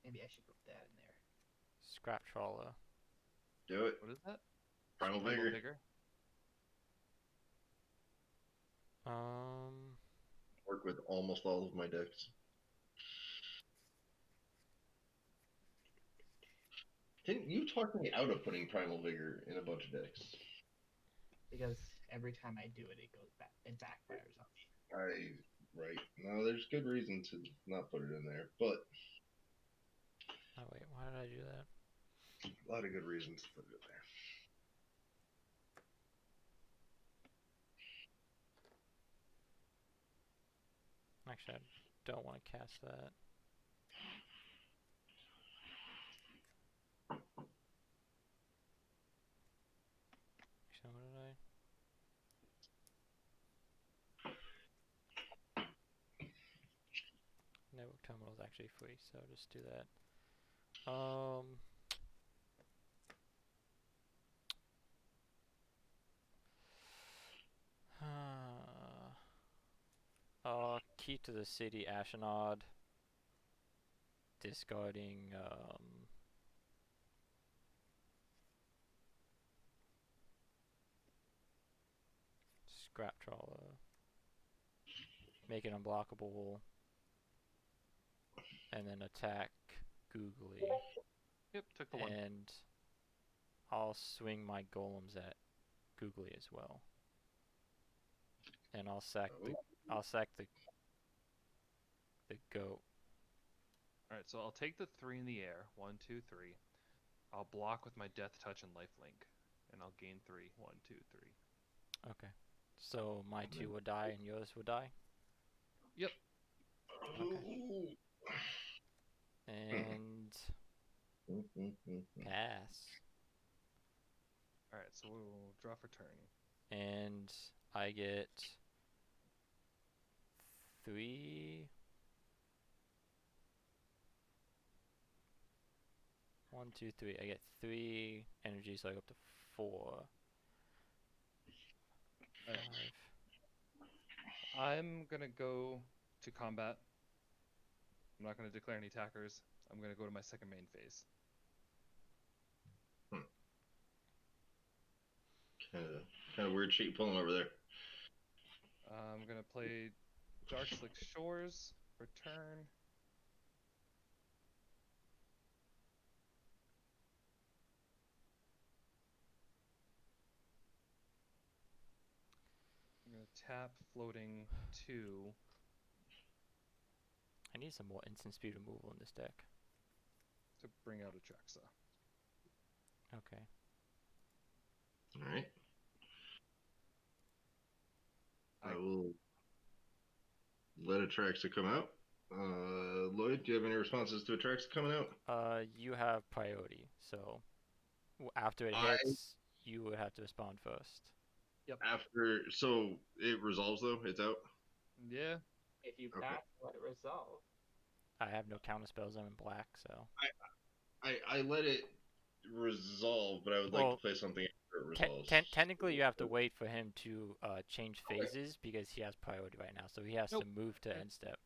Maybe I should put that in there. Scrap trawler. Do it. What is that? Primal Vigor. Work with almost all of my decks. You talked me out of putting Primal Vigor in a bunch of decks. Because every time I do it, it goes back. It backfires on me. Right. No, there's good reason to not put it in there, but Oh wait, why did I do that? a lot of good reasons to put it in there. Actually, I don't want to cast that. Actually, what did I? Network terminal is actually free, so just do that. Key to the city, Ashenod. Discarding, Scrap trawler. Make it unblockable. And then attack Googly. Yep, took the one. And I'll swing my golems at Googly as well. And I'll sack the goat. Alright, so I'll take the 3 in the air. 1, 2, 3. I'll block with my Death Touch and Lifelink. And I'll gain 3. 1, 2, 3. Okay. So my 2 would die and yours would die? Yep. Okay. And pass. Alright, so we'll draw for turn. And I get 3. 1, 2, 3. I get 3 energy, so I go up to 4. 5. I'm gonna go to combat. I'm not gonna declare any attackers. I'm gonna go to my second main phase. Kind of weird shit you pulling over there. I'm gonna play Dark Slick Shores for turn. I'm gonna tap floating 2. I need some more instant speed removal in this deck. To bring out Atraxa. Okay. Alright. I will let Atraxa come out. Lloyd, do you have any responses to Atraxa coming out? You have priority, so after it hits, you would have to respond first. Yep. So it resolves though? It's out? Yeah. If you Okay. pass, let it resolve. I have no counter spells, I'm in black, so. I let it resolve, but I would like to play something after it resolves. Technically, you have to wait for him to change phases because he has priority right now, so he has to move to end step.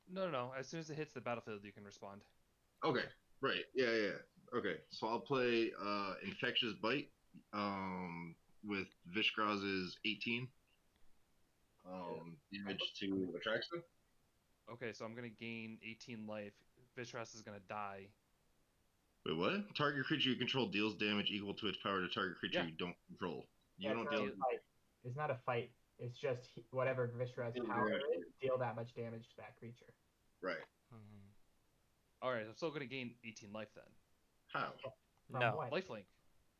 No. As soon as it hits the battlefield, you can respond. Okay. Right. Yeah. Okay. So I'll play Infectious Bite with Vishgraz's 18. Damage to Atraxa. Okay, so I'm gonna gain 18 life. Vishras is gonna die. Wait, what? Target creature you control deals damage equal to its power to target creature you don't control. You don't deal. It's not a fight. It's just whatever Vishra's power is, deal that much damage to that creature. Right. Alright, I'm still gonna gain 18 life then. How? From No. what? Lifelink.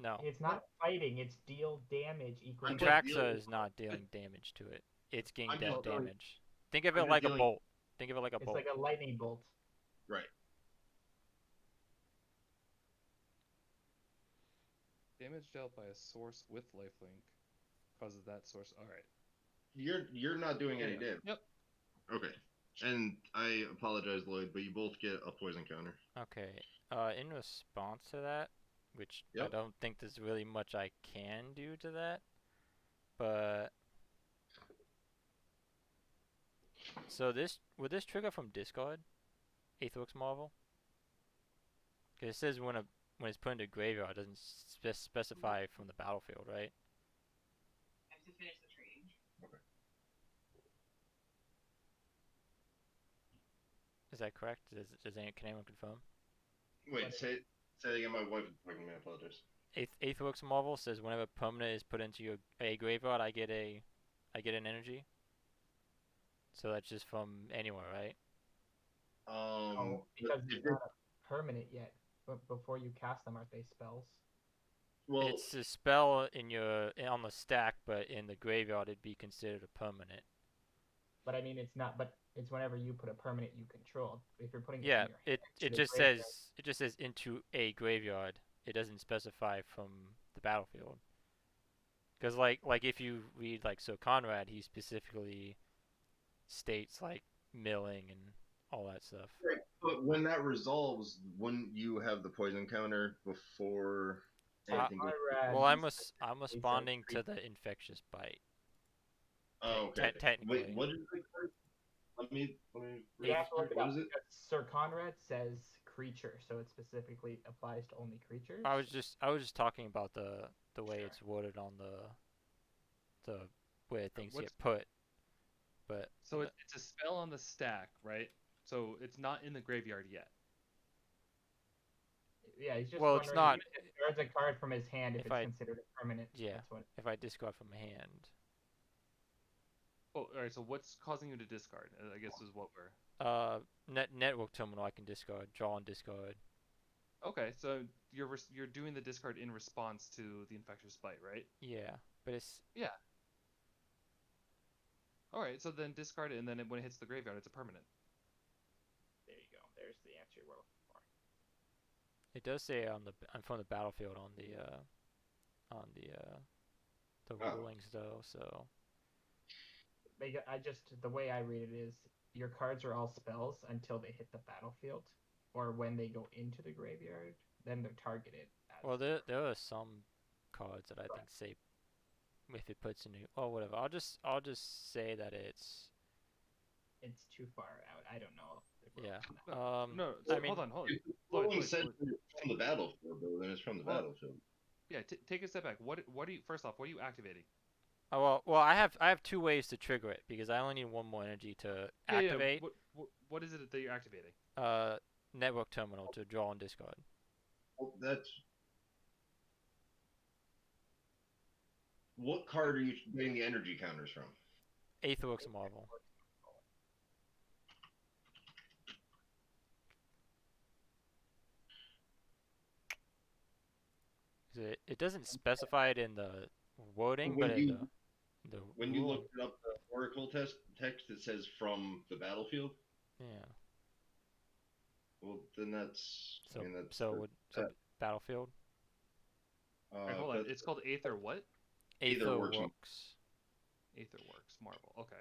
No. It's not fighting. It's deal damage equal. I'm to- just Atraxa is not dealing damage to it. It's getting I'm dead just dealing- damage. Think of I'm it just like a dealing- bolt. Think of it like a It's bolt. like a lightning bolt. Right. Damage dealt by a source with lifelink causes that source. All right. You're not doing any Yeah. damage. Yep. Okay. And I apologize, Lloyd, but you both get a poison counter. Okay. In response to that, which I Yep. don't think there's really much I can do to that, but so would this trigger from discard? Aetherworks Marvel? Because it says when it's put into graveyard, it doesn't specify from the battlefield, right? I have to finish the trade. Is that correct? Can anyone confirm? Wait, What say it again. My wife is talking to me. I apologize. Aetherworks Marvel says whenever permanent is put into a graveyard, I get an energy. So that's just from anywhere, right? No, because it's not a permanent yet. But before you cast them, aren't they spells? well, It's a spell on the stack, but in the graveyard it'd be considered a permanent. But I mean, it's not. But it's whenever you put a permanent you control. If you're putting Yeah, it in your hand, it the just graveyard- says into a graveyard. It doesn't specify from the battlefield. Because like if you read like Sir Conrad, he specifically states like milling and all that stuff. right. But when that resolves, wouldn't you have the poison counter before anything goes? Conrad Well, I'm specifically says responding to creature. the infectious bite. Oh, okay. Technically. Wait, what is the card? Let me. You have to look it What up is it? because Sir Conrad says creature, so it specifically applies to only creatures. I was just talking about the way it's worded on the where things get What's- put. But So it's a spell on the stack, right? So it's not in the graveyard yet. Yeah, he's just Well, it's wondering not- if he discards a card from his hand if if it's I- considered a permanent. yeah. That's what. if I discard from hand, Oh, all right. So what's causing you to discard? I guess is what we're. network terminal I can discard, draw and discard. Okay, so you're doing the discard in response to the infectious bite, right? Yeah, but it's All right. So then discard it, and then when it hits the graveyard, it's a permanent. There you go. There's the answer you were looking for. it does say on from the battlefield on the Oh. rulings though. So The way I read it is your cards are all spells until they hit the battlefield, or when they go into the graveyard, then they're targeted. well there are some cards that I think say if it puts in whatever. I'll just say that it's It's too far out. I don't know. If we're yeah. looking at No. I So mean, hold on. If the Lloyd, ruling Lloyd, says Lloyd. it's from the battlefield, though, then it's from the Well- battlefield. Yeah. Take a step back. What are you? First off, what are you activating? oh well I have two ways to trigger it because I only need one more energy to activate. What is it that you're activating? Network terminal to draw and discard. Well, that's. What card are you getting the energy counters from? Aetherworks Marvel. It doesn't specify it in the wording, When but you- in the When you rule- looked up the Oracle text, it says from the battlefield. yeah. Well, then that's. So I mean, that's. battlefield. Alright, hold on. It's called Aether what? Aetherworks. Aetherworks. Aetherworks Marvel. Okay.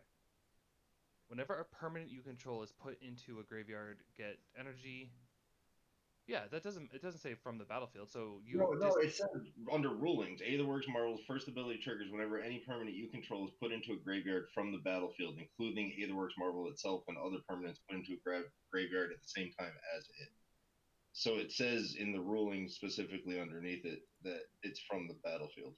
Whenever a permanent you control is put into a graveyard, get energy. Yeah, it doesn't say from the battlefield. So you. No, it says under rulings, Aetherworks Marvel's first ability triggers whenever any permanent you control is put into a graveyard from the battlefield, including Aetherworks Marvel itself and other permanents put into a graveyard at the same time as it. So it says in the ruling specifically underneath it that it's from the battlefield.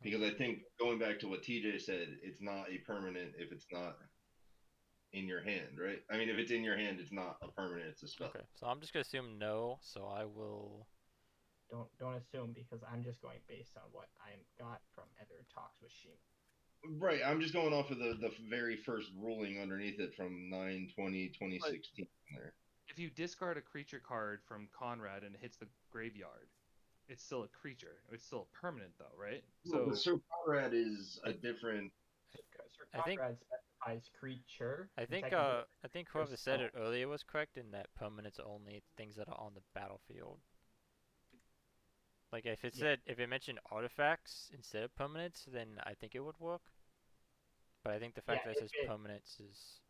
Because I think going back to what TJ said, it's not a permanent if it's not in your hand, right? I mean, if it's in your hand, it's not a permanent; it's a spell. Okay, so I'm just gonna assume no. So I will. Don't assume because I'm just going based on what I got from other talks with Shima. Right. I'm just going off of the very first ruling underneath it from 9/20/2016. There. If you discard a creature card from Conrad and it hits the graveyard, it's still a creature. It's still permanent though, right? Well, So the Sir Conrad is a I- different. Sir I think Conrad specifies creature. I and think technically uh it's I think creature whoever said it spell. earlier was correct in that permanents are only things that are on the battlefield. Like if it Yeah, said if it mentioned artifacts instead of permanents, then I think it would work. But I think the yeah. fact that it says permanents is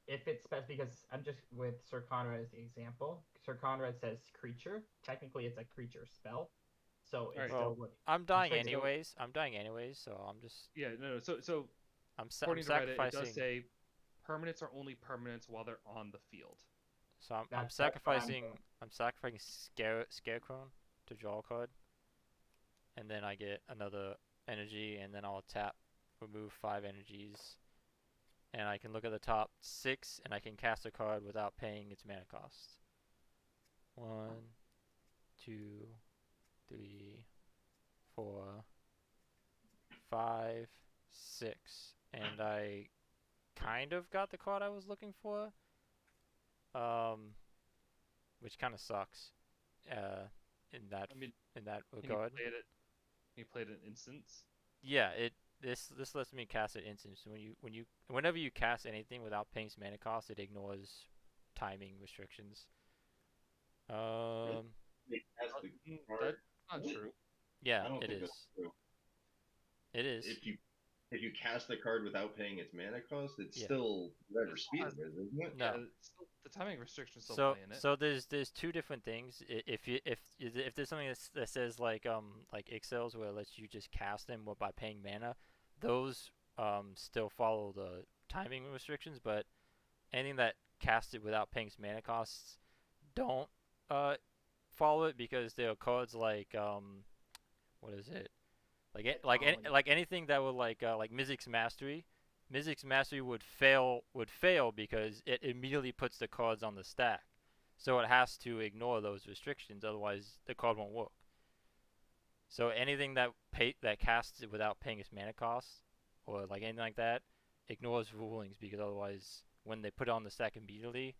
If it spec because I'm just with Sir Conrad as the example. Sir Conrad says creature. Technically, it's a creature spell, so all it right. still well. would. I'm It's dying like So anyways. I'm dying anyways, so I'm just yeah, no. So I'm according to Reddit, it does sacrificing. say permanents are only permanents while they're on the field. So I'm that's what I'm sacrificing. doing. I'm sacrificing Scarecrow to draw a card, and then I get another energy, and then I'll tap, remove 5 energies, and I can look at the top 6, and I can cast a card without paying its mana cost. 1, 2, 3, 4, 5, 6, and I kind of got the card I was looking for, um, which kind of sucks, uh, in that I mean, in that can you regard. play it? Can you play it in instance? Yeah, this lets me cast it instant. So whenever you cast anything without paying its mana cost, it ignores timing restrictions. Um, They cast the That's card. not What? true. yeah, I don't it think that's is. true. It is. If you cast the card without paying its mana cost, it's Yeah. still whatever It still speed has it is, isn't it? No. Yeah, it's still, the timing restrictions still So play in it. so there's two different things. If there's something that says like Ixels where it lets you just cast them by paying mana, those still follow the timing restrictions, but anything that casts it without paying its mana costs don't uh follow it because there are cards like what is it? Like anything that would like Mizzix's Mastery. Mizzix's Mastery would fail because it immediately puts the cards on the stack. So it has to ignore those restrictions, otherwise the card won't work. So anything that casts it without paying its mana cost, or like anything like that, ignores rulings because otherwise, when they put it on the stack immediately,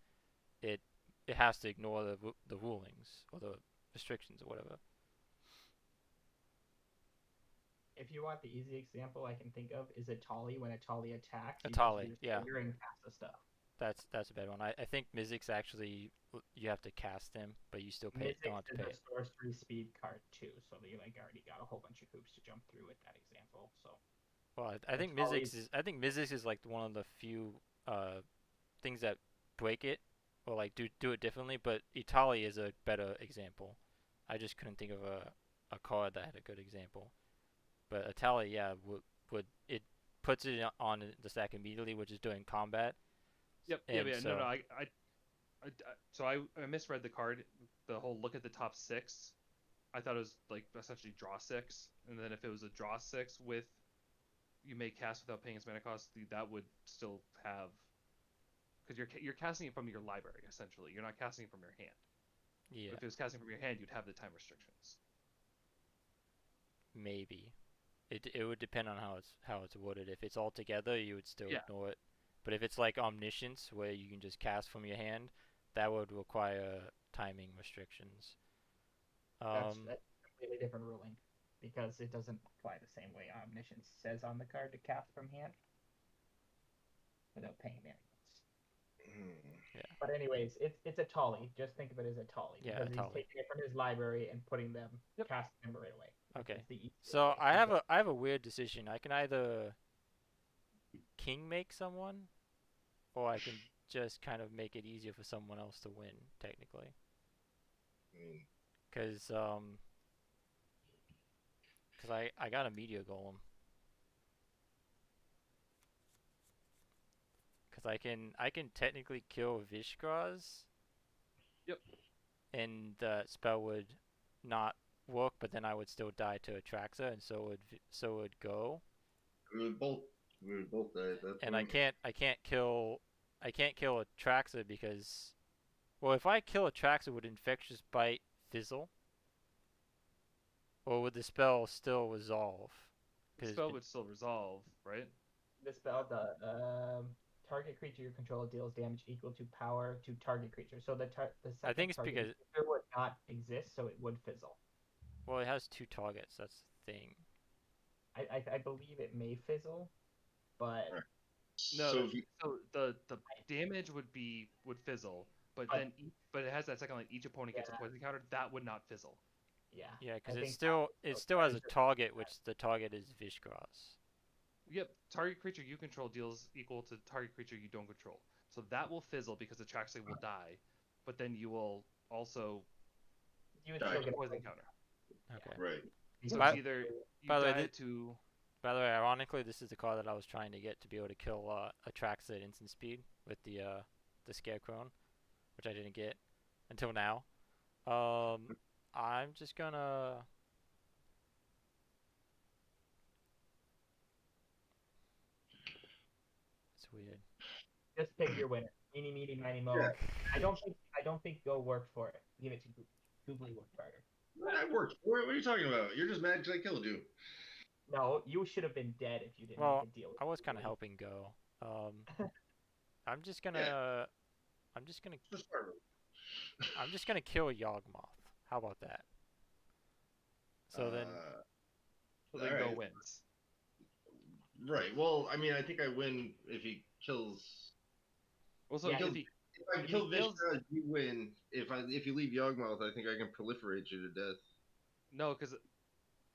it it has to ignore the rulings or the restrictions or whatever. If you want the easy example I can think of is Atali. When Atali attacks, you just Atali, use yeah, trigger and cast the stuff. that's a better one. I think Mizzix actually you have to cast them, but you still don't Mystics have to is pay a it. sorcery speed card too, so they like already got a whole bunch of hoops to jump through with that example. So Well, I think Mizzix is like one of the few things that break it or like do it differently, but Itali is a better example. I just couldn't think of a card that had a good example. But Itali, yeah, would it puts it on the stack immediately, which is doing combat, Yep. Yeah. and Yeah. No. No. so So I misread the card. The whole look at the top 6. I thought it was like essentially draw 6, and then if it was a draw 6 with you may cast without paying its mana cost, that would still have because you're casting it from your library essentially. You're not casting it from your hand. yeah, But if it was casting from your hand, you'd have the time restrictions. maybe it would depend on how it's worded. If it's all together, you would still Yeah. ignore it. But if it's like Omniscience, where you can just cast from your hand, that would require timing restrictions. that's a completely different ruling because it doesn't apply the same way Omniscience says on the card to cast from hand without paying mana costs. Yeah, But anyways, it's a Tolly. Just think of it as a Tolly yeah, because he's Atali. taking it from his library and putting them, Yep. casting them right away. Okay. It's the easiest So way. I have a weird decision. I can either king make someone, or I can just kind of make it easier for someone else to win, technically. I mean, Cause I got a meteor golem. Cause I can technically kill Vishgraz, Yep. and the spell would not work, but then I would still die to Atraxa, and so would go. we would both we would both die at that And I point. can't kill Atraxa because, well, if I kill Atraxa, would Infectious Bite fizzle, or would the spell still resolve? The 'Cause spell would still resolve, right? The spell, the target creature you control deals damage equal to power to target creature. So the I think second it's target because creature would not exist, so it would fizzle. Well, it has 2 targets. That's the thing. I believe it may fizzle, but Alright. No, So if you, so the damage would fizzle, but But- then but it has that second line. Each opponent gets a Yeah. poison counter. That would not fizzle. yeah. Yeah, because I it think still has a just- target, which the target is Vishgras. Yep, target creature you control deals equal to target creature you don't control. So that will fizzle because the Traxley will die, but then you will also you would Die. still get a get poison counter. Okay. right. So By- it's either you by the way, die to By the way, ironically, this is the card that I was trying to get to be able to kill Atraxa at instant speed with the Scarecrow, which I didn't get until now. I'm just gonna. It's weird. just pick your winner. Eeny, meeny, miny, mo. Yeah. I don't think go work for it. Give it to Googly work harder. I worked for it. What are you talking about? You're just mad because I killed you. No, you should have been dead if you didn't Well, make a deal with I was kind of Googly. helping Go. I'm just gonna. I'm just gonna. Just start with- I'm just gonna kill Yawgmoth. How about that? So then, so then go alright. wins. Right. Well, I mean, I think I win if he kills. Well, so Yeah, if he If I If kill he kills- Vishka, you win. If you leave Yawgmoth, I think I can proliferate you to death. no, because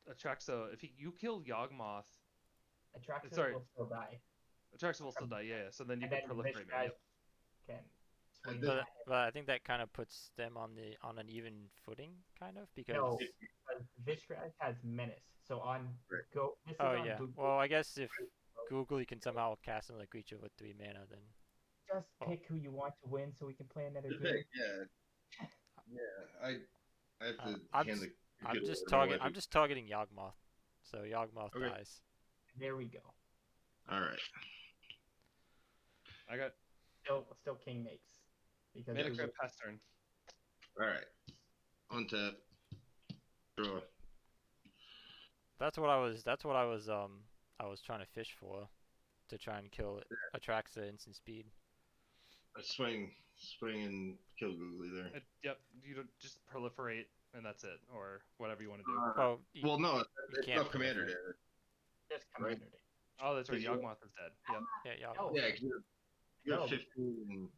Atraxa, if you kill Yawgmoth, Atraxa sorry. will still die. Atraxa will still die. Yeah, so then you And can then proliferate me. Vishka Yep. can swing then- at him. but I think that kind of puts them on an even footing, kind of, because. No, because Vishka has menace. So on Right. go. This is Oh on yeah. Google. Well, I guess if Googly can somehow cast another creature with 3 mana, then Just Oh. pick who you want to win, so we can play another Good game. pick, yeah. Yeah, I have to I'm hand just- the I'm good just order to my wife. targeting Yawgmoth, so Yawgmoth Okay. dies. There we go. All right. I got Still King makes because mana Google- crypt pass turn. All right. Untap. Draw. That's what I was I was trying to fish for, to try and kill it. Atraxa instant speed. I swing and kill Googly there. Yep, you don't just proliferate and that's it, or whatever you want to do. Oh, Well, no, you it's can't not commander proliferate. damage. just Right. commander day. Oh, that's right. Did you- Yawgmoth is dead. Yep. Yeah, No. Yawgmoth. Yeah, 'cause you have No. 15.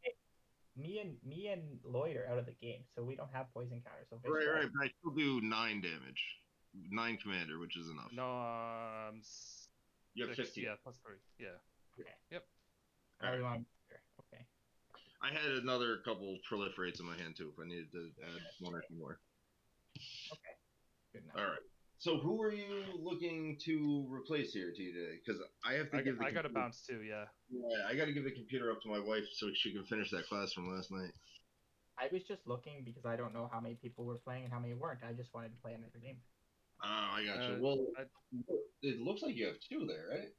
Me and Lloyd are out of the game, so we don't have poison counters. So Right, Vishka- right, but I still do 9 damage. 9 commander, which is enough. No, You have 6, 15. yeah, plus 3. Yeah. Oh, you want- Okay. I had another couple proliferates in my hand too if I needed to add 1 or 2 more. Good enough. All right. So who are you looking to replace here, TJ? Because I have to I give the got a computer- bounce too. Yeah. Yeah, I got to give the computer up to my wife so she can finish that class from last night. I was just looking because I don't know how many people were playing and how many weren't. I just wanted to play another game. Oh, I got you. Uh, Well, I- it looks like you have 2 there, right?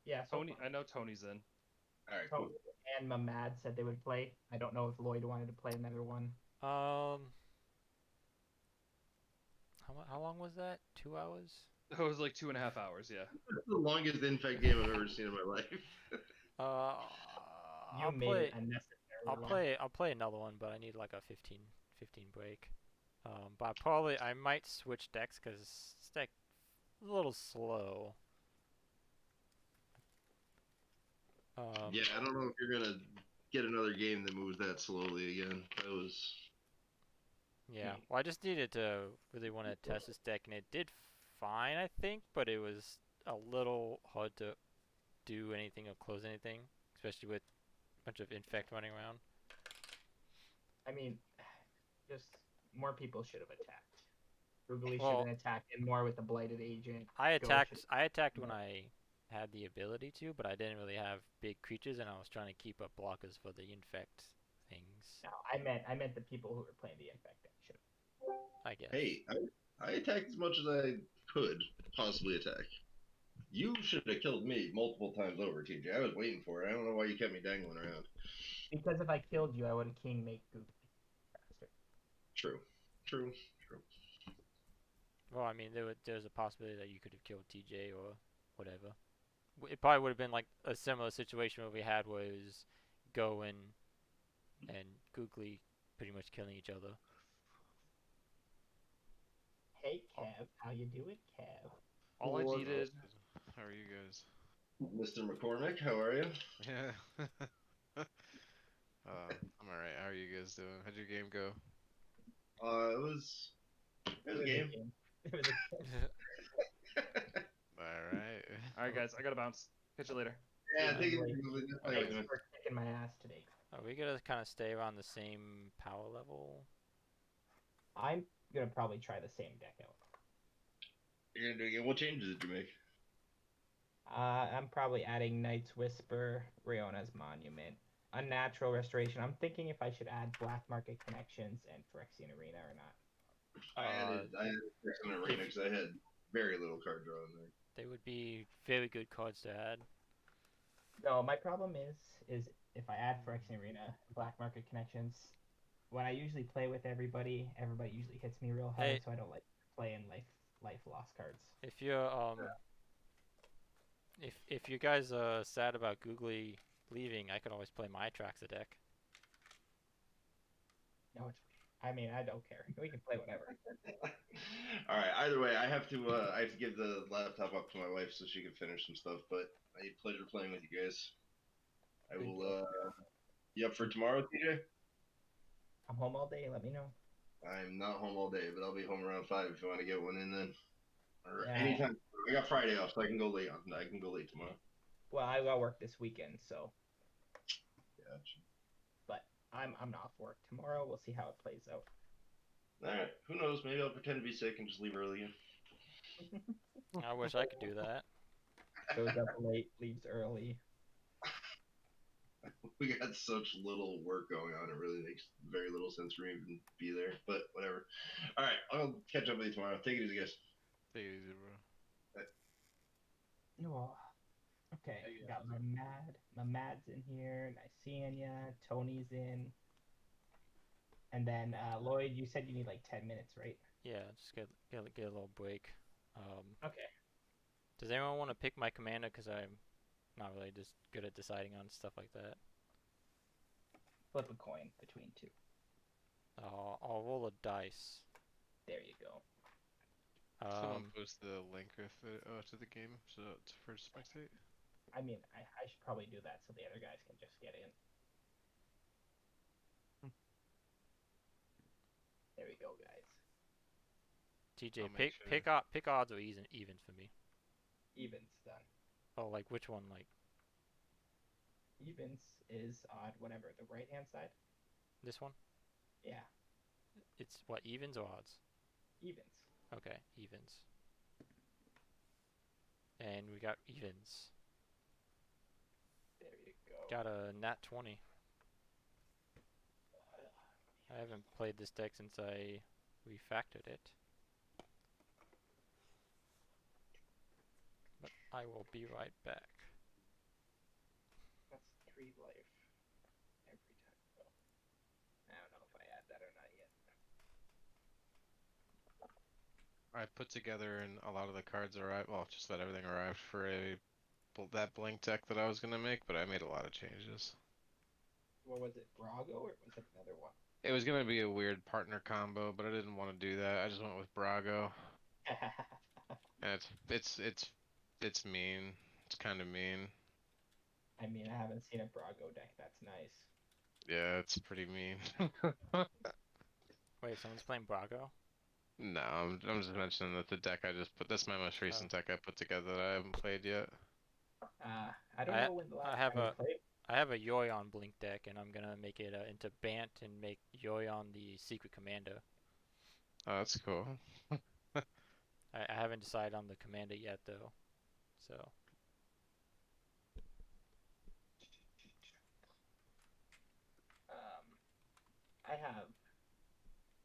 Yeah, so Tony, I know Tony's in. All right, Tony cool. and Mamad said they would play. I don't know if Lloyd wanted to play another one. How long was that? 2 hours? It was like 2.5 hours. Yeah. That's the longest infect game I've ever seen in my life. You I'll made play. it unnecessary. I'll play another one, but I need like a 15 break. But I might switch decks because this deck is a little slow. Yeah, I don't know if you're gonna get another game that moves that slowly again. That was Yeah. Well, I just needed to really want to test this deck, and it did fine, I think, but it was a little hard to do anything or close anything, especially with a bunch of infect running around. I mean, just more people should have attacked. Googly Well- should have attacked him more with the blighted agent. I Go attacked. should- I attacked when I had the ability to, but I didn't really have big creatures, and I was trying to keep up blockers for the infect things. No, I meant the people who were playing the infect deck should have. I guess. hey, I attacked as much as I could possibly attack. You should have killed me multiple times over, TJ. I was waiting for it. I don't know why you kept me dangling around. Because if I killed you, I would have king make Googly faster. True. Well, I mean, there's a possibility that you could have killed TJ or whatever. It probably would have been like a similar situation where we had was Go and Googly pretty much killing each other. Hey Kev, how you doing, Kev? All I Well, needed. How are you guys? Mr. McCormick, how are you? Yeah. I'm alright. How are you guys doing? How'd your game go? It was a game. It was a game. Alright. All right, guys, I gotta bounce. Catch you later. Yeah, take it Like, easy. thanks for kicking my ass today. Are we gonna kind of stay around the same power level? I'm gonna probably try the same deck out. You're gonna do it again. What changes did you make? I'm probably adding Knight's Whisper, Riona's Monument, Unnatural Restoration. I'm thinking if I should add Black Market Connections and Phyrexian Arena or not. I added Excellent Arena because I had very little card draw in there. They would be very good cards to add. No, my problem is if I add Phyrexian Arena, Black Market Connections, when I usually play with everybody usually hits me real hard, Hey. so I don't like playing life lost cards. If you're if you guys are sad about Googly leaving, I could always play my Traxa deck. No, it's. I mean, I don't care. We can play whatever. All right. Either way, I have to give the laptop up to my wife so she can finish some stuff. But I had pleasure playing with you guys. I Good will. deal. You up for tomorrow, TJ? I'm home all day. Let me know. I'm not home all day, but I'll be home around 5 if you want to get one in then. Or Yeah. anytime. I got Friday off, so I can go late. I can go late tomorrow. Well, I got work this weekend, so. Gotcha. But I'm off work tomorrow. We'll see how it plays out. All right. Who knows? Maybe I'll pretend to be sick and just leave early again. I wish I could do that. Shows up late, leaves early. We got such little work going on. It really makes very little sense for me to even be there. But whatever. All right. I'll catch up with you tomorrow. Take it easy, guys. Take it easy, bro. Oh, okay. Got my Mad's in here. Nicenia. Tony's in. And then Lloyd, you said you need like 10 minutes, right? Yeah, just get a little break. Okay. Does anyone want to pick my commander? Because I'm not really just good at deciding on stuff like that. Flip a coin between two. I'll roll a dice. There you go. Someone post the link to the game so it's for spectate. I mean, I should probably do that so the other guys can just get in. There we go, guys. TJ, I'll make pick odds or evens for me. Evens done. Oh, like which one? Like Evens is odd, whatever. The right hand side? this one? Yeah, It's what, evens or odds? evens. Okay, evens. And we got evens. There you go. Got a nat 20. I haven't played this deck since I refactored it. But I will be right back. That's 3 life every time. Oh. I don't know if I add that or not yet. I put together and a lot of the cards arrived. Well, just about everything arrived for that blank deck that I was gonna make, but I made a lot of changes. What was it, Brago, or was it another one? It was gonna be a weird partner combo, but I didn't want to do that. I just went with Brago, and it's mean. It's kind of mean. I mean, I haven't seen a Brago deck that's nice. Yeah, it's pretty mean. Wait, someone's playing Brago? No, I'm just mentioning that the deck I just put. That's my most recent deck I put together that I haven't played yet. I don't know when the last time you played. I have a Yoyon Blink deck, and I'm gonna make it into Bant and make Yoyon the secret commander. Oh, that's cool. I haven't decided on the commander yet, though. So. I have.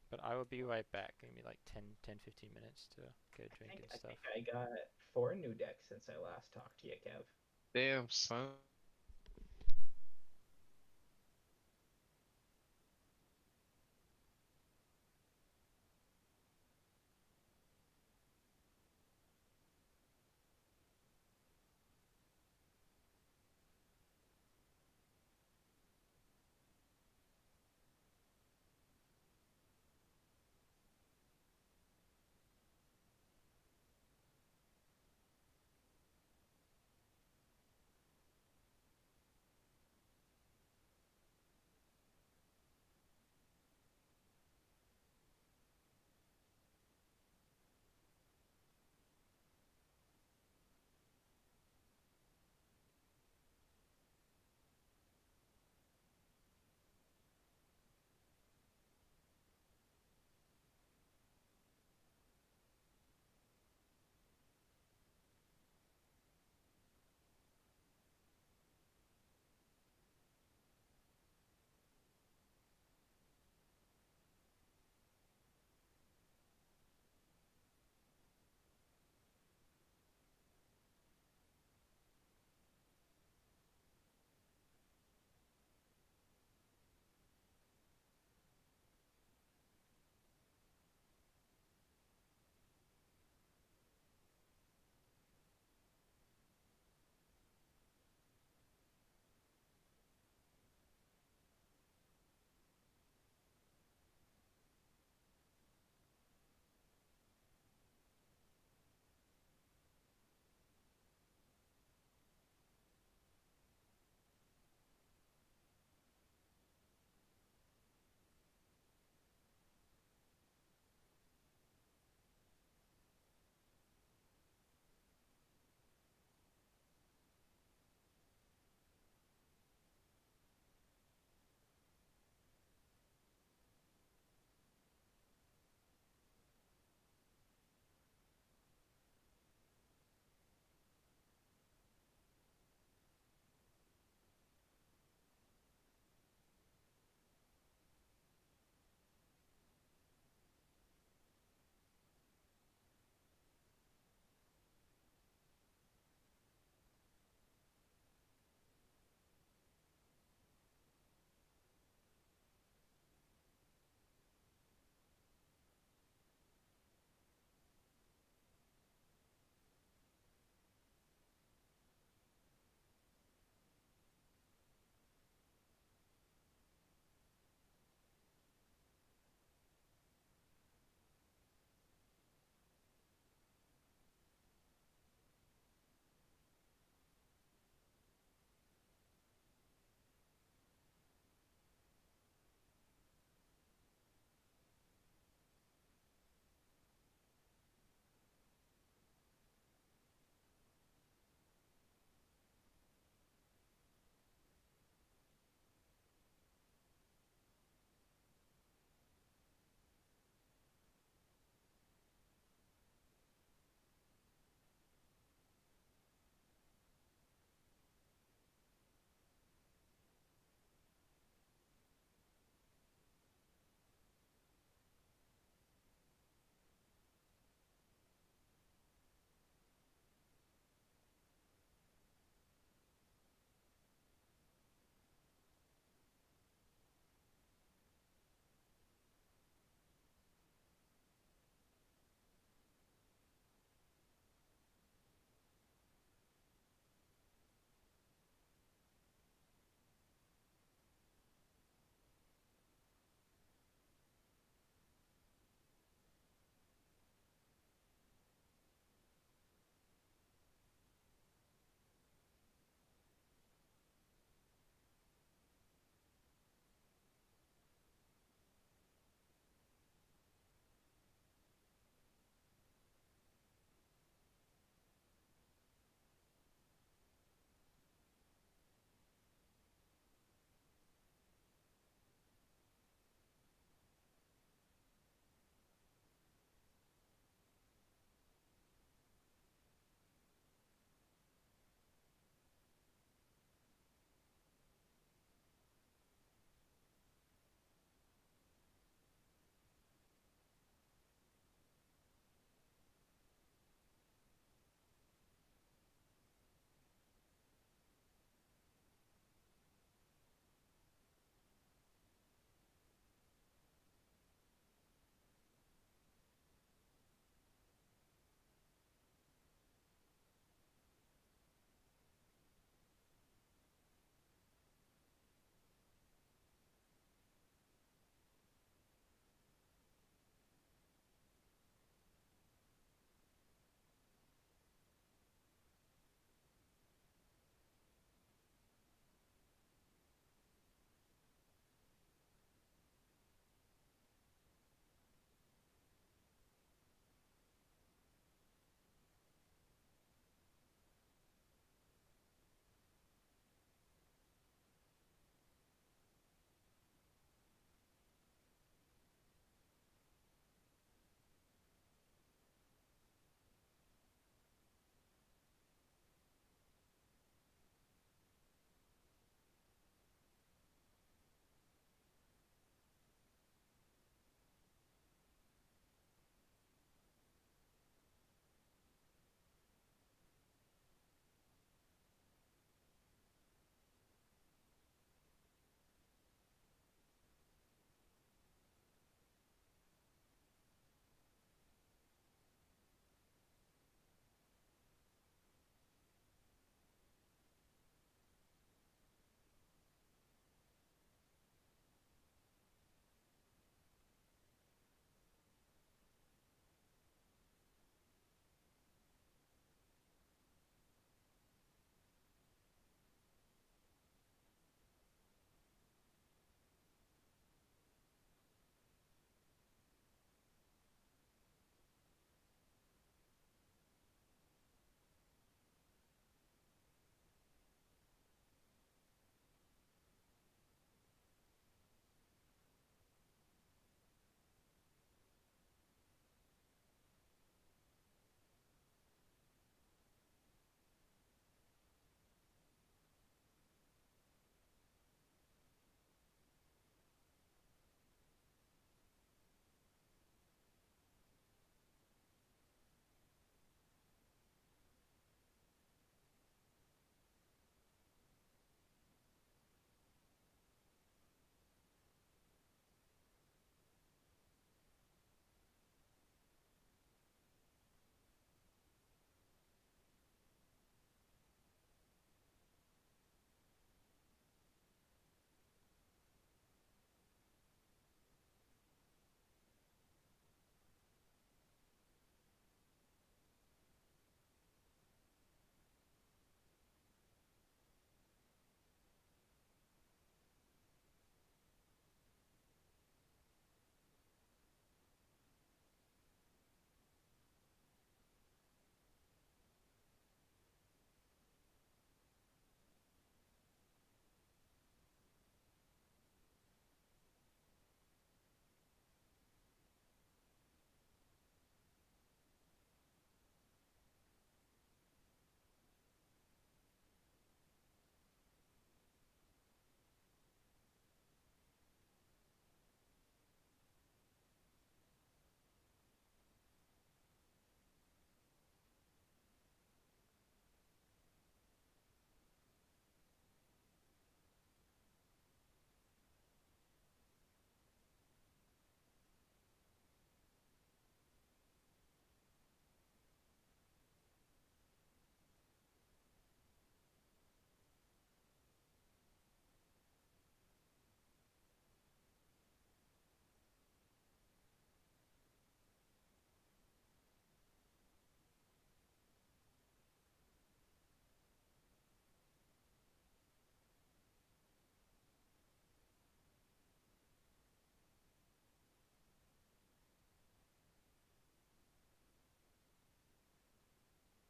But I will be right back. Give me like 10, 15 minutes to get a drink and I stuff. think I got 4 new decks since I last talked to you, Kev. Damn, son.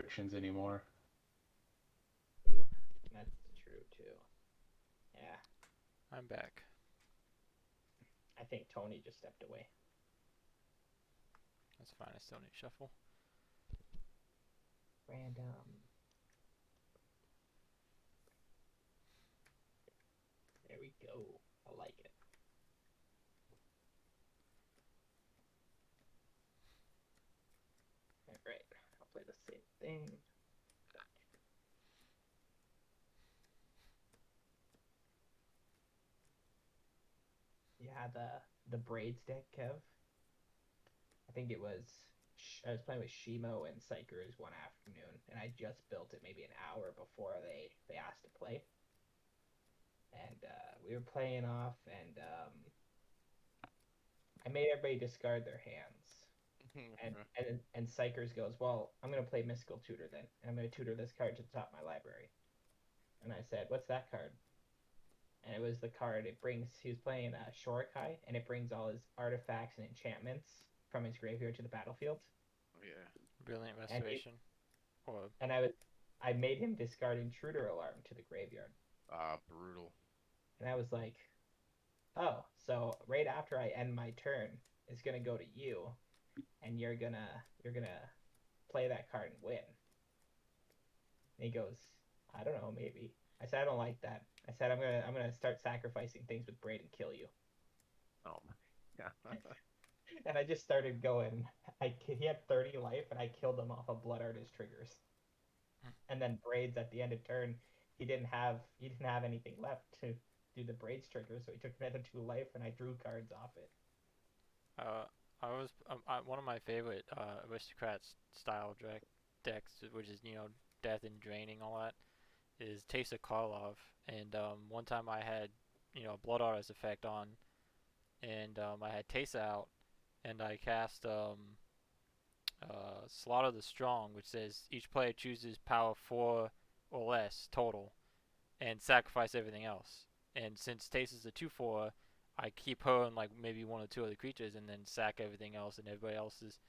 restrictions anymore. Ooh, that's true too. Yeah, I'm back. I think Tony just stepped away. That's fine. I still need shuffle. Random. There we go. I like it. Alright, I'll play the same thing. Yeah, the braids deck, Kev. I think it was I was playing with Shimo and Psychers one afternoon, and I just built it maybe an hour before they asked to play. And we were playing off, and I made everybody discard their hands. And Psychers goes, well, I'm gonna play Mystical Tutor then, and I'm gonna tutor this card to the top of my library. And I said, what's that card? And it was the card. He was playing Shorikai, and it brings all his artifacts and enchantments from his graveyard to the battlefield. Oh yeah. Brilliant And restoration. I made him discard Intruder Alarm to the graveyard. Brutal. And I was like, oh, so right after I end my turn, it's gonna go to you, and you're gonna play that card and win. And he goes, I don't know, maybe. I said I don't like that. I said I'm gonna start sacrificing things with Braid and kill you. Oh my. Yeah. And I just started going. He had 30 life, and I killed him off of Blood Artist triggers. And then Braids at the end of turn, he didn't have anything left to do the Braids trigger, so he took another 2 life, and I drew cards off it. One of my favorite aristocrats style decks, which is death and draining all that, is Taste of Karlov. And one time I had Blood Artist effect on, and I had Taste out, and I cast Slaughter the Strong, which says each player chooses power 4 or less total, and sacrifice everything else. And since Taste is a 2/4, I keep her and like maybe 1 or 2 other creatures, and then sack everything else, and everybody else's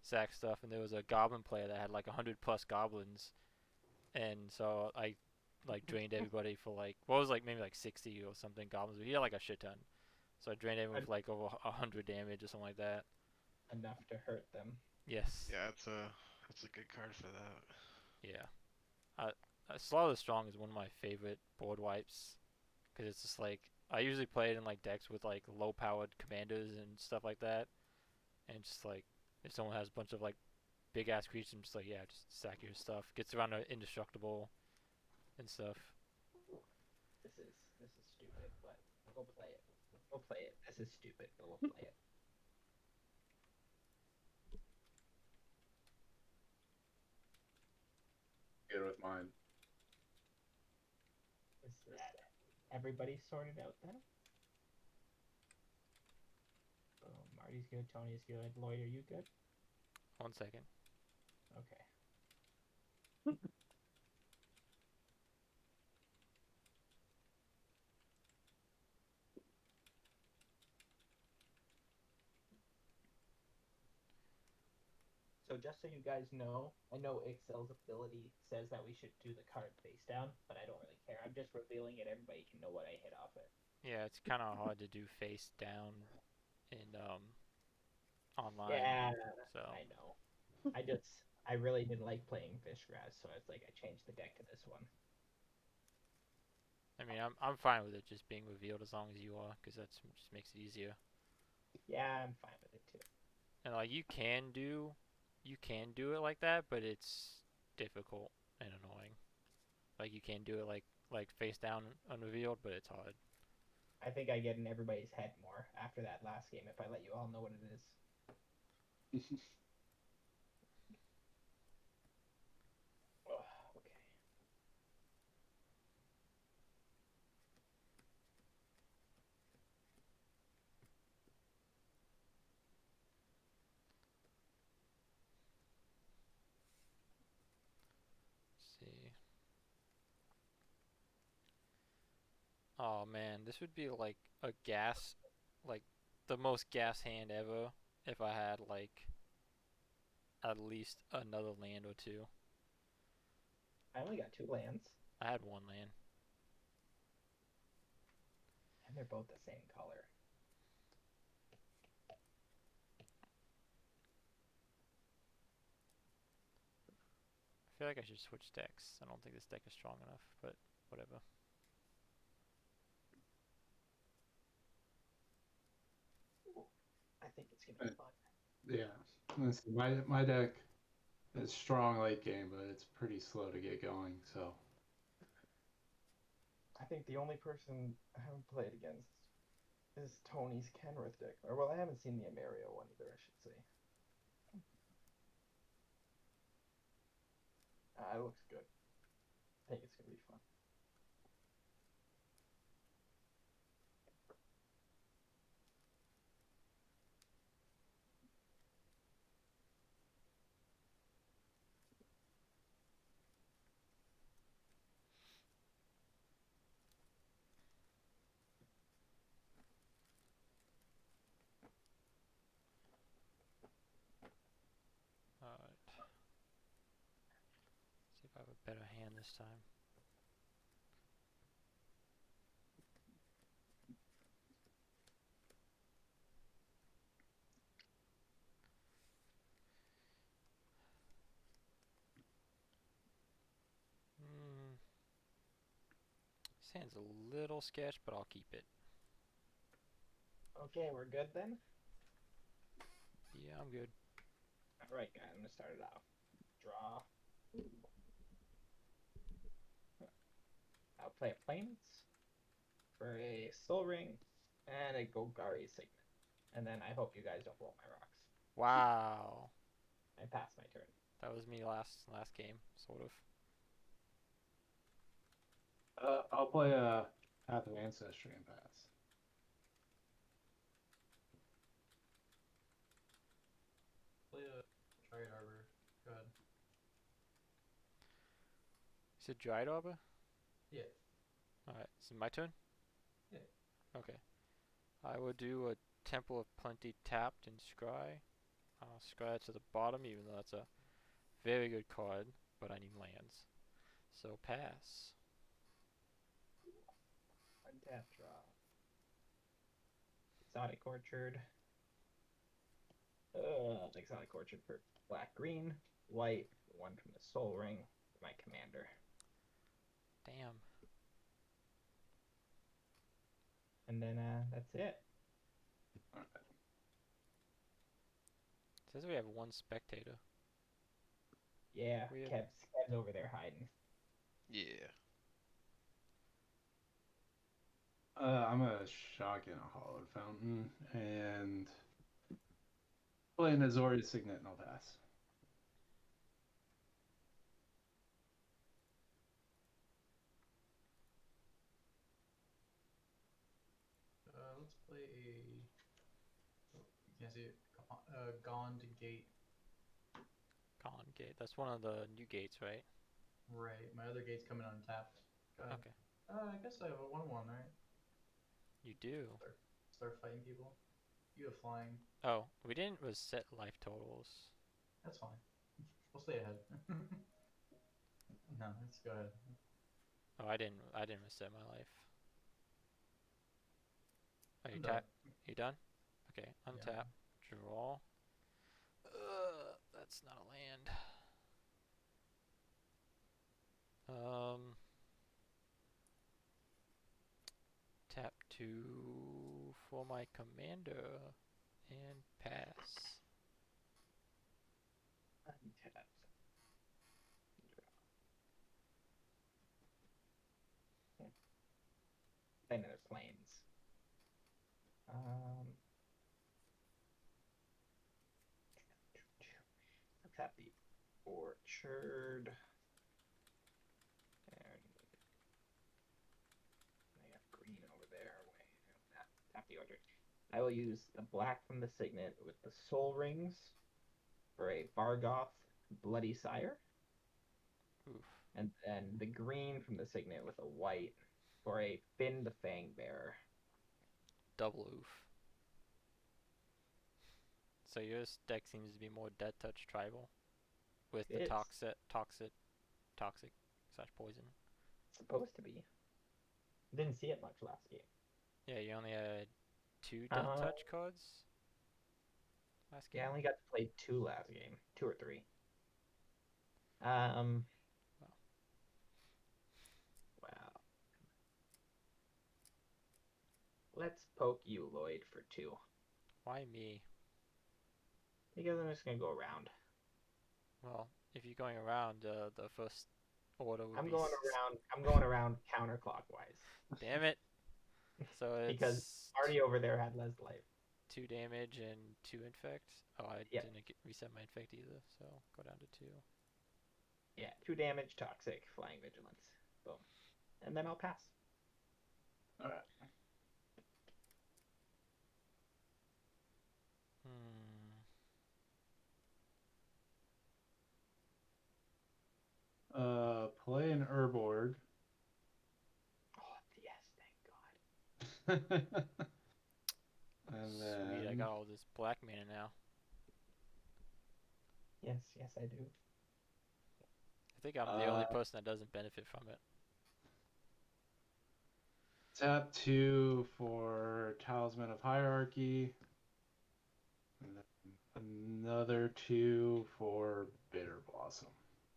sack stuff. And there was a goblin player that had like 100+ goblins, and so I like drained everybody for like what was like maybe like 60 or something goblins. But he had like a shit ton, so I drained everyone for like over 100 damage or something like that. Enough to hurt them. Yes. Yeah, that's a good card for that. Yeah. Slaughter the Strong is one of my favorite board wipes, because it's just like I usually play it in like decks with like low powered commanders and stuff like that, and just like if someone has a bunch of like big ass creatures, I'm just like, yeah, just sack your stuff. Gets around to indestructible and stuff. This is stupid, but we'll play it. We'll play it. This is stupid, but we'll play it. Good with mine. Is that everybody sorted out then? Oh, Marty's good. Tony's good. Lloyd, are you good? 1 second. Okay. So just so you guys know, I know Excel's ability says that we should do the card face down, but I don't really care. I'm just revealing it. Everybody can know what I hit off it. Yeah, it's kind of hard to do face down in online. Yeah, so I know. I really didn't like playing Fishgrass, so it's like I changed the deck to this one. I mean, I'm fine with it just being revealed as long as you are, because that just makes it easier. Yeah, I'm fine with it too. And like you can do it like that, but it's difficult and annoying. Like you can do it like face down unrevealed, but it's hard. I think I get in everybody's head more after that last game if I let you all know what it is. Oh, okay. Let's see. Oh man, this would be like a gas, like the most gas hand ever if I had like at least another land or two. I only got 2 lands, I had 1 land. and they're both the same color. I feel like I should switch decks. I don't think this deck is strong enough, but whatever. I think it's gonna be fun. Yeah. Let's see, my deck is strong late game, but it's pretty slow to get going. So I think the only person I haven't played against is Tony's Kenrith deck. Or well, I haven't seen the Amerio one either, I should say. It looks good. I think it's gonna be fun. Alright. See if I have a better hand this time. This hand's a little sketch, but I'll keep it. Okay, we're good then? Yeah, I'm good. Alright, guys, I'm gonna start it off. Draw. I'll play a Plains for a Soul Ring and a Golgari Signet. And then I hope you guys don't roll my rocks. Wow. I pass my turn. That was me last game, sort of. I'll play a Path of Ancestry and pass. Play a Triad Harbor. Go ahead. Is it Dried Arbor? Yeah. Alright, is it my turn? Yeah. Okay. I will do a Temple of Plenty tapped and scry. I'll scry it to the bottom, even though that's a very good card, but I need lands. So pass. Untap draw. Exotic Orchard. Exotic Orchard for black green, white, 1 from the Soul Ring for my commander. Damn. And then that's it. All right. It says we have 1 spectator. Yeah, We have- Kev's over there hiding. Yeah. I'm gonna shock in a Hollowed Fountain and play an Azorius Signet and I'll pass. Let's play a. Oh, you can't see it. Gone to Gate. Con Gate. That's one of the new gates, right? Right. My other gate's coming untapped. Go ahead. Okay. I guess I have a 1/1, right? You do. Start fighting people. You have flying. Oh, we didn't reset life totals. That's fine. We'll stay ahead. No, let's go ahead. Oh, I didn't reset my life. Are you I'm done. You done? Okay, Yeah. untap, draw. That's not a land. Tap 2 for my commander and pass. Untap. Play another Plains. Tap the Orchard. And I have green over there. Wait, tap the Orchard. I will use the black from the Signet with the Soul Rings for a Bargoth Bloody Sire. Oof. And then the green from the Signet with a white for a Finn the Fangbearer. Double oof. So your deck seems to be more Death Touch tribal with It the is. toxic /poison. Supposed to be. Didn't see it much last game. Yeah, you only had 2 death touch cards last game. Yeah, I only got to play 2 last game, 2 or 3. Wow. Let's poke you, Lloyd, for 2. Why me? Because I'm just gonna go around. Well, if you're going around, the first order would I'm be. going around counterclockwise. Damn it! So it's Because Artie over there had less life. 2 damage and 2 infect. Oh, I Yep. didn't reset my infect either, so go down to 2. Yeah, 2 damage, toxic, flying vigilance. Boom. And then I'll pass. Alright. Play an Urborg. Oh, yes, thank God. And Sweet, I then got all this black mana now. Yes, I do. I think I'm the only person that doesn't benefit from it. tap 2 for Talisman of Hierarchy. And then another 2 for Bitter Blossom.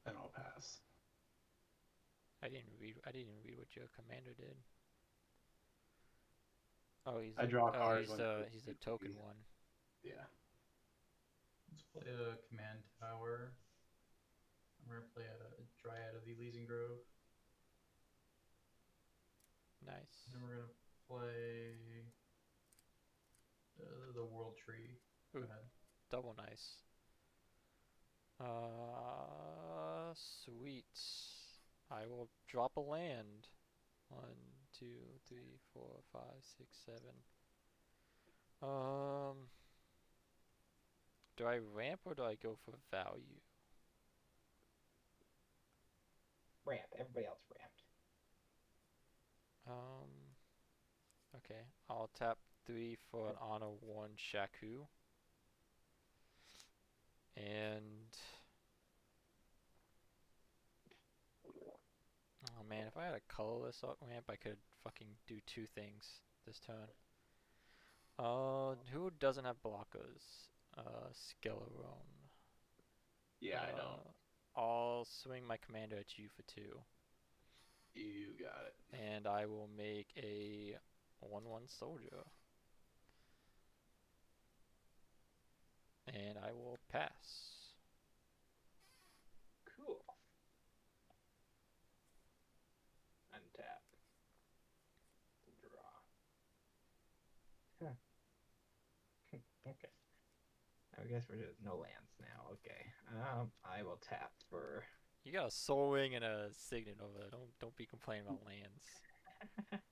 And I'll pass. I didn't read what your commander did. Oh, I draw cards he's when he's a token one. Yeah. Let's play a command tower. I'm gonna play a Dryad of the Elysian Grove. Nice. Then we're gonna play the World Tree. Go Ooh. ahead. Double nice. Sweet. I will drop a land. 1, 2, 3, 4, 5, 6, 7. Do I ramp or do I go for value? Ramp. Everybody else ramped. Okay. I'll tap 3 for an honor 1 Shaku. And oh man, if I had a colorless ramp, I could fucking do 2 things this turn. Who doesn't have blockers? Skeleron. Yeah, I don't. I'll swing my commander at you for 2. You got it. And I will make a 1/1 soldier. And I will pass. Cool. Untap. Draw. Huh. Okay. I guess we're just no lands now. Okay. I will tap for. You got a Soul Ring and a Signet over there. Don't be complaining about lands.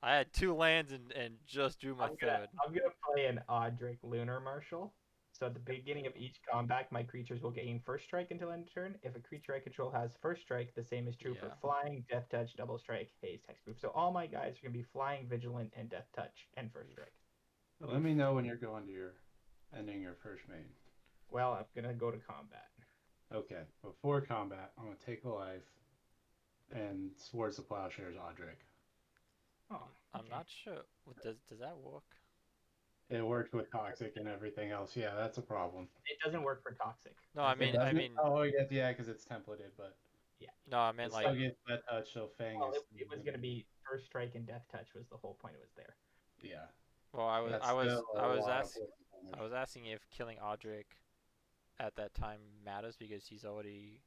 I had 2 lands and just drew my 3rd. I'm gonna play an Audric Lunar Marshal. So at the beginning of each combat, my creatures will gain first strike until end of turn. If a creature I control has first strike, the same is true for Yeah. flying, death touch, double strike, haste, hexproof. So all my guys are gonna be flying, vigilant, and death touch, and first strike. Let me know when you're going to your ending your first main. Well, I'm gonna go to combat. Okay. Before combat, I'm gonna take a life and Swords to Plowshares Audric. Oh, I'm okay. not sure. Does that work? It worked with Toxic and everything else. Yeah, that's a problem. It doesn't work for toxic. No, I mean, Oh yeah, because it's templated, but yeah. No, I meant it like. still gets that touch. So Fang Well, is. it was gonna be first strike and death touch was the whole point. It was there. Yeah. Well, I was asking if killing Audric at that time matters because he's already.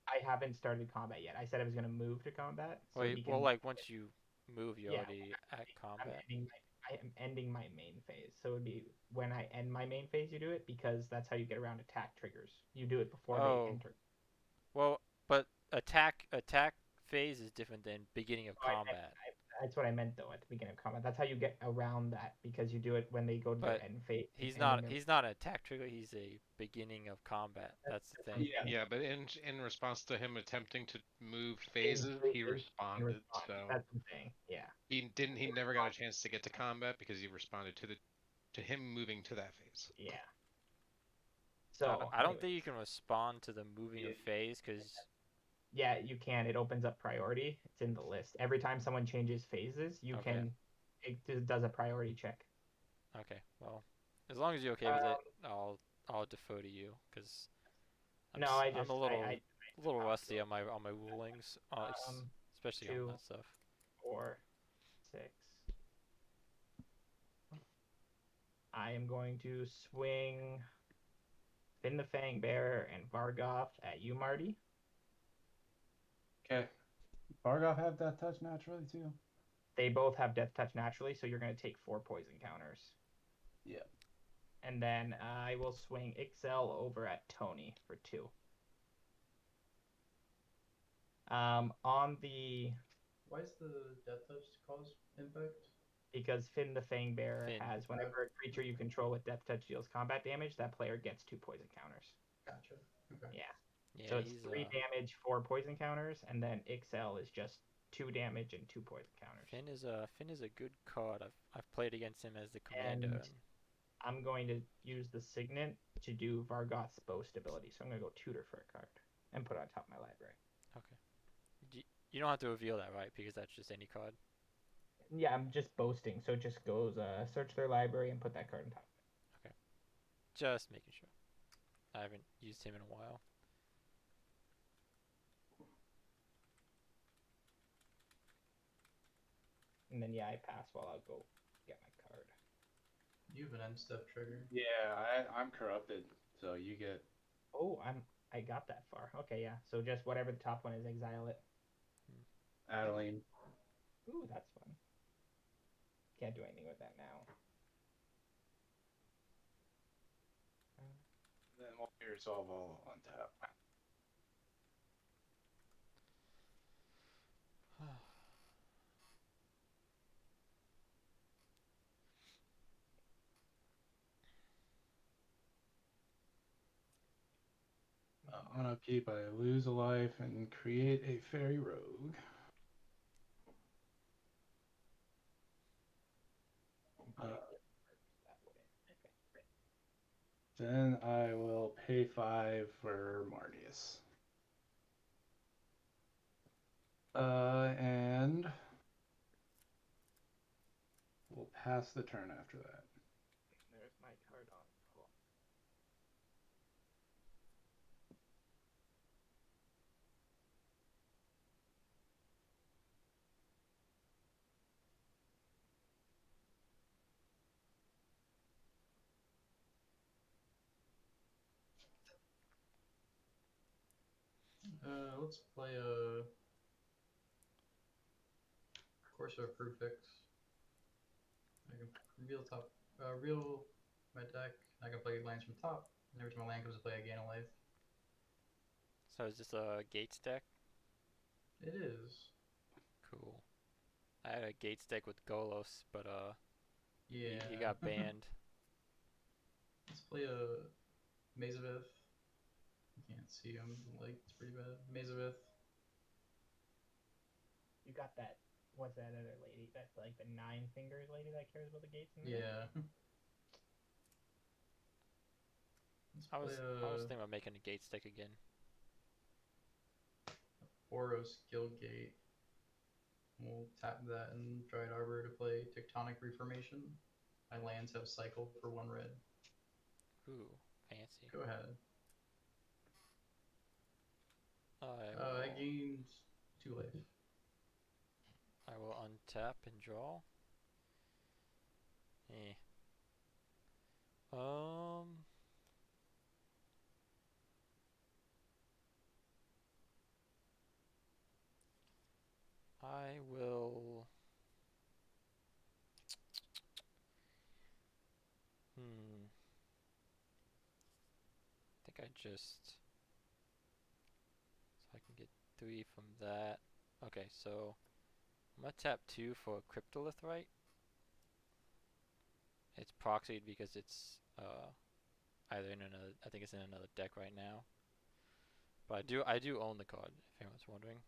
I haven't started combat yet. I said I was gonna move to combat. So Well, like once you move, you're already at combat. I am ending my main phase. So it would be when I end my main phase, you do it because that's how you get around attack triggers. You do it before they enter. Well, but attack phase is different than beginning of combat. That's what I meant though at the beginning of combat. That's how you get around that because you do it when they go to their end phase. He's not an attack trigger. He's a beginning of combat. That's the thing. Yeah, but in response to him attempting to move phases, he responded. So that's the thing. Yeah. He never got a chance to get to combat because he responded to him moving to that phase. Yeah. So I don't think you can respond to the moving of phase because Yeah, you can. It opens up priority. It's in the list. Every time someone changes phases, you Okay. can. It does a priority check. Okay. Well, as long as you're okay with it, I'll defer to you because No, I I'm just a I little forgot rusty to. on my rulings, Um, especially on two, that stuff. 4, 6. I am going to swing Finn the Fang Bear and Vargoth at you, Marty. Okay. Bargoth have Death Touch naturally too? They both have Death Touch naturally, so you're going to take 4 poison counters. Yeah. And then I will swing Ixel over at Tony for 2. On the Why is the death touch cause impact? because Finn the Fang Bear Finn. has whenever a creature you control with Death Touch deals combat damage, that player gets 2 poison counters. Gotcha. Okay. Yeah. Yeah, So it's he's 3 damage, 4 poison counters, and then Ixel is just 2 damage and 2 poison counters. Finn is a good card. I've played against him as the commander. And I'm going to use the Signet to do Vargoth's bow stability. So I'm going to go tutor for a card and put it on top of my library. Okay. You don't have to reveal that, right? Because that's just any card. Yeah, I'm just boasting. So it just goes search their library and put that card on top. Okay. Just making sure. I haven't used him in a while. And then yeah, I pass while I'll go get my card. You have an end step trigger. Yeah, I'm corrupted, so you get. Oh, I got that far. Okay, yeah. So just whatever the top one is, exile it. Adeline. Ooh, that's fun. Can't do anything with that now. Then we'll resolve all on tap. On upkeep, I lose a life and create a fairy rogue. Then I will pay 5 for Marnius. And we'll pass the turn after that. There's my card on. Cool. Let's play a Corsair Prefix. I can reveal my deck. I can play lands from top, and every time a land comes to play, I gain a life. So is this a Gates deck? It is. Cool. I had a Gates deck with Golos, but Yeah. he got banned. Let's play a Mazavith. You can't see him. Like, it's pretty bad. Mazavith. You got that. What's that other lady? That's like the 9 fingers lady that cares about the gates in there? Yeah. Let's I was play thinking about making a Gates deck again. Boros Guildgate. We'll tap that and Dried Arbor to play Tectonic Reformation. My lands have cycle for 1 red. Ooh, fancy. Go ahead. I I gained 2 life. will untap and draw. Eh. I will. I think I just. So I can get 3 from that. Okay, so I'm gonna tap 2 for Cryptolith, right? It's proxied because it's either in another. I think it's in another deck right now. But I do own the card. If anyone's wondering.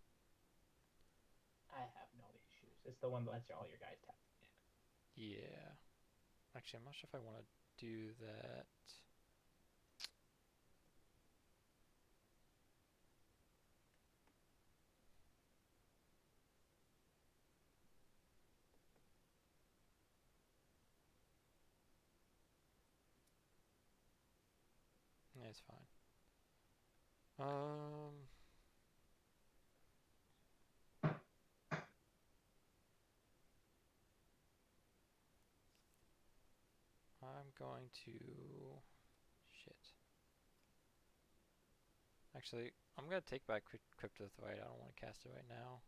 I have no issues. It's the one that lets all your guys tap. Yeah. Actually, I'm not sure if I want to do that. It's fine. I'm going to... Shit. Actually, I'm going to take back Cryptothwite. I don't want to cast it right now.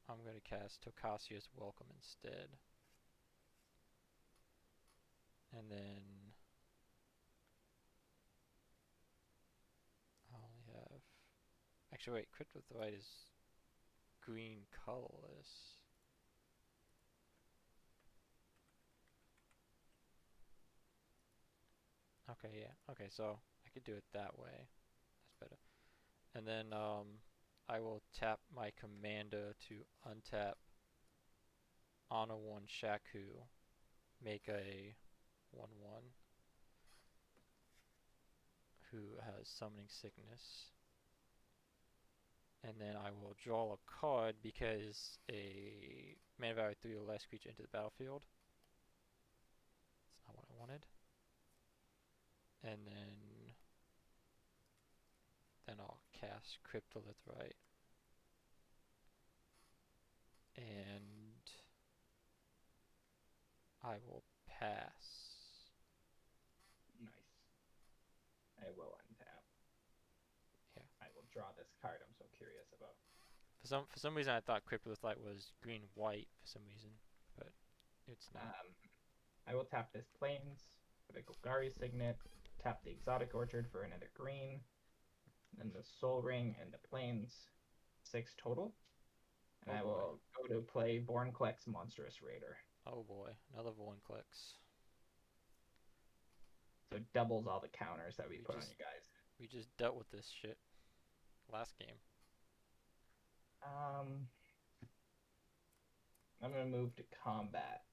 I'm going to cast Tokasia's Welcome instead. And then... I only have... Actually, wait. Cryptothwite is green colorless. Okay, yeah. Okay, so I could do it that way. That's better. And then I will tap my commander to untap Honor 1 Shaku, make a 1/1 who has Summoning Sickness. And then I will draw a card because a mana value 3 or less creature into the battlefield. That's not what I wanted. And then I'll cast Cryptolithrite. And I will pass. Nice. I will untap. Yeah. I will draw this card I'm so curious about. For some reason I thought Cryptolithrite was green white for some reason, but it's not. I will tap this Plains for the Golgari Signet, tap the Exotic Orchard for another green, and then the Soul Ring and the Plains, 6 total. And Oh I boy. will go to play Vorinclex Monstrous Raider. Oh boy, another Vorinclex. So it doubles all the counters that we put on just- you guys. We just dealt with this shit last game. I'm going to move to combat.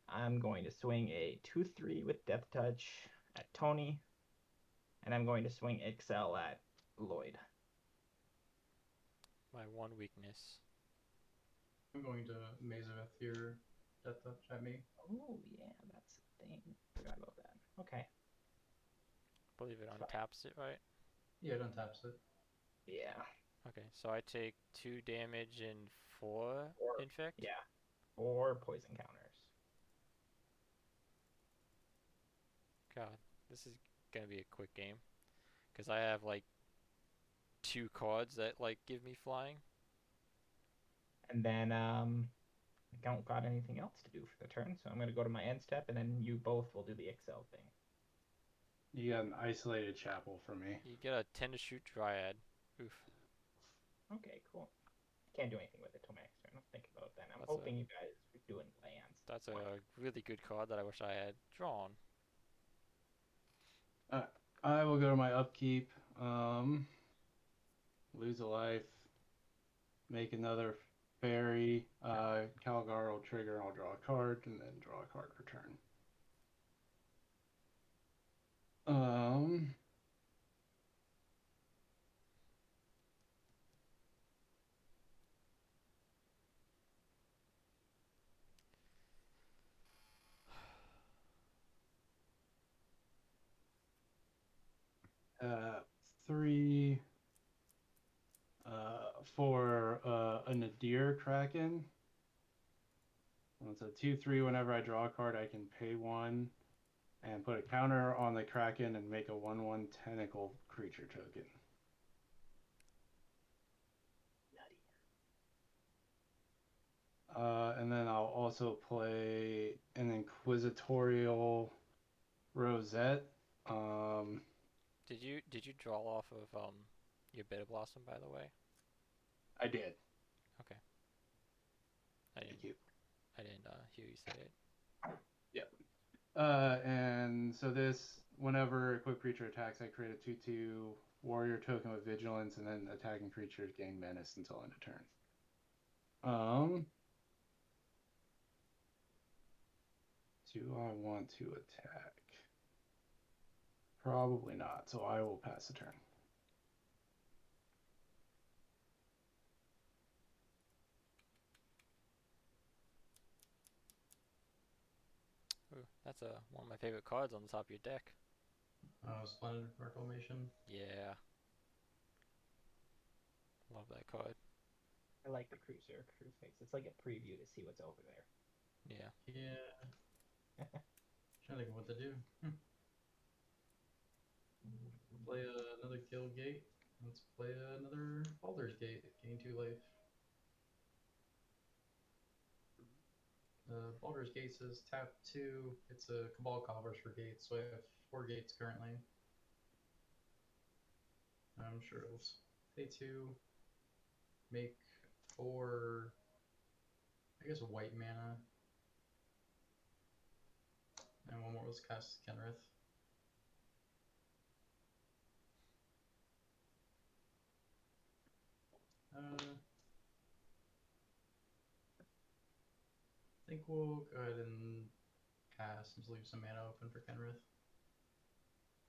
I'm going to swing a 2/3 with Death Touch at Tony, and I'm going to swing Excel at Lloyd. My one weakness. I'm going to Mazaveth here. Death Touch at me. Oh, yeah, that's the thing. Forgot about that. Okay. I believe it Fine. untaps it, right? Yeah, it untaps it. Yeah. Okay, so I take 2 damage and 4 infect? Yeah. 4 poison counters. God, this is gonna be a quick game. Because I have like 2 cards that like give me flying. And then I don't got anything else to do for the turn, so I'm going to go to my end step, and then you both will do the Excel thing. You got an isolated chapel for me. You get a 10 to shoot Dryad. Oof. Okay, cool. Can't do anything with it till my next turn. I'll think about that. I'm That's hoping you guys are doing lands. That's a really good card that I wish I had drawn. I will go to my upkeep. Lose a life. Make another fairy. Calgar will trigger. I'll draw a card and then draw a card per turn. Three for a Nadir Kraken. It's a 2/3. Whenever I draw a card, I can pay 1 and put a counter on the Kraken and make a 1/1 tentacle creature token. And then I'll also play an Inquisitorial Rosette. Did you draw off of your Bitter Blossom, by the way? I did. Okay. Thank you. I didn't hear you say it. Yep. And so this, whenever a quick creature attacks, I create a 2/2 warrior token with vigilance, and then attacking creatures gain menace until end of turn. Do I want to attack? Probably not, so I will pass the turn. that's one of my favorite cards on the top of your deck. Splendid Reclamation. Yeah. Love that card. I like the Cruiser Crew Face. It's like a preview to see what's over there. Yeah. Yeah. Trying to think of what to do. Play another Guildgate. Let's play another Baldur's Gate. Gain 2 life. Baldur's Gate says tap 2. It's a Cabal Coffers for gates, so I have 4 gates currently. I'm sure it'll pay 2. Make 4. I guess white mana. And one more was cast Kenrith. I think we'll go ahead and pass and just leave some mana open for Kenrith.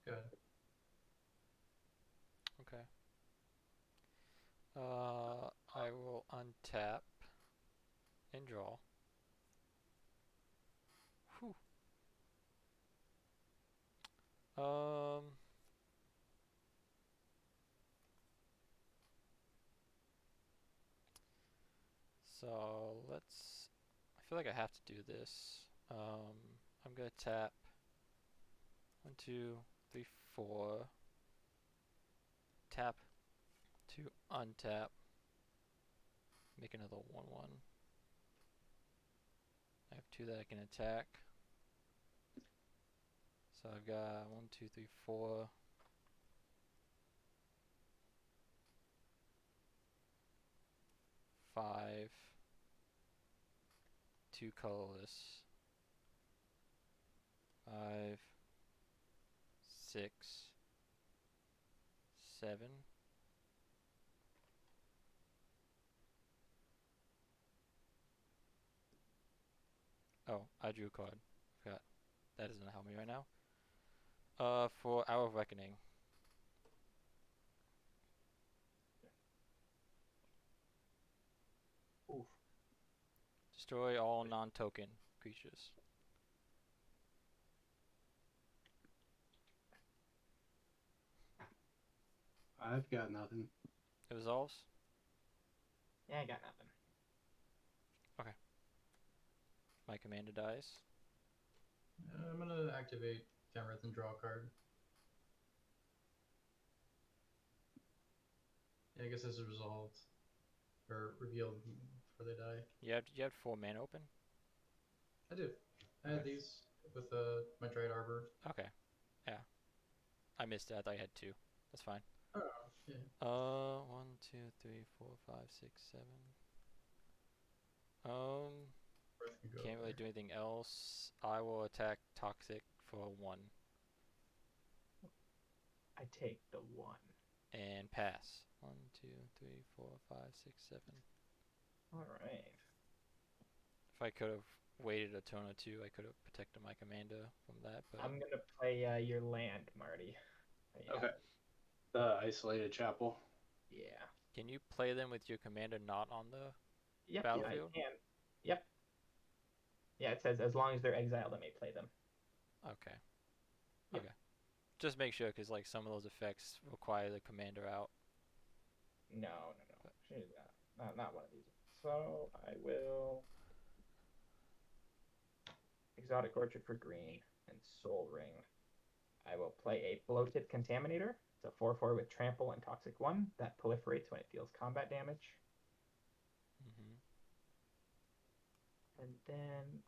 Good. Okay. I will untap and draw. Whew. So let's. I feel like I have to do this. I'm gonna tap 1, 2, 3, 4. Tap to untap. Make another 1/1. I have 2 that I can attack. So I've got 1, 2, 3, 4. 5. 2 colorless. 5. 6. 7. Oh, I drew a card. Forgot. That doesn't help me right now. For Hour of Reckoning. Oof. Destroy all non-token creatures. I've got nothing. It resolves? Yeah, I got nothing. My commander dies. I'm gonna activate Kenrith and draw a card. Yeah, I guess this is resolved. Or revealed before they die. You have 4 mana open? I do. I had Okay. these with my Dread Arbor. Okay. Yeah. I missed it. I thought you had 2. That's fine. Oh, yeah. 1, 2, 3, 4, 5, 6, 7. Breath can go Can't really there. do anything else. I will attack Toxic for 1 I take the 1. and pass. 1, 2, 3, 4, 5, 6, 7. All right. If I could have waited a turn or 2, I could have protected my commander from that. But I'm gonna play your land, Marty. Yeah. Okay. The Isolated Chapel. Yeah. can you play them with your commander not on the Yep. battlefield? Yeah, I can. Yep. Yeah, it says as long as they're exiled, I may play them. Okay. Yep. Okay. Just make sure, because like some of those effects require the commander out. No. Not one of these. So I will Exotic Orchard for green and Soul Ring. I will play a Bloated Contaminator. It's a 4/4 with Trample and Toxic 1 that proliferates when it deals combat damage. Mm-hmm. And then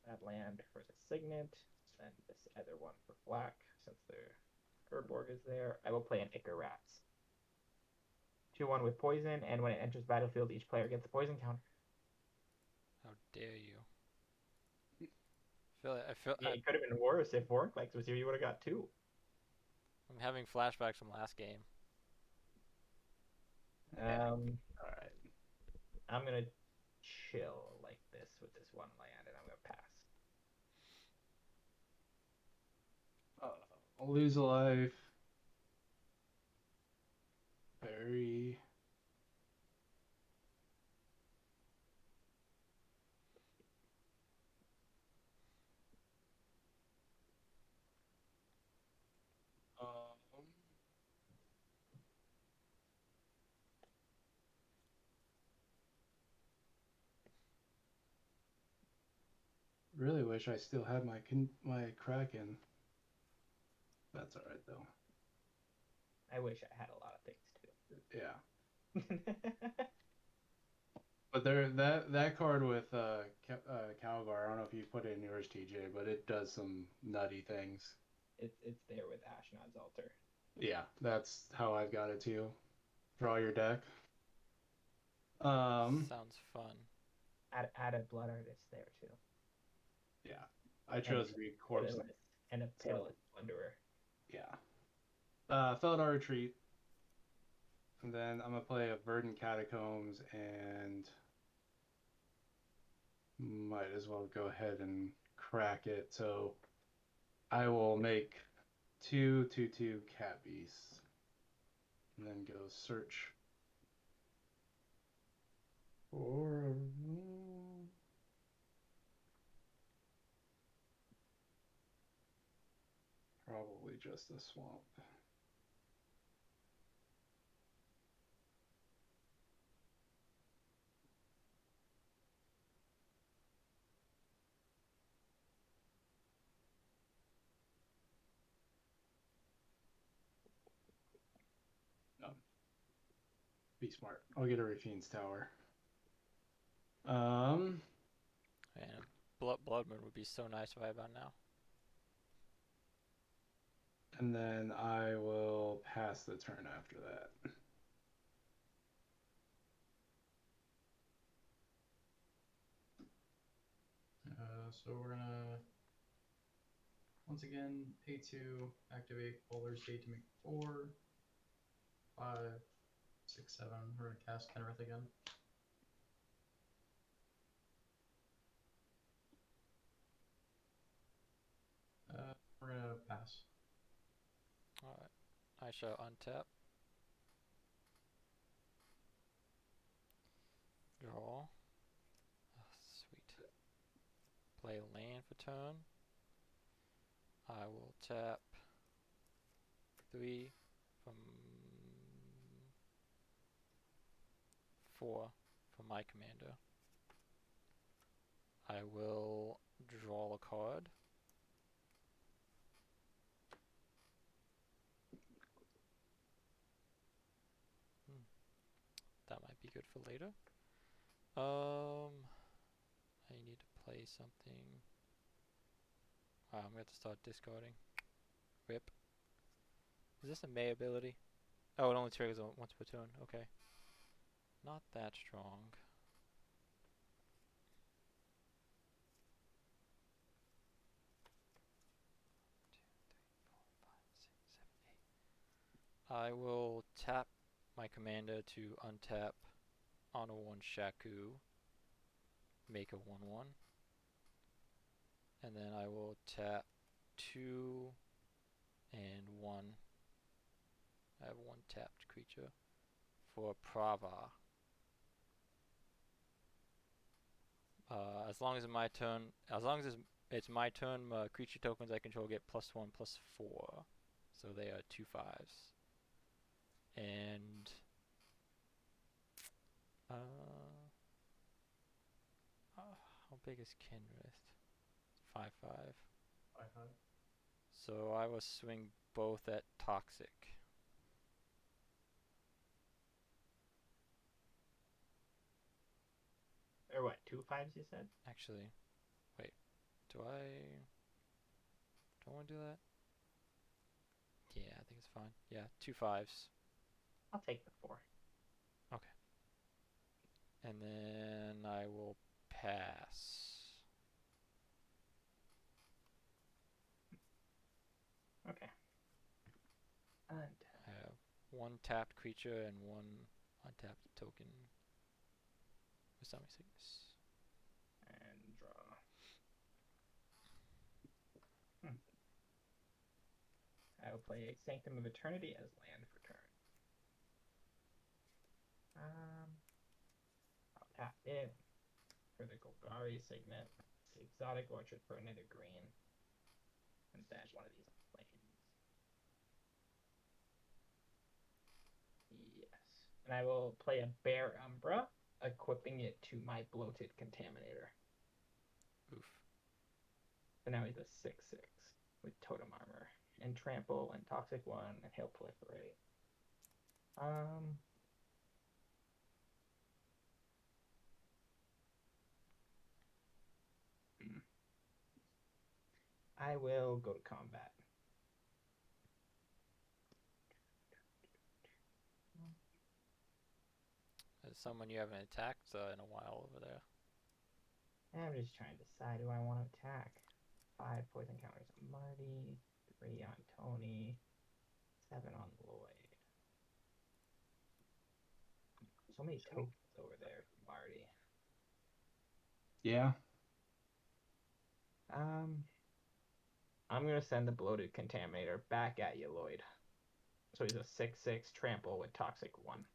that land for the Signet, and this other one for black, since their Urborg is there. I will play an Icarats. 2/1 with poison, and when it enters battlefield, each player gets a poison counter. How dare you? I feel Yeah, it could have been worse if Vorinclex was here. You would have got 2. I'm having flashbacks from last game. All right. I'm gonna chill like this with this 1 land, and I'm gonna pass. I'll lose a life. Bury. really wish I still had my my Kraken. That's all right though. I wish I had a lot of things Yeah. too. But that card with Calgar, I don't know if you put it in yours, TJ, but it does some nutty things. It's there with Ashnod's Altar. Yeah, that's how I've got it too. Draw your deck. Sounds fun. Add a Blood Artist there too. Yeah, I chose Greek Corpse. And a Pitiless Plunderer. Yeah. Felidar Retreat. And then I'm gonna play a Verdant Catacombs and might as well go ahead and crack it. So I will make 2/2/2 Cat Beasts. And then go search for probably just a swamp. No. Be smart. I'll get a Rafine's Tower. And Bloodmoon would be so nice right about now. And then I will pass the turn after that. So we're gonna once again pay 2, activate Bowler's Gate to make 4, 5, 6, 7. We're gonna cast Kenrith again. We're gonna pass. Alright. I shall untap. Draw. Oh, sweet. Play land for turn. I will tap 3 from 4 for my commander. I will draw a card. That might be good for later. I need to play something. Wow, I'm going to start discarding. Rip. Is this a May ability? Oh, it only triggers once per turn. Okay. Not that strong. I will tap my commander to untap on a 1 Shaku, make a 1/1, and then I will tap 2 and 1. I have 1 tapped creature for Prava. As long as it's my turn, creature tokens I control get +1/+4, so they are 2/5s. And how big is Kenrith? 5/5. 5/5. So I will swing both at Toxic. Or what, 2/5s you said? Actually, wait. Do I want to do that? Yeah, I think it's fine. Yeah, 2/5s. I'll take the 4. Okay. And then I will pass. Okay. And I have 1 tapped creature and 1 untapped token. Wisdom 6. and draw. I will play a Sanctum of Eternity as land for turn. I'll tap it for the Golgari Signet, the Exotic Orchard for another green, and then one of these planes. Yes. And I will play a Bear Umbra, equipping it to my Bloated Contaminator. Oof. So now he's a 6/6 with totem armor and trample and toxic 1 and he'll proliferate. I will go to combat. There's someone you haven't attacked in a while over there. I'm just trying to decide who I want to attack. 5 poison counters on Marty, 3 on Tony, 7 on Lloyd. So many tokens over there for Marty. Yeah. I'm gonna send the bloated contaminator back at you, Lloyd. So he's a 6/6 trample with toxic 1.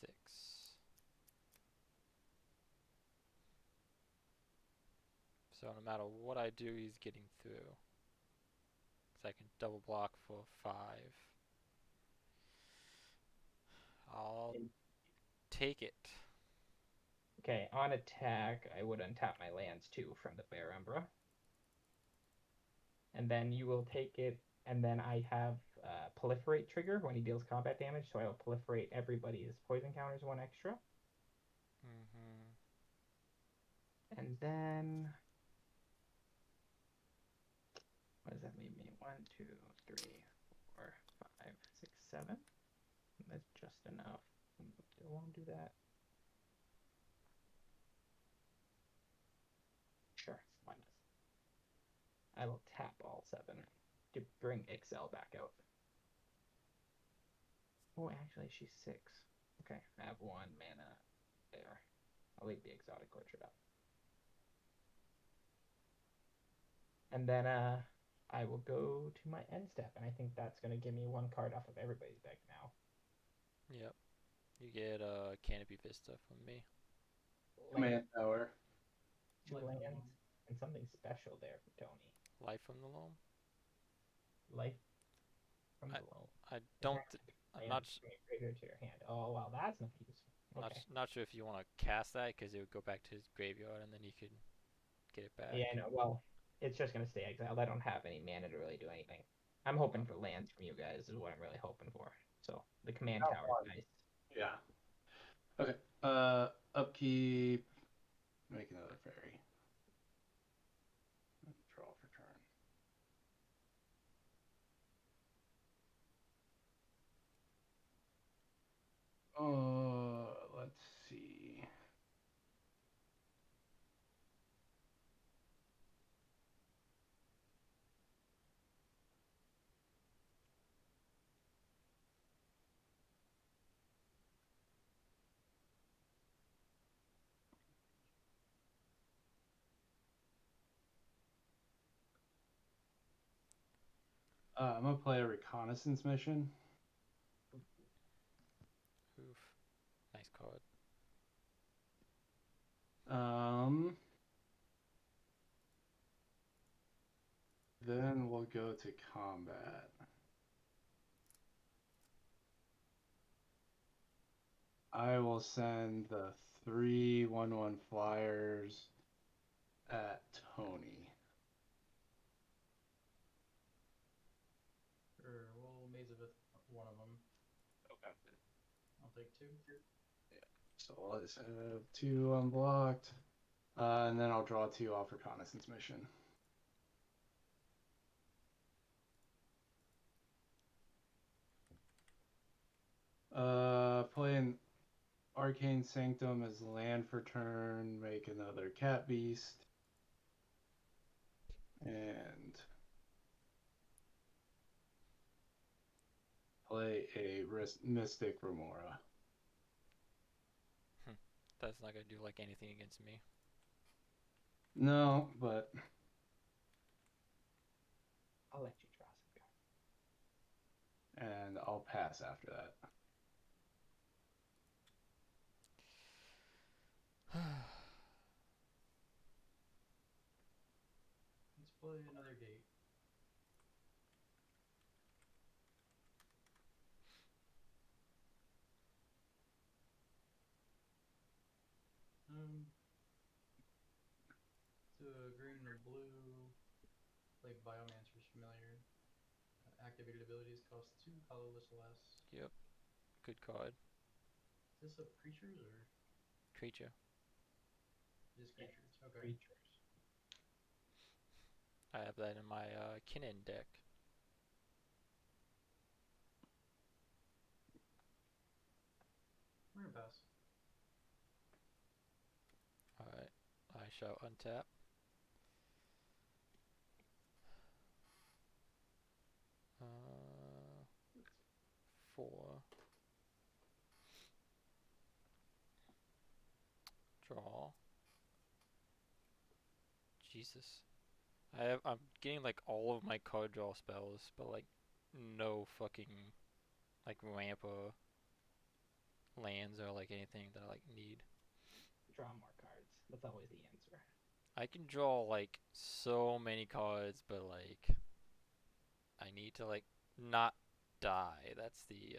6. So no matter what I do, he's getting through. Because I can double block for 5. I'll take it. Okay, on attack, I would untap my lands too from the Bear Umbra. And then you will take it, and then I have proliferate trigger when he deals combat damage, so I will proliferate everybody's poison counters 1 extra. And then what does that leave me? 1, 2, 3, 4, 5, 6, 7. That's just enough. Do I want to do that? Sure, why not? I will tap all 7 to bring Excel back out. Oh, actually, she's 6. Okay, I have 1 mana there. I'll leave the exotic orchard up. And then I will go to my end step, and I think that's going to give me 1 card off of everybody's deck now. Yep. You get Canopy Vista from me. Command tower. 2 lands and something special there for Tony. Life from the Loam? Life from the Loam. I'm not graveyard to your hand. Oh wow, that's not useful. Okay. Not sure if you want to cast that because it would go back to his graveyard and then you could get it back. Yeah, no. Well, it's just gonna stay exiled. I don't have any mana to really do anything. I'm hoping for lands from you guys is what I'm really hoping for. So the command tower is nice. Yeah. Okay. Upkeep. Make another fairy. Draw for turn. Let's see. I'm gonna play a reconnaissance mission. Oof. Nice card. Then we'll go to combat. I will send the 3/1/1 flyers at Tony. Sure, we'll maze with one of them. Okay. I'll take 2. Yeah. So let's have 2 unblocked. And then I'll draw 2 off reconnaissance mission. Playing Arcane Sanctum as land for turn, make another cat beast. And play a Mystic Remora. That's not gonna do like anything against me. No, but I'll let you draw some cards. and I'll pass after that. Let's play another gate. It's a green and a blue. Play Biomancer's Familiar. Activated abilities cost 2 colorless or less. Yep. Good card. Is this a creatures or Creature. just Yeah, creatures? Okay. Creatures. I have that in my Kinnan deck. We're gonna pass. Alright. I shall untap. Uh, 4. Draw. Jesus. I'm getting like all of my card draw spells, but like no fucking like ramp or lands or like anything that I like need. Draw more cards. That's always the answer. I can draw like so many cards, but like I need to like not die. That's the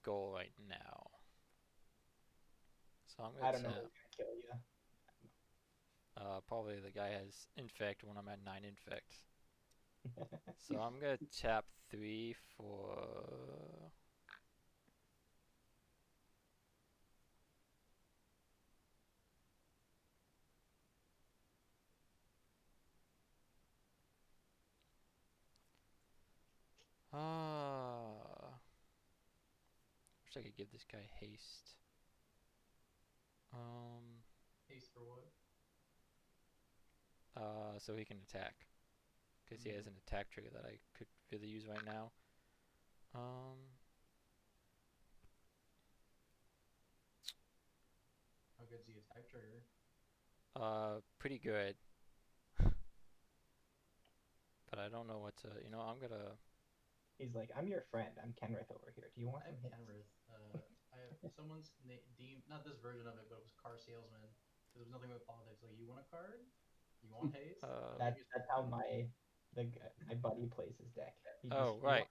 goal right now. So I'm I gonna don't know tap. who's gonna kill you. Probably the guy has infect when I'm at 9 infect. So I'm gonna tap 3 for. Wish I could give this guy haste. Haste for what? So he can attack. Because he has an attack trigger that I could really use right now. How good's the attack trigger? Pretty good. But I don't know what to, I'm gonna. He's like, I'm your friend. I'm Kenrith over here. Do you want I'm some hits? Kenrith. I have someone's deemed not this version of it, but it was car salesman. There was nothing with politics. Like, you want a card? You want haste? I'll give you That's how my buddy plays his deck. He just, Oh, you right. want,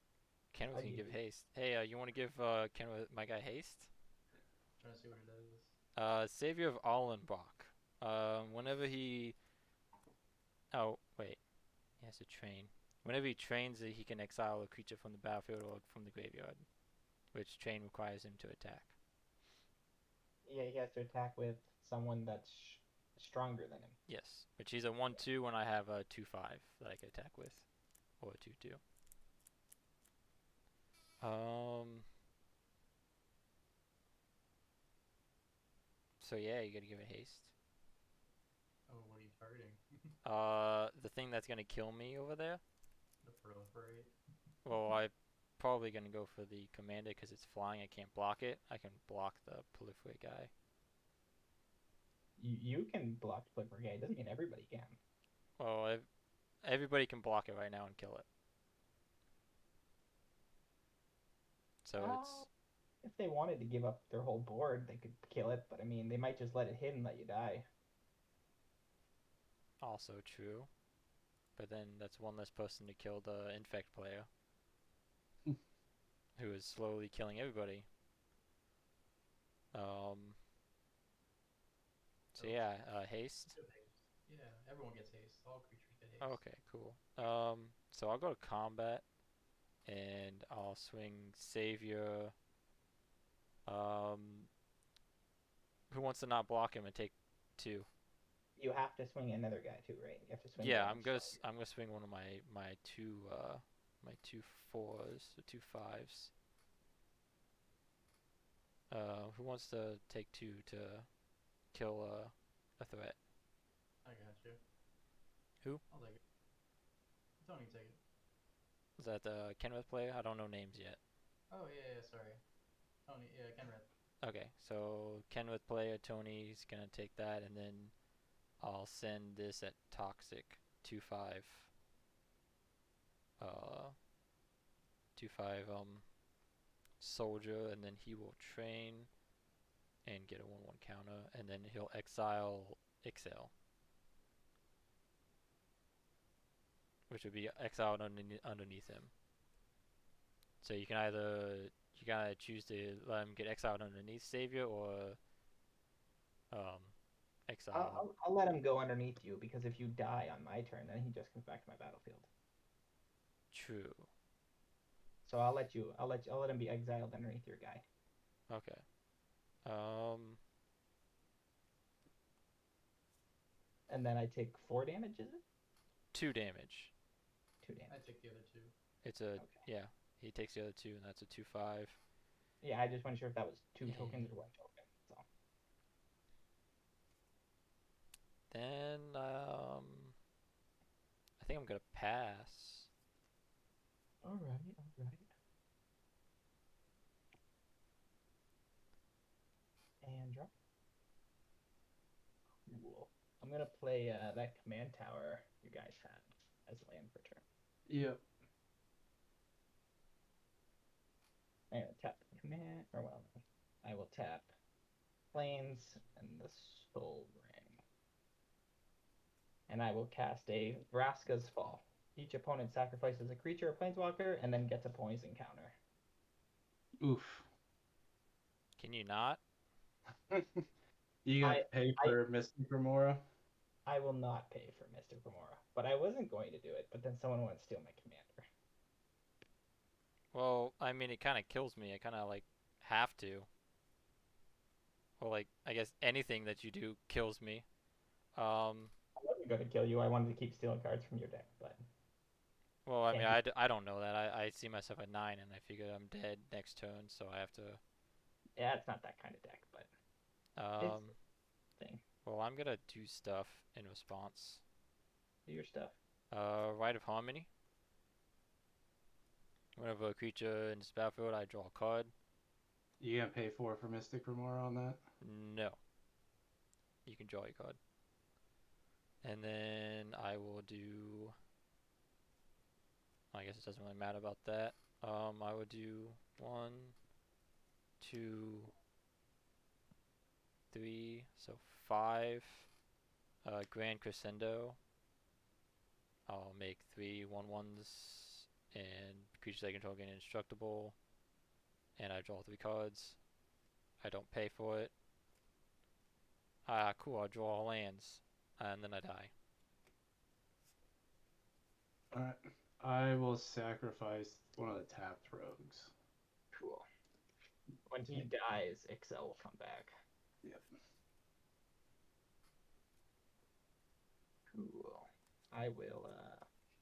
Kenrith I'll can give give you. haste. Hey, you want to give Kenrith my guy haste? trying to see what it does. Savior of Allenbach. Whenever he. Oh, wait. He has to train. Whenever he trains, he can exile a creature from the battlefield or from the graveyard, which train requires him to attack. Yeah, he has to attack with someone that's stronger than him. Yes, which he's a 1/2 when I have a 2/5 that I can attack with, or a 2/2. So yeah, you gotta give it haste. Oh, what are you targeting? The thing that's gonna kill me over there. The proliferate. Well, I'm probably gonna go for the commander because it's flying. I can't block it. I can block the proliferate guy. You can block Flipper Gay. It doesn't mean everybody can. Well, everybody can block it right now and kill it. So it's If they wanted to give up their whole board, they could kill it. But I mean, they might just let it hit and let you die. also true. But then that's one less person to kill the infect player. Who is slowly killing everybody. So yeah, haste. Yeah, everyone gets haste. All creatures get haste. Okay, cool. So I'll go to combat, and I'll swing Savior. Who wants to not block him and take 2? You have to swing another guy too, right? You have to swing. Yeah, one I'm gonna stronger. I'm gonna swing one of my 2 4s or 2 5s. Who wants to take 2 to kill a threat? I got you. Who? I'll take it. Tony, take it. Is that the Kenrith player? I don't know names yet. Oh yeah, sorry. Tony, yeah, Kenrith. Okay, so Kenrith player Tony's gonna take that, and then I'll send this at Toxic 2/5. 2/5 soldier, and then he will train and get a 1/1 counter, and then he'll exile Ixel, which would be exiled underneath him. So you can either choose to let him get exiled underneath Savior, or exile. I'll let him go underneath you because if you die on my turn, then he just comes back to my battlefield. True. So I'll let him be exiled underneath your guy. Okay. And then I take 4 damage, is it? 2 damage. 2 I damage. take the other two. It's a Okay. yeah. He takes the other 2, and that's a 2/5. Yeah, I just wasn't sure if that was 2 tokens or 1 token. So. Then I think I'm gonna pass. All right. And drop. Cool. I'm gonna play that command tower you guys had as land for turn. Yep. I'm gonna tap the command, or well, I will tap Plains and the Soul Ring. And I will cast a Vraska's Fall. Each opponent sacrifices a creature or planeswalker and then gets a poison counter. Oof. Can you not? You gonna pay for Mystic Remora? I will not pay for Mystic Remora, but I wasn't going to do it, but then someone wanted to steal my commander. Well, I mean, it kind of kills me. I kind of like have to. Well, like I guess anything that you do kills me. I wasn't going to kill you. I wanted to keep stealing cards from your deck, but Well, I mean, I don't know that. I see myself at 9, and I figure I'm dead next turn, so I have to. yeah, it's not that kind of deck, but it's thing. Well, I'm gonna do stuff in response. Do your stuff. Rite of Harmony. Whenever a creature in this battlefield, I draw a card. You gonna pay for Mystic Remora on that? No. You can draw a card. And then I will do. I guess it doesn't really matter about that. I would do 1, 2, 3, so 5. Grand Crescendo. I'll make 3 1/1s, and creatures I control gain indestructible. And I draw 3 cards. I don't pay for it. Ah, cool. I draw all lands, and then I die. Alright. I will sacrifice one of the tapped rogues. Cool. When he dies, Excel will come back. Yep. Cool. I will,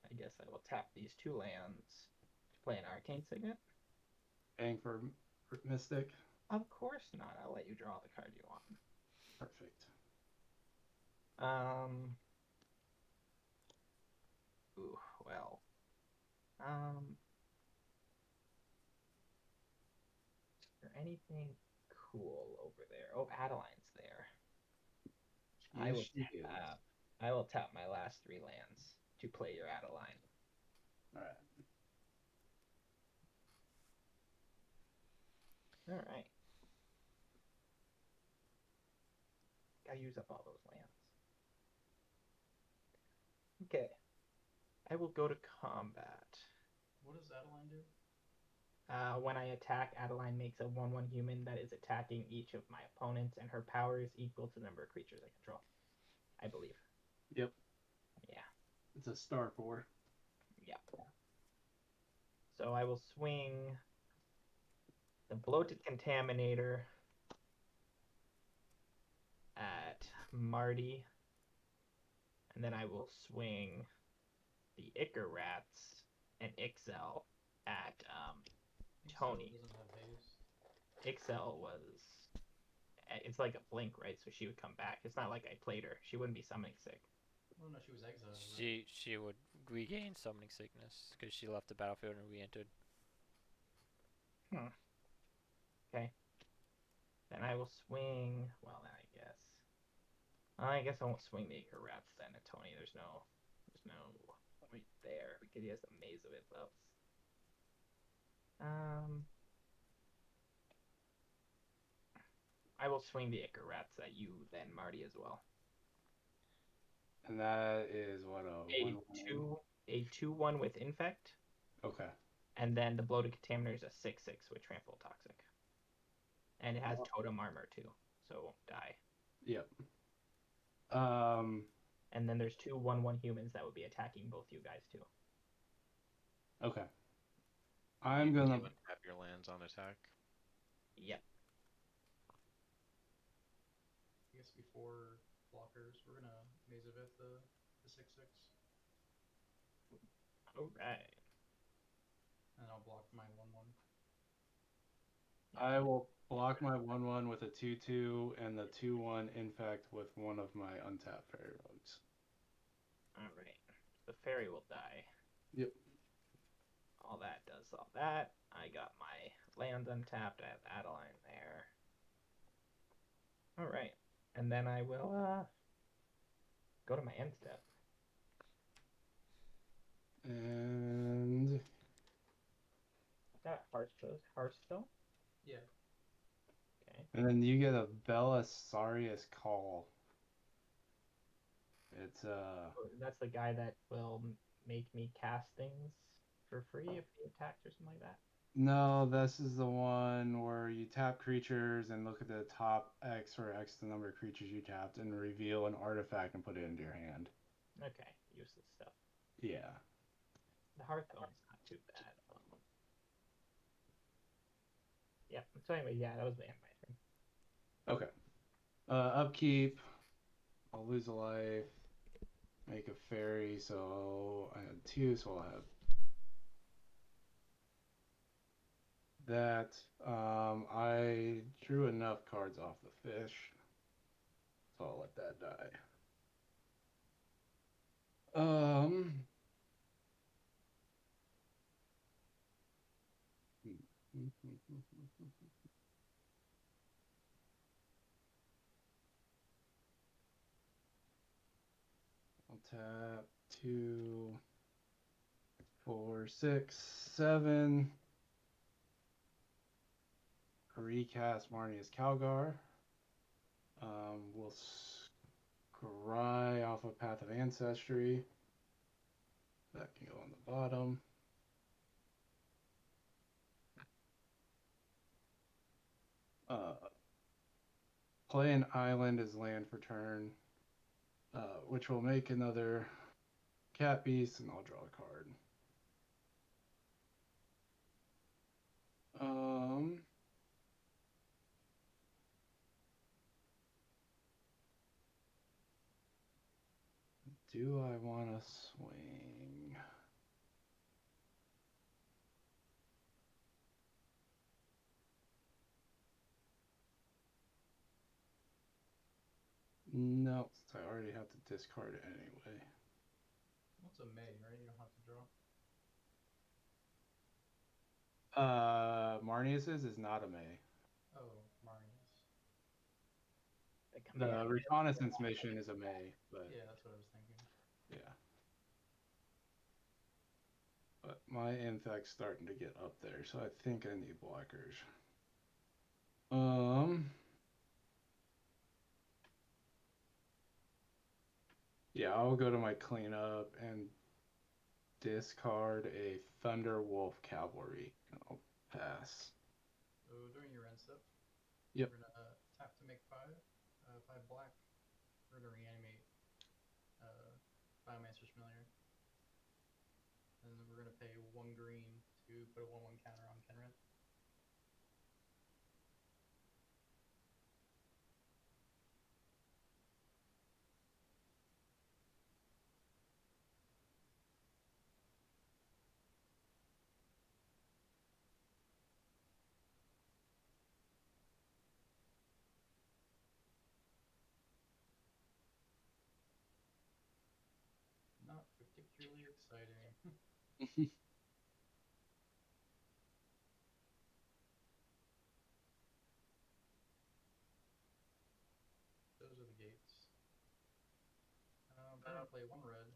I guess I will tap these 2 lands to play an Arcane Signet. Paying for Mystic? Of course not. I'll let you draw the card you want. Perfect. Ooh, well. Is there anything cool over there? Oh, Adeline's there. Yes, I will tap my last 3 lands to play your Adeline. Alright. Alright. I use up all those lands. Okay. I will go to combat. What does Adeline do? When I attack, Adeline makes a 1/1 human that is attacking each of my opponents, and her power is equal to the number of creatures I control. I believe. Yep. Yeah. It's a star 4. Yep. So I will swing the Bloated Contaminator at Marty, and then I will swing the Ichor Rats and Ixel at Tony. Doesn't have haste. Ixel was. It's like a blink, right? So she would come back. It's not like I played her. She wouldn't be summoning sick. Oh no, she was exiled. Right? She would regain summoning sickness because she left the battlefield and re-entered. Okay. Then I will swing. Well, then I guess I won't swing the Ichor Rats then at Tony. There's no point there because he has the Maze of Ithos. I will swing the Ichor Rats at you then, Marty, as well. And that is what a 2/1 with Infect. Okay. And then the Bloated Contaminator is a 6/6 with Trample Toxic. And it has Totem Armor too, so it won't die. Yep. And then there's two 1/1 humans that would be attacking both you guys too. Okay. I'm You gonna. untap your lands on attack. Yep. I guess before blockers, we're gonna Mazavith the 6/6, All right. and I'll block my 1/1. I will block my 1/1 with a 2/2 and the 2/1 infect with one of my untapped fairy rogues. All right. The fairy will die. Yep. All that does all that. I got my lands untapped. I have Adeline there. All right. And then I will go to my end step. And Got Hearthstone. Yeah. Okay. and then you get a Belisarius Call. It's That's the guy that will make me cast things for free if he attacks or something like that. no, this is the one where you tap creatures and look at the top X or X the number of creatures you tapped and reveal an artifact and put it into your hand. Okay, useless stuff. Yeah. The Hearthstone's not too bad. Yeah. So anyway, yeah, that was the end of my turn. Okay. Upkeep. I'll lose a life. Make a fairy, so I had 2, so I'll have that. I drew enough cards off the fish, so I'll let that die. I'll tap 2, 4, 6, 7. Recast Marnia's Calgar. We'll scry off of Path of Ancestry. That can go on the bottom. Play an island as land for turn, which will make another cat beast, and I'll draw a card. Do I want to swing? No, since I already have to discard it anyway. What's a May, right? You don't have to draw. Marnius's is not a May. Oh, Marius. The reconnaissance mission is a May, but Yeah, that's what I was thinking. yeah. But my infect's starting to get up there, so I think I need blockers. Yeah, I'll go to my cleanup and discard a Thunderwolf Cavalry. I'll pass. So during your end step, Yep. we're gonna tap to make 5 black. We're gonna reanimate Biomancer's Familiar. And then we're gonna pay 1 green to put a 1/1 counter on Kenrith. Not particularly exciting. Those are the gates. We're gonna play 1 red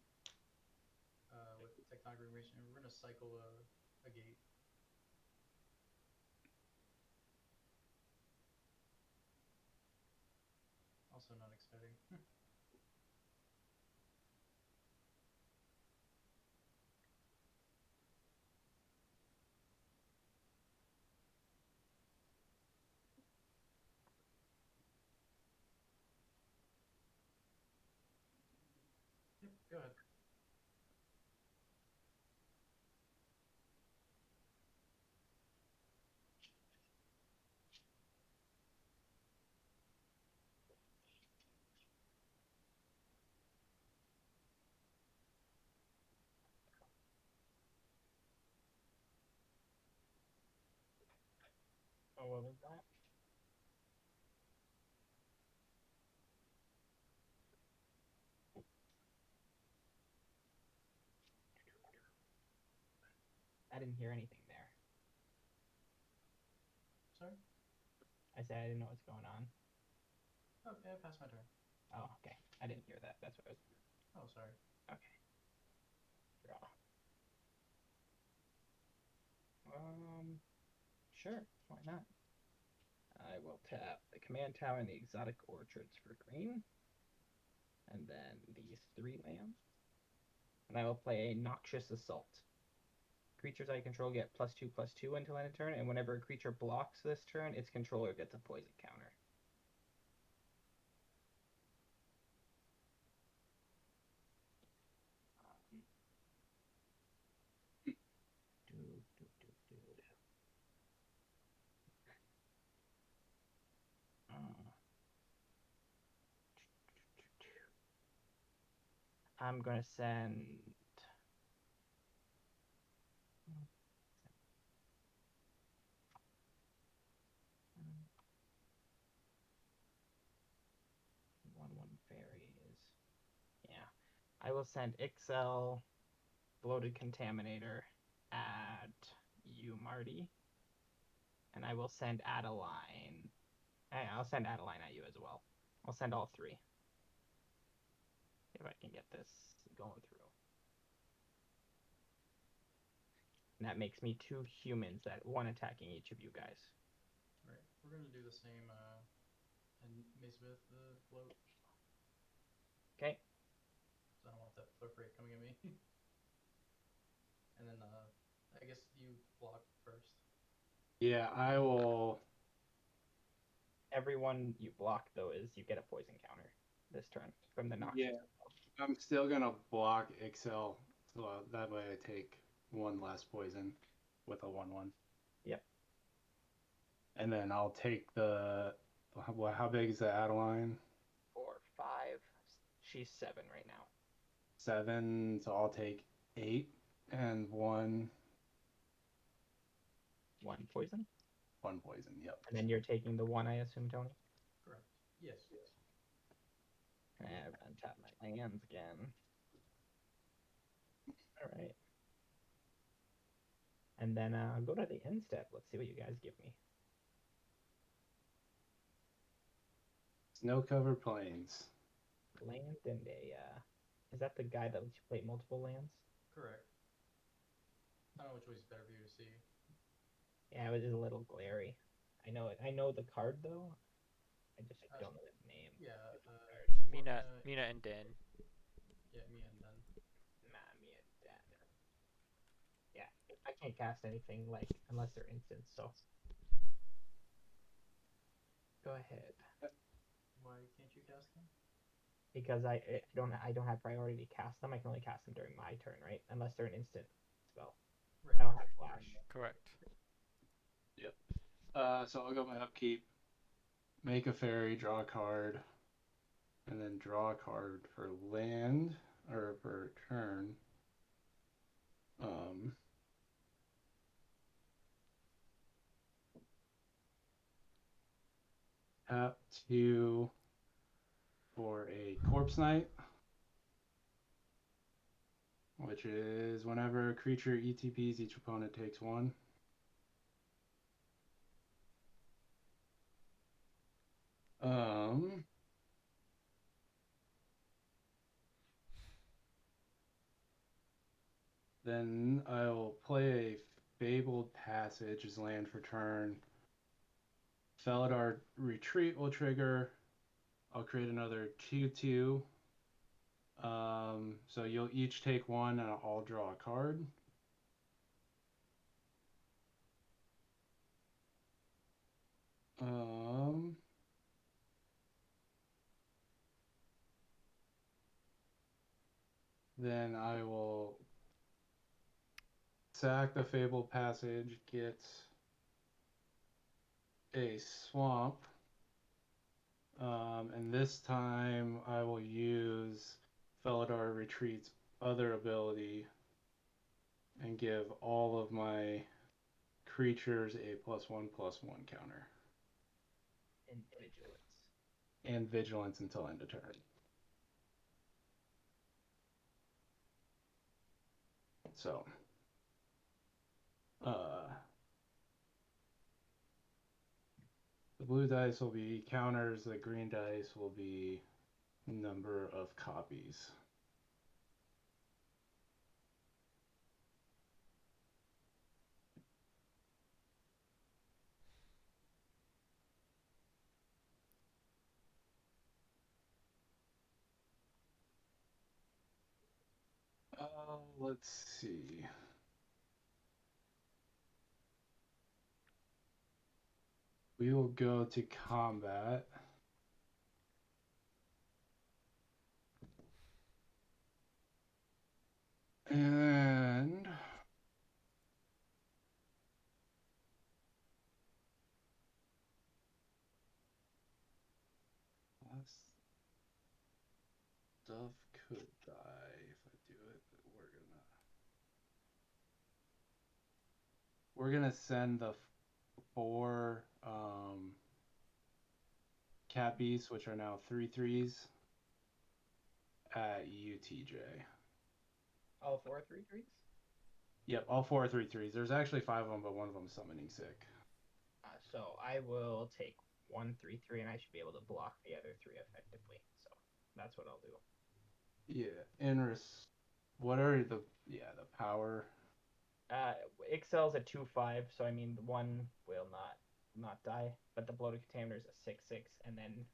with Tectonic Rearrangement, and we're gonna cycle a gate. Also not exciting. Go ahead. Oh, what was that? I didn't hear anything there. Sorry? I said I didn't know what's going on. Okay, I passed my turn. Oh, okay. I didn't hear that. That's what I was. Oh, sorry. Okay. Draw. Sure. Why not? I will tap the command tower and the exotic orchards for green, and then these 3 lands. And I will play a Noxious Assault. Creatures I control get +2/+2 until end of turn, and whenever a creature blocks this turn, its controller gets a poison counter. I'm gonna send. One fairies. Yeah, I will send Ixel, Bloated Contaminator at you, Marty, and I will send Adeline. I'll send Adeline at you as well. I'll send all 3. If I can get this going through. And that makes me 2 humans, that 1 attacking each of you guys. Right. We're gonna do the same, and mace with the float. Okay. So I don't want that proliferate coming at me. And then, I guess you block first. Yeah, I will. Everyone you block, though, is you get a poison counter this turn from the Noxious. Yeah, I'm still gonna block Excel, so that way I take 1 less poison with a 1/1. Yep. And then I'll take the. How big is the Adeline? 4, 5. She's 7 right now. 7, so I'll take 8 and 1 poison. 1 poison. Yep. And then you're taking the 1, I assume, Tony? Correct. Yes. I have untap my lands again. All right. And then I'll go to the end step. Let's see what you guys give me. Snow-covered plains. Land and a. Is that the guy that lets you play multiple lands? Correct. I don't know which way is better for you to see. Yeah, it was a little glary. I know it. I know the card though. I just don't know the name. Yeah, Mina and Dan. Yeah, me and then. Nah, me and Dad. Yeah, I can't cast anything like unless they're instants. So go ahead. Why can't you cast them? Because I don't have priority to cast them. I can only cast them during my turn, right? Unless they're an instant spell. Right. I don't have flash. Correct. Yep. So I'll go my upkeep, make a fairy, draw a card, and then draw a card for land or for turn. Tap 2 for a Corpse Knight, which is whenever a creature ETPs, each opponent takes 1. Then I'll play a Fabled Passage as land for turn. Felidar Retreat will trigger. I'll create another 2/2. So you'll each take 1 and I'll draw a card. Then I will sack the Fabled Passage, get a swamp, and this time I will use Felidar Retreat's other ability and give all of my creatures a +1/+1 counter. And vigilance. And vigilance until end of turn. So, the blue dice will be counters, the green dice will be number of copies. Let's see. We will go to combat. And stuff could die if I do it, but we're gonna send the 4 cat beasts, which are now 3/3s, at UTJ. All 4 3/3s? Yep, all 4 are 3/3s. There's actually 5 of them, but one of them is summoning sick. So I will take 1 3/3, and I should be able to block the other 3 effectively. So that's what I'll do. Yeah, what are the power? Excel's a 2/5, so I mean the one will not die, but the bloated container is a 6/6, and then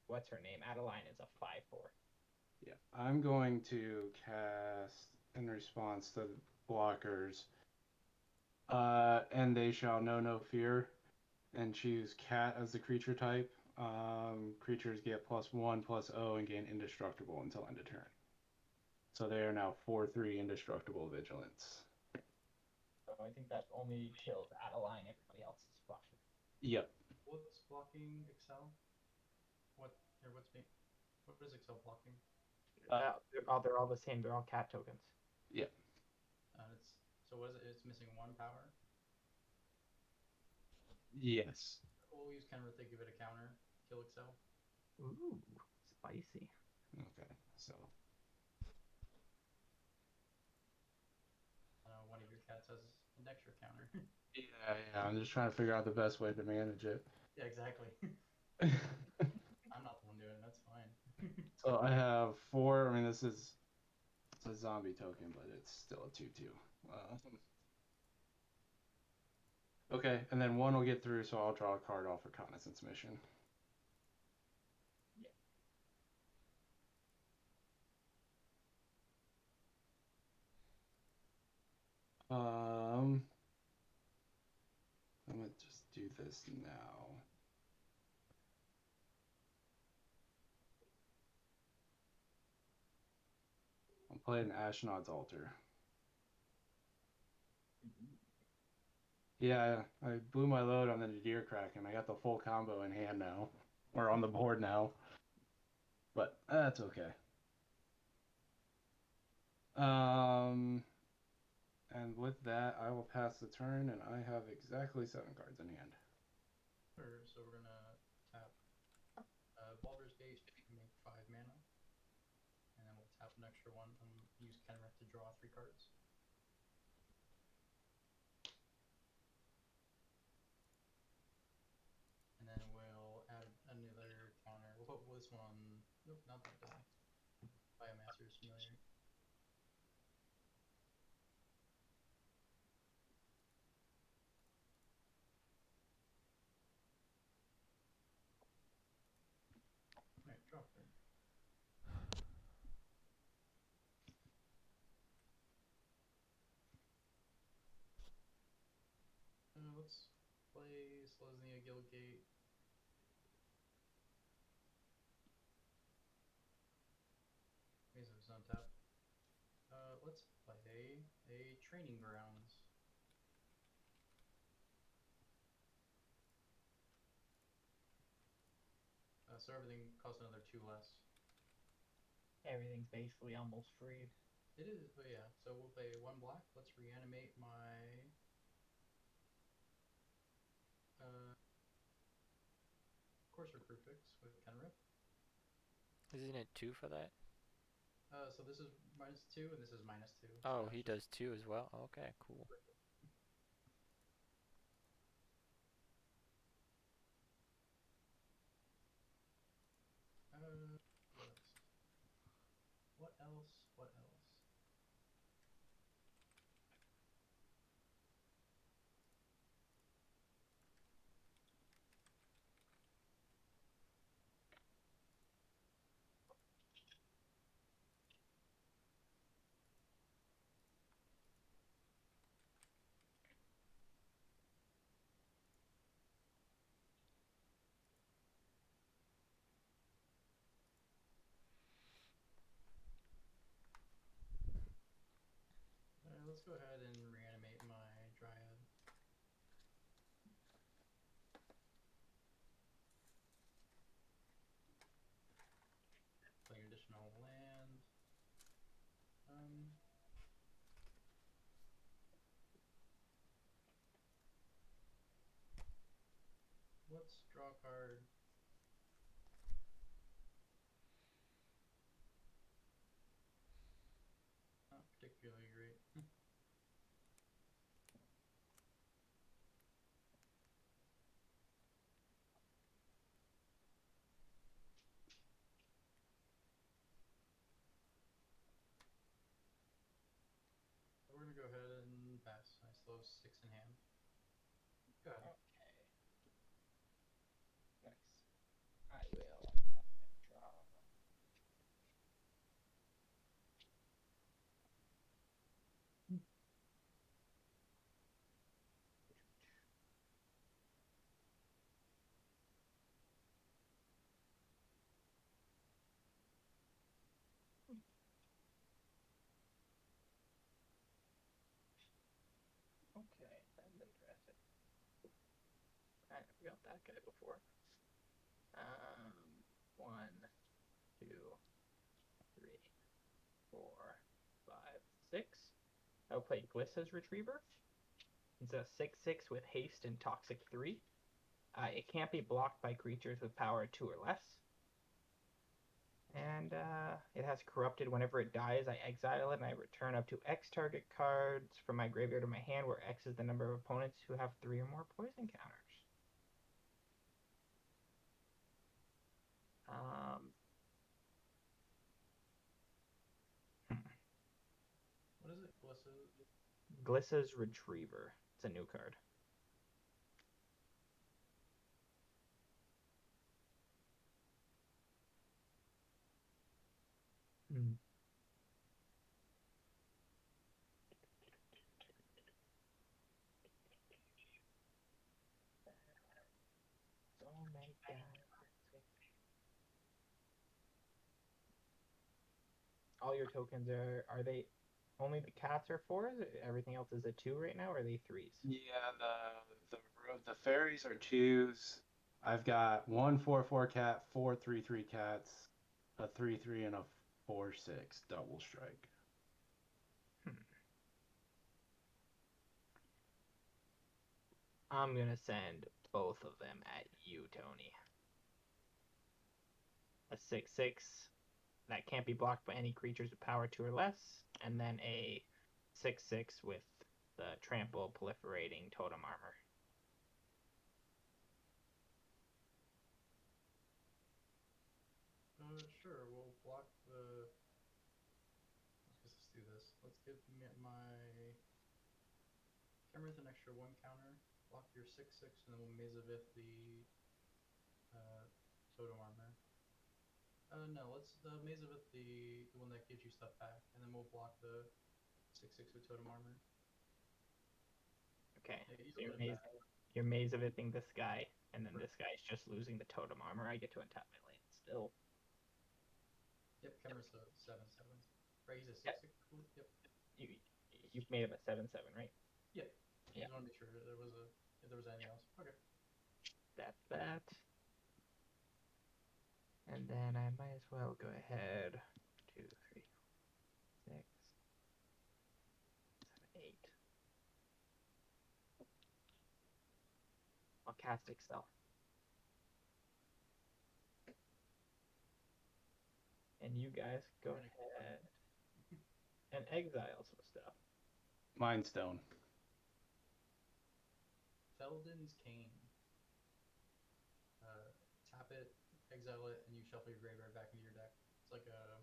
what's her name? Adeline is a 5/4. Yeah, I'm going to cast in response to blockers. And they shall know no fear, and choose cat as the creature type. Creatures get +1/+0 and gain indestructible until end of turn. So they are now 4/3 indestructible vigilance. So I think that only kills Adeline. Everybody else is flush. Yep. What's blocking Excel? What is Excel blocking? They're all the same. They're all cat tokens. Yep. So what is it? It's missing 1 power. Yes. We'll use Kenrith to give it a counter. Kill Excel. Ooh, spicy. Okay, so One of your cats has an extra counter. yeah, I'm just trying to figure out the best way to manage it. Yeah, exactly. I'm not the one doing it. That's fine. So I have 4. I mean, it's a zombie token, but it's still a 2/2. Okay, and then 1 will get through, so I'll draw a card off reconnaissance mission. I'm gonna just do this now. I'm playing Ashnod's Altar. Yeah, I blew my load on the Nadir Kraken. I got the full combo in hand now, or on the board now. But that's okay. And with that, I will pass the turn, and I have exactly 7 cards in hand. Sure, so we're gonna tap Baldur's Gate to make 5 mana. And then we'll tap an extra 1 and use Kenrith to draw 3 cards. And then we'll add another counter. We'll put this one on. Nope, not that die. Biomancer's Familiar. Alright, draw card. Let's play Selesnya Guildgate. Maze of His untap. Let's play a Training Grounds. So everything costs another 2 less. Everything's basically almost free. It is, but yeah. So we'll play 1 black. Let's reanimate my Courser Prefix with Kenrip. Isn't it 2 for that? So this is -2 and this is -2. Oh, so he does 2 as well? Okay, cool. What else? What else? What else? Let's go ahead and reanimate my Dryad. Play an additional land. Let's draw a card. Not particularly great. So we're gonna go ahead and pass. I still have 6 in hand. Go ahead. Okay. Nice. I will have to draw. Okay, that's interesting. I never got that guy before. 1, 2, 3, 4, 5, 6. I'll play Glissa's Retriever. It's a 6/6 with haste and toxic 3. It can't be blocked by creatures with power 2 or less. And it has corrupted. Whenever it dies, I exile it and I return up to X target cards from my graveyard to my hand, where X is the number of opponents who have 3 or more poison counters. What is it? Glissa's Retriever. It's a new card. So many guys. All your tokens are they only the cats are 4s? Everything else is a 2 right now, or are they 3s? Yeah, the fairies are 2s. I've got 1 4/4 cat, 4 3/3 cats, a 3/3, and a 4/6 double strike. I'm gonna send both of them at you, Tony. A 6/6 that can't be blocked by any creatures with power 2 or less, and then a 6/6 with the trample proliferating totem armor. Sure, we'll block the... Let's do this. Let's give my Kenrith an extra 1 counter, block your 6/6, and then we'll Mazavith the totem armor. No, let's Mazavith the one that gives you stuff back, and then we'll block the 6/6 with totem armor. Okay, Yeah, so you're Mazavithing this guy, and then this guy's just losing the totem armor. I get to untap my land still. Yep, Kemmer's a 7/7. Right, he's a Yep. 6/6, I believe. Yep. You've made him a 7/7, right? Yep. Yeah. Just want to make sure there was if there was anything else. Okay. That's that. And then I might as well go ahead. 2, 3, 4, 6, 7, 8. I'll cast Excel. And you guys go ahead and exile some stuff. Mind Stone. Felden's Cane. Tap it, exile it, and you shuffle your graveyard back into your deck. It's like a.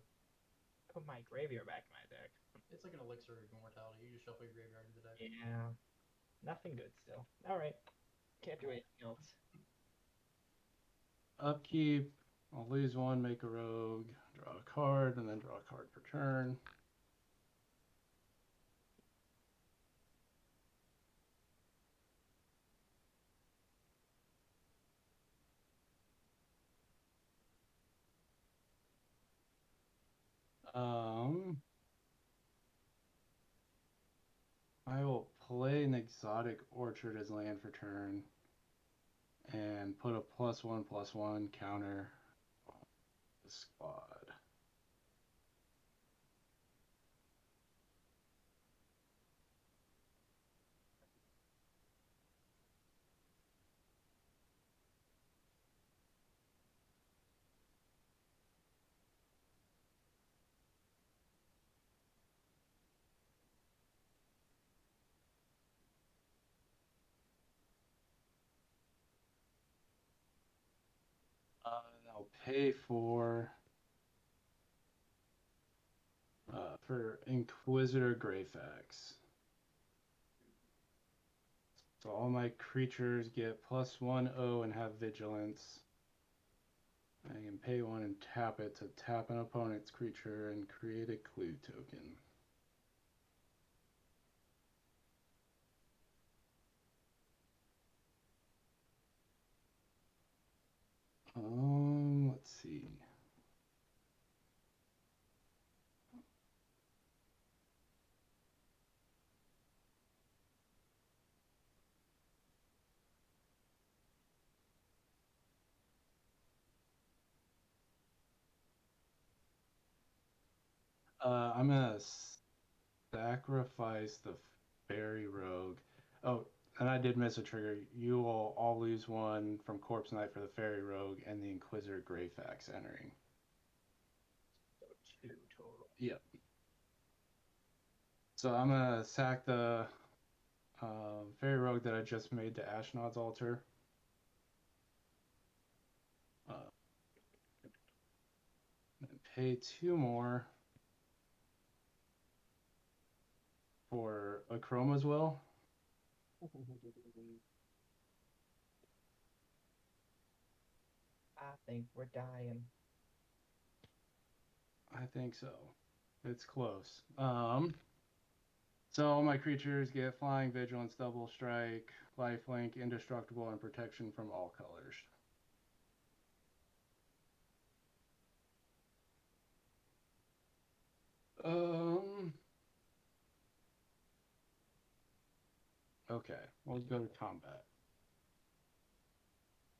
Put my graveyard back in my deck. It's like an elixir of immortality. You just shuffle your graveyard into the deck. Yeah. Nothing good still. Alright. Can't do anything else. Upkeep. I'll lose one, make a rogue, draw a card, and then draw a card per turn. I will play an exotic orchard as land for turn and put a +1/+1 counter on the squad. I'll pay for Inquisitor Greyfax. So all my creatures get +1/0 and have vigilance. I can pay one and tap it to tap an opponent's creature and create a clue token. Let's see. I'm gonna sacrifice the Fairy Rogue. Oh, and I did miss a trigger. You will all lose one from Corpse Knight for the Fairy Rogue and the Inquisitor Greyfax entering. So 2 total. Yep. So I'm gonna sack the Fairy Rogue that I just made to Ashnod's Altar. And pay 2 more for Chroma's Will. I think we're dying. I think so. It's close. So all my creatures get flying, vigilance, double strike, lifelink, indestructible, and protection from all colors. Okay, we'll go to combat.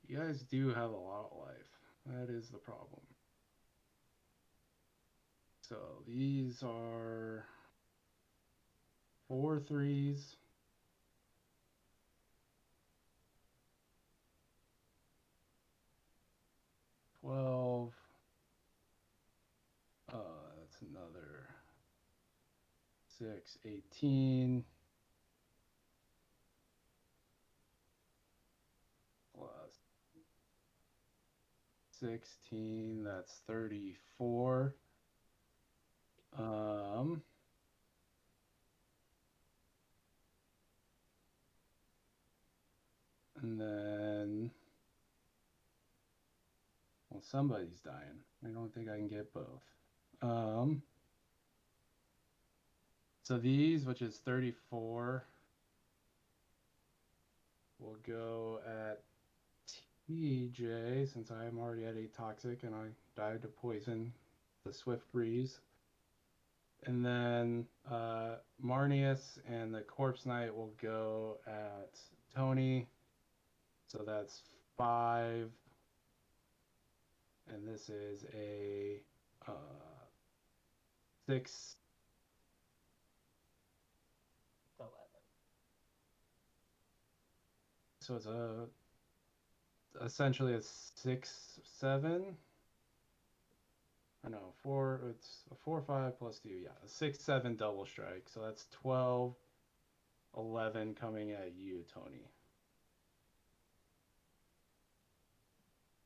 You guys do have a lot of life. That is the problem. So these are 4 3s. That's another 6, 18. Plus 16, that's 34. And then, well, somebody's dying. I don't think I can get both. So these, which is 34, will go at TJ, since I am already at 8 toxic and I died to poison the Swift Breeze. And then Marnius and the Corpse Knight will go at Tony. So that's 5. And this is a 6. It's 11. So it's essentially a 6/7. I know 4. It's a 4/5 plus 2. Yeah, a 6/7 double strike. So that's 12, 11 coming at you, Tony.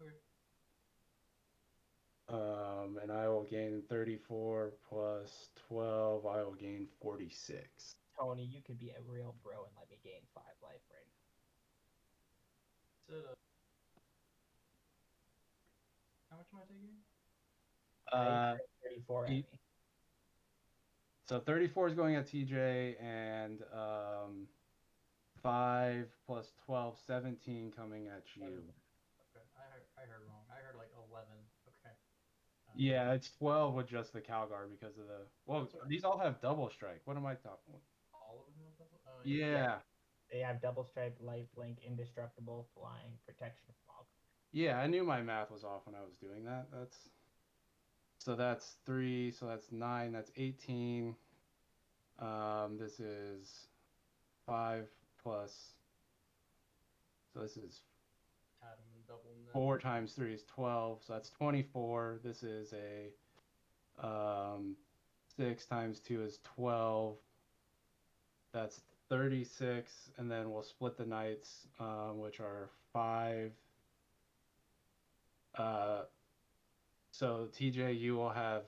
Okay. And I will gain 34 plus 12. I will gain 46. Tony, you could be a real bro and let me gain 5 life right So, how much am I taking? now. 34 at e- me. So 34 is going at TJ, and 5 plus 12, 17 coming at you. Okay, I heard wrong. I heard like 11. Okay. Yeah, it's 12 with just the Calgar because of the. Well, these all have double strike. What am I talking? All of them have double. Oh Yeah. They have double stripe, life link, indestructible, flying, protection from all. Yeah, I knew my math was off when I was doing that. That's 3, so that's 9, that's 18. This is 5 plus. So this is Add them and double them. 4 times 3 is 12, so that's 24. This is a 6 times 2 is 12. That's 36, and then we'll split the knights, which are 5. So TJ, you will have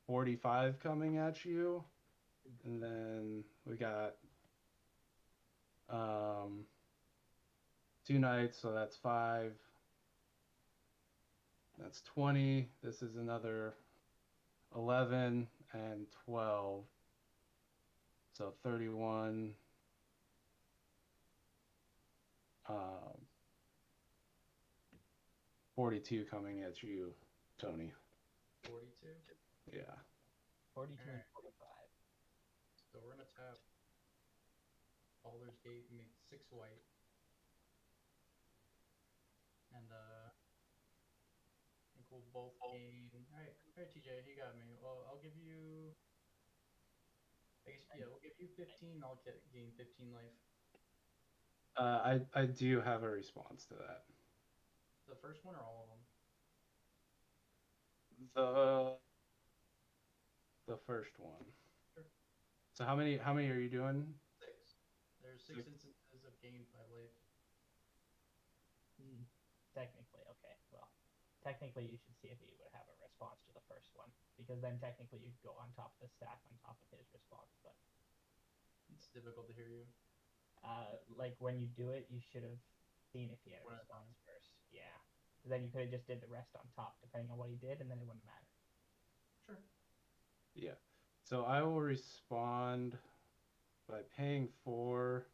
45 coming at you, and then we got 2 knights, so that's 5. That's 20. This is another 11 and 12. So 31. 42 coming at you, Tony. 42. Yeah. 42 and Alright. 45. So we're gonna tap Baldur's Gate and make 6 white. And I think we'll both gain. Alright, TJ, you got me. Well, I'll give you. I guess yeah, we'll give you 15. I'll gain 15 life. I do have a response to that. The first one or all of them? The first one. Sure. So how many are you doing? 6. There's 6 instances of gain 5 life. Technically, okay. Well, technically you should see if he would have a response to the first one, because then technically you could go on top of the stack on top of his response. But It's difficult to hear you. like when you do it, you should have seen if he had a response first. Yeah. Then you could have just did the rest on top, depending on what he did, and then it wouldn't matter. Sure. Yeah. So I will respond by paying 4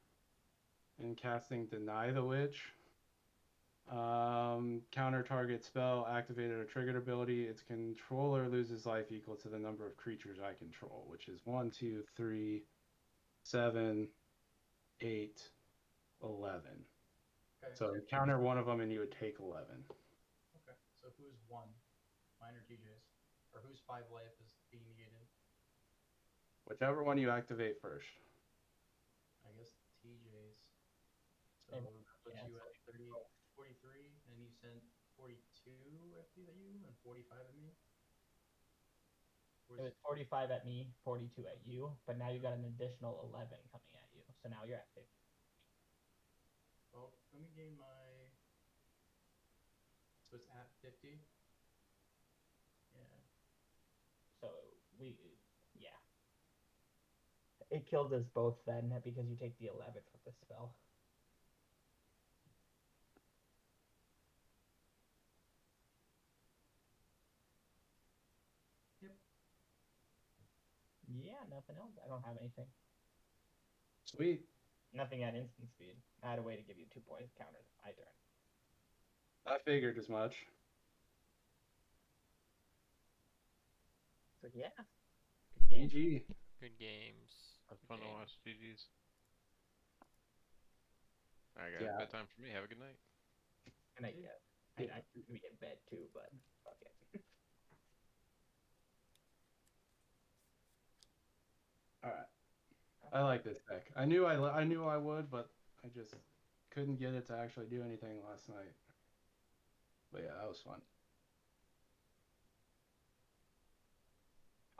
and casting Deny the Witch. Counter target spell activated or triggered ability. Its controller loses life equal to the number of creatures I control, which is 1, 2, 3, 7, 8, 11. Okay. So counter one of them and you would take 11. Okay. So who's 1? Mine or TJ's? Or whose 5 life is being negated? Whichever one you activate first. I guess TJ's. So that puts Yeah, you so at 30, 43, and you sent 42 at you and 45 at me? It was 45 at me, 42 at you, but now you got an additional 11 coming at you. So now you're at 50. Well, let me gain my. So it's at 50? Yeah. So yeah. It killed us both then because you take the 11th with the spell. Yep. Yeah, nothing else. I don't have anything. Sweet. Nothing at instant speed. I had a way to give you 2 points counter my turn. I figured as much. But yeah. Good game. GG. Good games. That's Good fun to game. watch. GG's. Alright, guys. Yeah. Bedtime for me. Have a good night. And I could be in bed too, but fuck it. All right. I like this deck. I knew I would, but I just couldn't get it to actually do anything last night. But yeah, that was fun.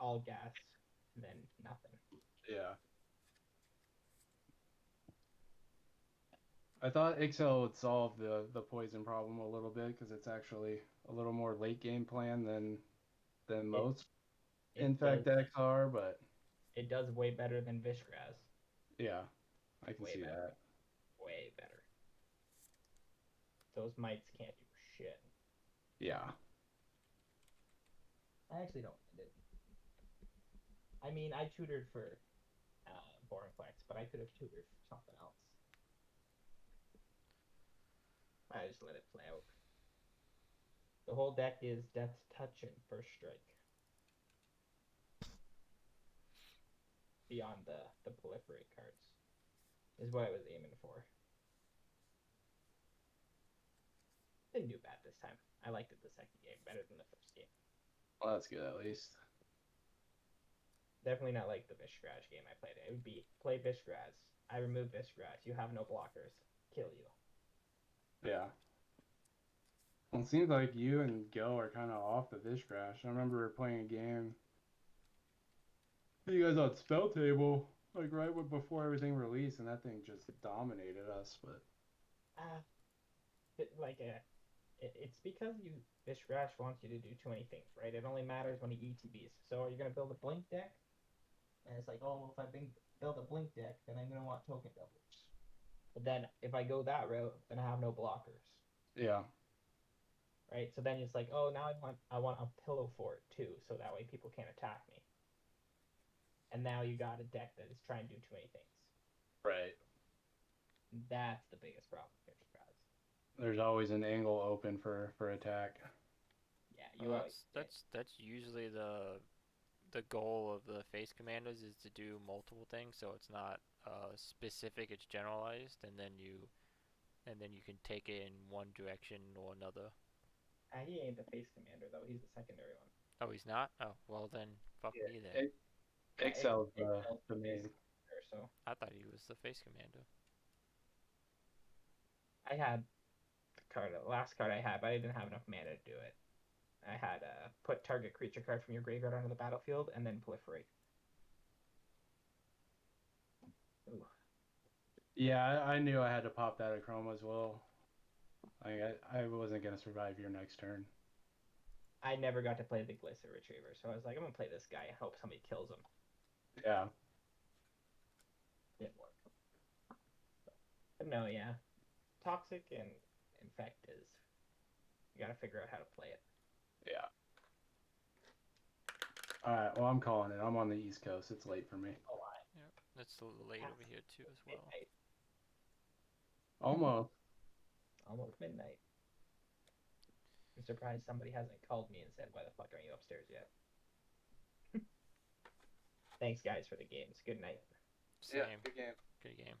All gas, and then nothing. Yeah. I thought Ixel would solve the poison problem a little bit because it's actually a little more late game plan than most Infect decks are, but It does way better than Vishgraz. yeah, I can Way see better. that. Way better. Those mites can't do shit. Yeah. I actually don't mind it. I mean, I tutored for Boringplex, but I could have tutored for something else. I just let it play out. The whole deck is Death's Touch and First Strike. Beyond the proliferate cards. Is what I was aiming for. Didn't do bad this time. I liked it the second game better than the first game. Well, that's good at least. Definitely not like the Vishgraz game I played. It would be play Vishgraz. I remove Vishgraz. You have no blockers. Kill you. Yeah. Well, it seems like you and Gil are kind of off the Vishgraz. I remember playing a game. You guys on Spell Table, like before everything released, and that thing just dominated us. But It's because Vishgraz wants you to do too many things, right? It only matters when he ETBs. So are you gonna build a blink deck? And it's like, oh, well, if I build a blink deck, then I'm gonna want token doubles. But then if I go that route, then I have no blockers. yeah. Right? So then it's like, oh, now I want a pillow fort too, so that way people can't attack me. And now you got a deck that is trying to do too many things. Right. That's the biggest problem with Vishgraz. There's always an angle open for attack. Yeah, That's usually the goal of the face commanders is to do multiple things, so it's not specific, it's generalized, and then you can take it in one direction or another. He ain't the face commander though. He's the secondary one. Oh, he's not? Oh, well then, fuck Yeah, me then. Excel's Excel's the main. So I thought he was the face commander. I had the last card I had, but I didn't have enough mana to do it. I had put target creature card from your graveyard onto the battlefield and then proliferate. Ooh. Yeah, I knew I had to pop that Chroma as well. I wasn't gonna survive your next turn. I never got to play the Glycer Retriever, so I was like, I'm gonna play this guy and hope somebody kills him. Yeah. Didn't work. But no, yeah. Toxic and Infect is... You gotta figure out how to play it. Yeah. Alright, well, I'm calling it. I'm on the East Coast. It's late for me. Oh, Yep, it's a little late over here too as well. Midnight. Almost. Almost midnight. I'm surprised somebody hasn't called me and said, why the fuck aren't you upstairs yet? Thanks, guys, for the games. Good night. Same. Yeah, good game. Good game.